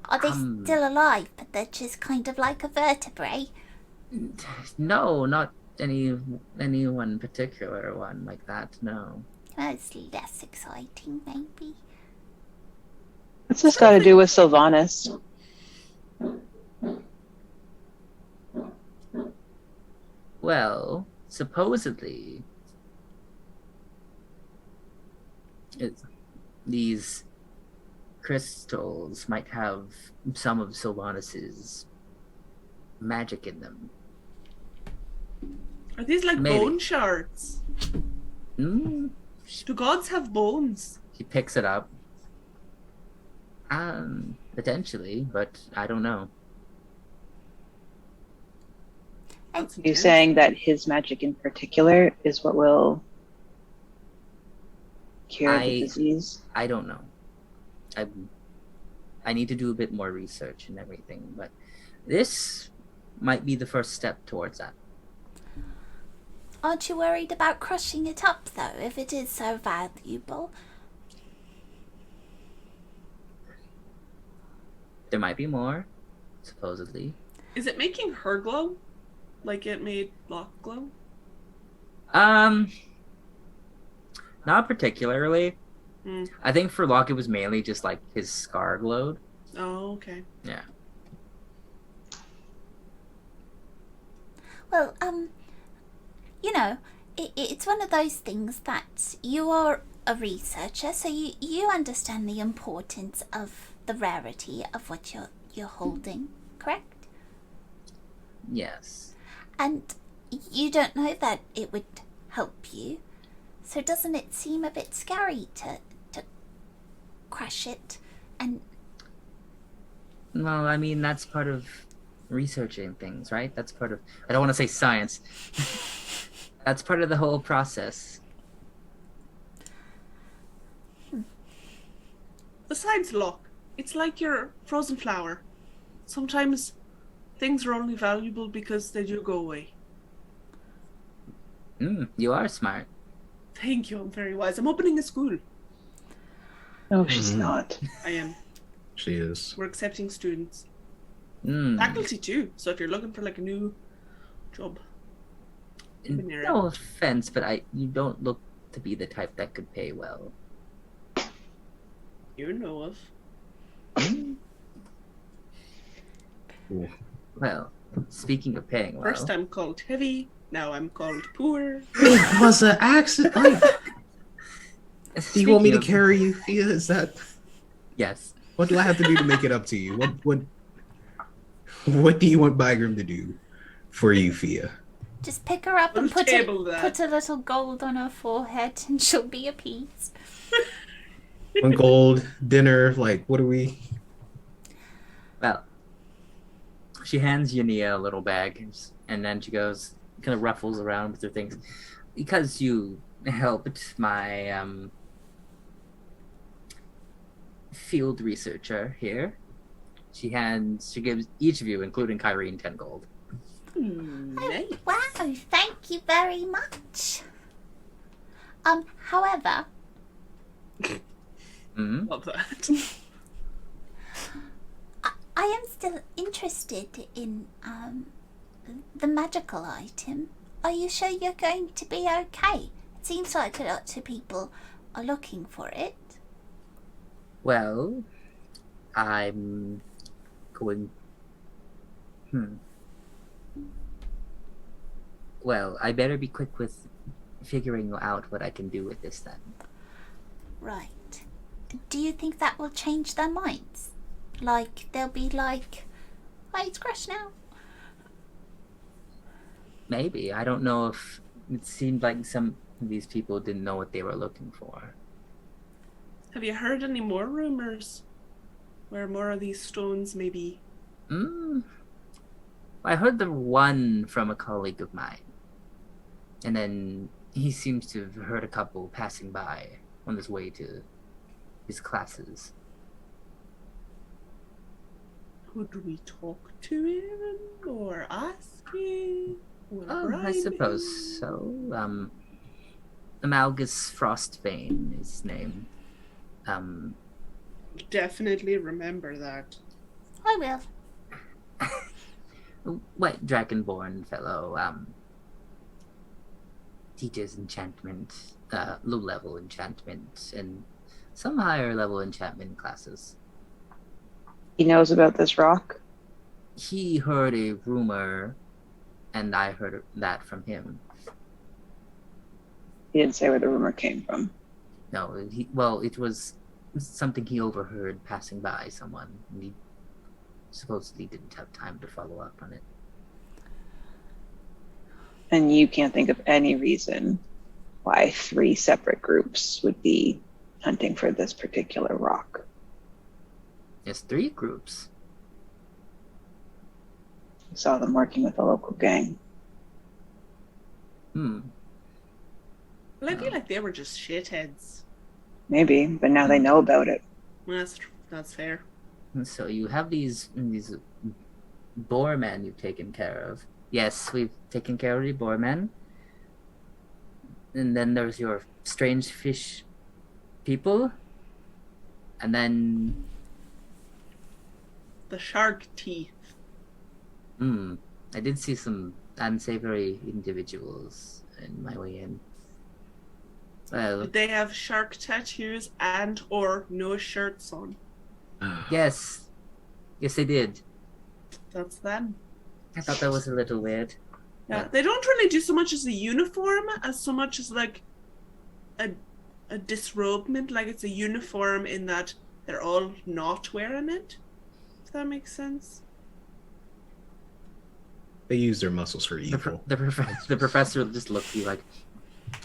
Are they still alive, but they're just kind of like a vertebrae? No, not any one particular one like that, no. That's less exciting, maybe. What's this got to do with Sylvanas? Well, supposedly, these crystals might have some of Sylvanas's magic in them. Are these like Maybe. bone shards? Hmm? Do gods have bones? He picks it up. Potentially, but I don't know. That's Are you saying that his magic in particular is what will cure the disease? I don't know. I need to do a bit more research and everything, but this might be the first step towards that. Aren't you worried about crushing it up, though, if it is so valuable? There might be more, supposedly. Is it making her glow? Like it made Locke glow? Not particularly. Hmm. I think for Locke it was mainly just like his scar glowed. Oh, okay. Yeah. Well, you know, it's one of those things that you are a researcher, so you understand the importance of the rarity of what you're holding, correct? Yes. And you don't know that it would help you, so doesn't it seem a bit scary to crush it? And Well, I mean, that's part of researching things, right? That's part of, I don't want to say science. That's part of the whole process. Besides Locke, it's like your frozen flower. Sometimes things are only valuable because they do go away. You are smart. Thank you, I'm very wise. I'm opening a school. No, she's not. I am. She is. We're accepting students. Mm. Faculty too, so if you're looking for like a new job. No offense, but you don't look to be the type that could pay well. You know of. Ooh. Well, speaking of paying well... First I'm called heavy, now I'm called poor. It was an accident. Like, do you want me to carry you, Fia? Is that... Yes. What do I have to do to make it up to you? What do you want Bygram to do for you, Fia? just pick her up and We'll put table that. a little gold on her forehead and she'll be appeased. One gold, dinner, like, what do we... Well, she hands Yania a little bag, and then she goes, kind of ruffles around with her things. Because you helped my field researcher here, she gives each of you, including Kyrene, 10 gold. Nice. Wow, thank you very much. However, Love that. I am still interested in the magical item. Are you sure you're going to be okay? It seems like a lot of people are looking for it. Well, I'm going... Well, I better be quick with figuring out what I can do with this then. Right. do you think that will change their minds? Like, they'll be like, "Hey, it's Crash now." Maybe. I don't know if it seemed like some of these people didn't know what they were looking for. Have you heard any more rumors where more of these stones may be? I heard the one from a colleague of mine. And then he seems to have heard a couple passing by on his way to his classes. Could we talk to him or ask him? Or I suppose so. Amalgus Frostbane is his name. Definitely remember that. I will. White Dragonborn fellow. Teaches enchantment, low-level enchantment, and some higher-level enchantment classes. He knows about this rock. He heard a rumor, and I heard that from him. He didn't say where the rumor came from. No, it was something he overheard passing by someone, and he supposedly didn't have time to follow up on it. And you can't think of any reason why 3 separate groups would be hunting for this particular rock. There's 3 groups. I saw them working with a local gang. Well, I feel like they were just shitheads. Maybe, but now they know about it. Well, that's fair. And so you have these boar men you've taken care of. Yes, we've taken care of the boar men. And then there's your strange fish people. And then... The shark teeth. I did see some unsavory individuals in my way in. Well, Did they have shark tattoos and or no shirts on? yes. Yes, they did. That's them. I thought that was a little weird. Yeah, they don't really do so much as a uniform as so much as like a disrobement. Like it's a uniform in that they're all not wearing it. If that makes sense. They use their muscles for evil. The professor just looked at you like,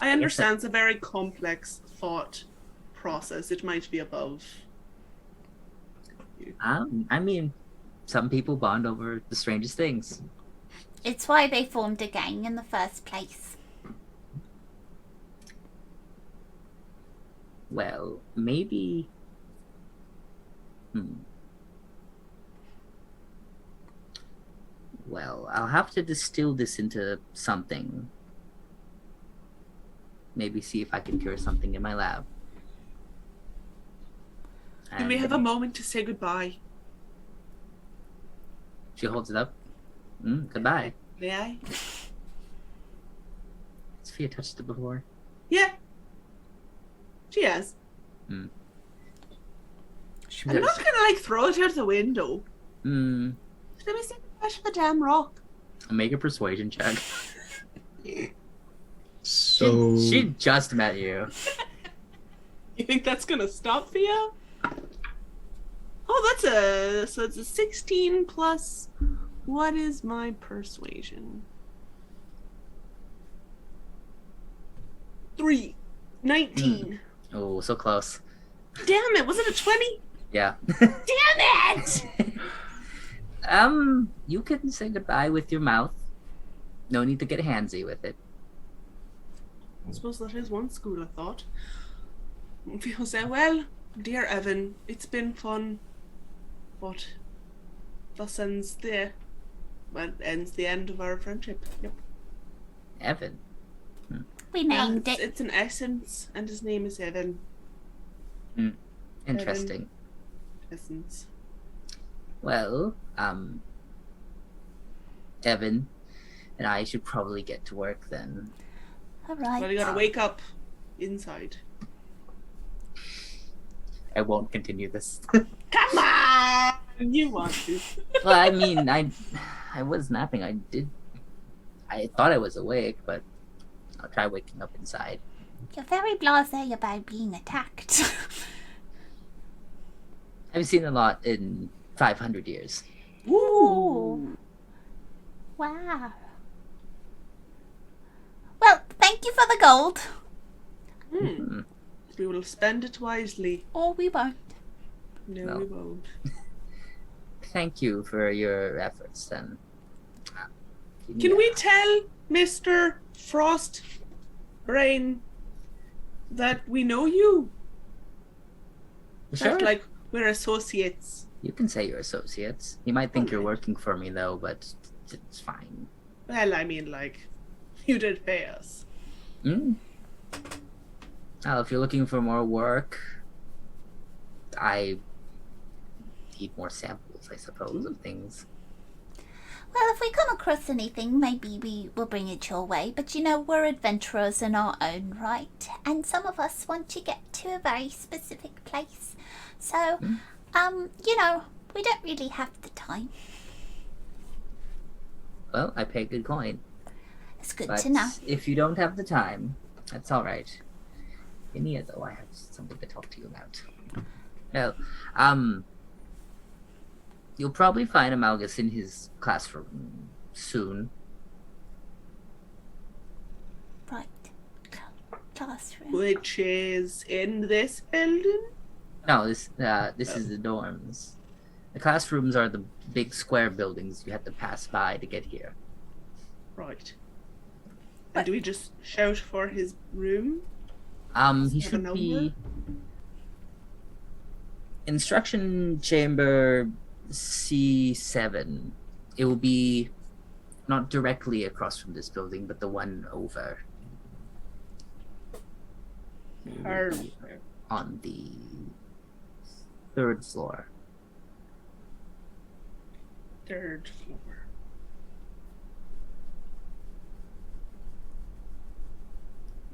I understand it's a very complex thought process. It might be above you. I mean, some people bond over the strangest things. It's why they formed a gang in the first place. Well, maybe... Well, I'll have to distill this into something. Maybe see if I can cure something in my lab. Can we have a moment to say goodbye? She holds it up. Goodbye. May I? Sophia touched it before. Yeah. She has. Mm. I'm not gonna like throw it out the window. Let me say goodbye to the damn rock. Make a persuasion check. So She just met you. You think that's gonna stop Thea? Oh, so it's a 16 plus. What is my persuasion? 3. 19. Oh, so close. Damn it, was it a 20? Yeah. Damn it! You can say goodbye with your mouth. No need to get handsy with it. I suppose that is one school of thought. People say, well, dear Evan, it's been fun, but thus ends the end of our friendship. Yep. Evan. We named it. It's an essence, and his name is Evan. Interesting. Essence. Well, Evan and I should probably get to work then. All right. Well, you gotta wake up inside. I won't continue this. Come on! You want to. Well, I mean, I was napping. I thought I was awake, but I'll try waking up inside. You're very blasé about being attacked. I've seen a lot in 500 years. Ooh. Wow. Well, thank you for the gold. Mhm. We will spend it wisely. Or we won't. No, No. we won't. Thank you for your efforts, then. Can we tell Mr. Frost Rain that we know you? Sure. That, like, we're associates. You can say you're associates. He might think you're Alright. working for me, though, but it's fine. Well, I mean, like, you did pay us. Mm. Well, if you're looking for more work, I need more samples, I suppose, of things. Well, if we come across anything, maybe we will bring it your way. But you know, we're adventurers in our own right. And some of us want to get to a very specific place. So, you know, we don't really have the time. Well, I pay good coin. It's good But to know. if you don't have the time, that's all right. Enia, though, I have something to talk to you about. Well, you'll probably find Amalgus in his classroom soon. Right. Classroom. Which is in this building? No, this is the dorms. The classrooms are the big square buildings you have to pass by to get here. Right. And do we just shout for his room? He Have a should be number? instruction chamber C7. It will be not directly across from this building, but the one over. It will be Perfect. on the 3rd floor. 3rd floor.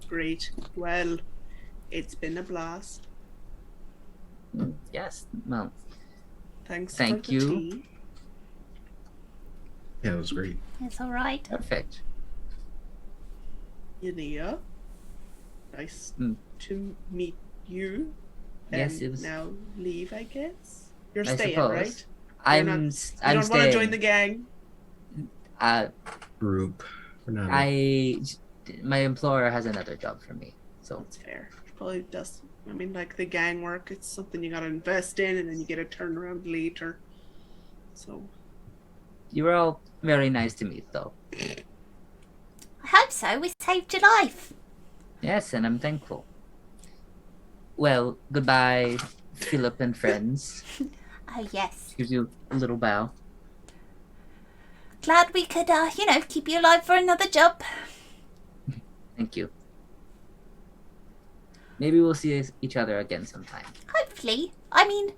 Great. Well, it's been a blast. Yes. Well, Thanks Thank for the you. tea. Yeah, it was great. It's all right. perfect. Enia. Nice Mm. to meet you. Yes, And it was. now leave, I guess. You're I staying, suppose. right? I'm. not- I'm You staying. don't want to join the gang? Group. We're not. My employer has another job for me, so That's fair. Probably does. I mean, like the gang work, it's something you gotta invest in, and then you get a turnaround later. So you were all very nice to meet, though. I hope so. We saved your life. Yes, and I'm thankful. Well, goodbye, Philip and friends. Oh, yes. Gives you a little bow. Glad we could, you know, keep you alive for another job. Thank you. Maybe we'll see each other again sometime. Hopefully. I mean,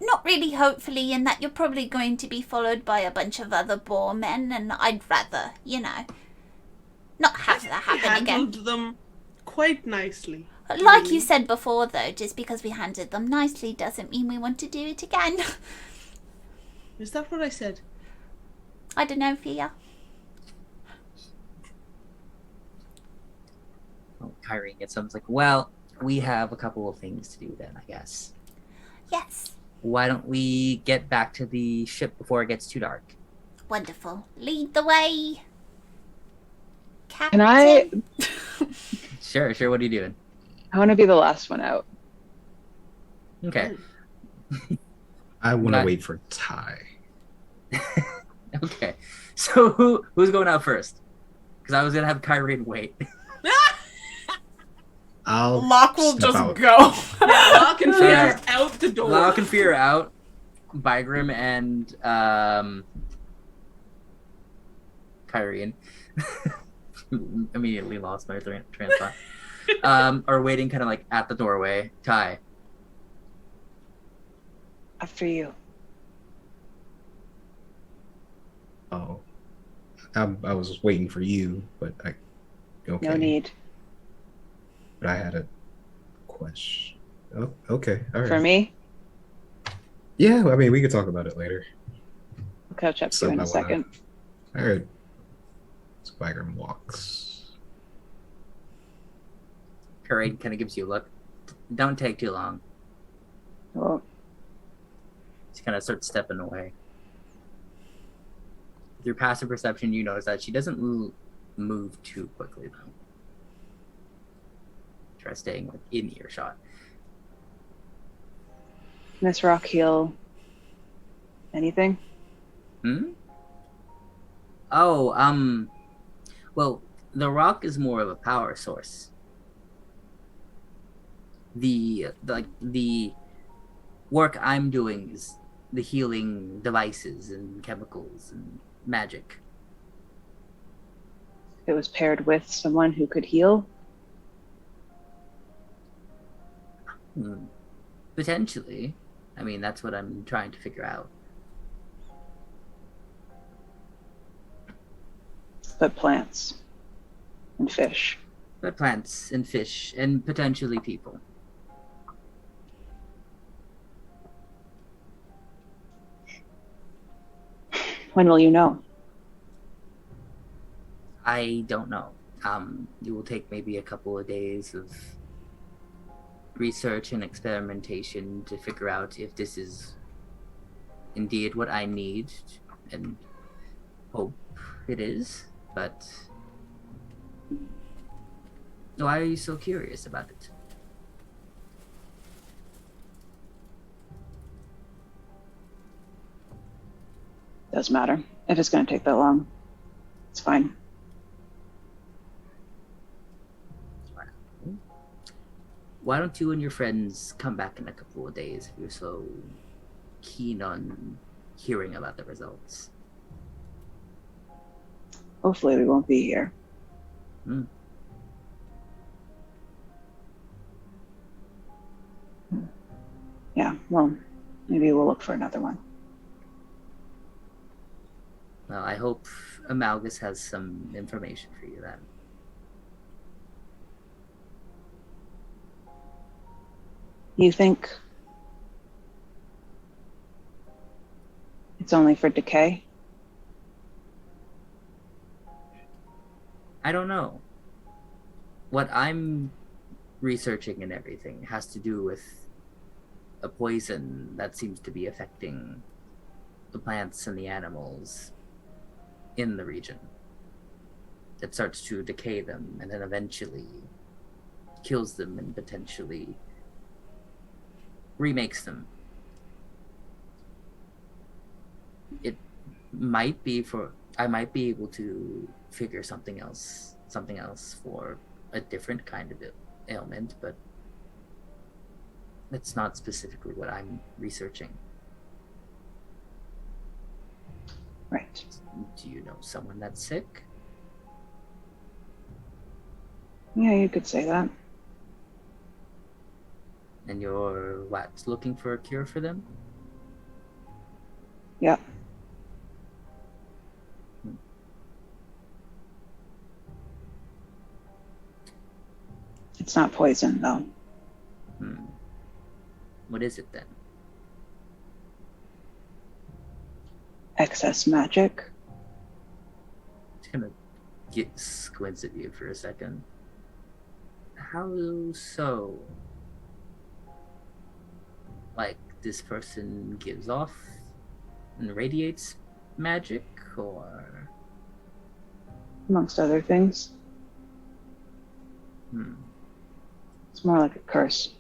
not really hopefully, in that you're probably going to be followed by a bunch of other boar men, and I'd rather, you know, not have that we happen again. handled them quite nicely. Like you said before, though, just because we handled them nicely doesn't mean we want to do it again. Is that what I said? I don't know, Fia. Oh, Kyrie gets something like, well, we have a couple of things to do then, I guess. Yes. Why don't we get back to the ship before it gets too dark? Wonderful. Lead the way. Captain. Can I? Sure. What are you doing? I want to be the last one out. Okay. I want to Not- wait for Ty. Okay. So who's going out first? Because I was gonna have Kyrie wait. I'll Locke will step just out. go. Lock and fear Yeah. out the door. Locke and Fear out. Bygrim and Kyrian. Immediately lost my train of thought. Are waiting kind of like at the doorway. Ty. After you. Oh, I was waiting for you, but okay. No need. But I had a question. Oh, okay. All right. For me, Yeah, I mean, we could talk about it later. I'll catch up to you in a second. All right. So Bygram walks. Kyrian kind of gives you a look. Don't take too long. Well, She kind of starts stepping away. Through passive perception, you notice that she doesn't move too quickly, though. Try staying in earshot. Miss Rock heal anything? Oh, well, the rock is more of a power source. The work I'm doing is the healing devices and chemicals and magic. It was paired with someone who could heal? Potentially. I mean, that's what I'm trying to figure out. But plants and fish. But plants and fish and potentially people. When will you know? I don't know. It will take maybe a couple of days of research and experimentation to figure out if this is indeed what I need, and hope it is. But why are you so curious about it? Doesn't matter. If it's going to take that long, it's fine. Why don't you and your friends come back in a couple of days if you're so keen on hearing about the results? Hopefully we won't be here. Yeah, well, maybe we'll look for another one. Well, I hope Amalgus has some information for you then. You think it's only for decay? I don't know. What I'm researching and everything has to do with a poison that seems to be affecting the plants and the animals in the region. It starts to decay them and then eventually kills them and potentially remakes them. It might be I might be able to figure something else for a different kind of ailment, but that's not specifically what I'm researching. Right. Do you know someone that's sick? Yeah, you could say that. And you're looking for a cure for them? Yeah. It's not poison, though. What is it then? Excess magic. Just gonna squints at you for a second. How so? Like, this person gives off and radiates magic, or? Amongst other things. It's more like a curse.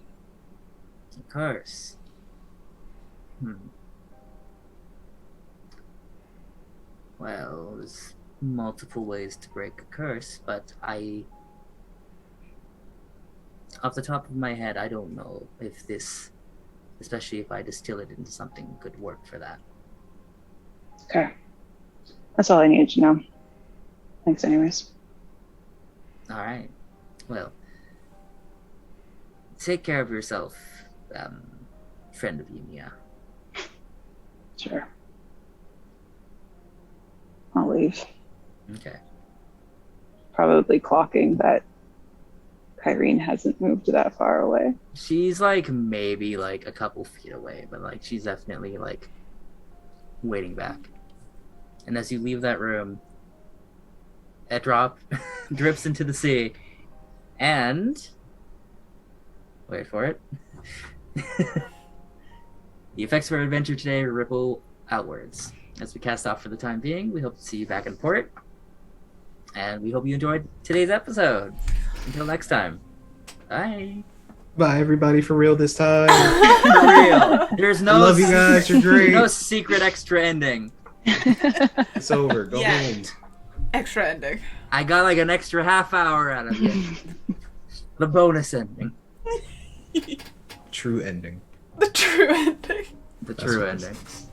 A curse? Well, there's multiple ways to break a curse, but off the top of my head, I don't know if this, especially if I distill it into something, could work for that. Okay. That's all I needed to know. Thanks anyways. All right. Well, take care of yourself, friend of Yumia. Sure. I'll leave. Okay. Probably clocking that Kyrene hasn't moved that far away. She's maybe a couple feet away, but she's definitely waiting back. And as you leave that room, a drop drips into the sea, and wait for it. The effects of our adventure today ripple outwards. As we cast off for the time being, we hope to see you back in port. And we hope you enjoyed today's episode. Until next time. Bye. Bye, everybody, for real this time. For real. There's no I love you guys. You're great. no secret extra ending. It's over. Go Yeah. home. Extra ending. I got like an extra half hour out of you. The bonus ending. True ending. The true ending. The That's true what it ending. is.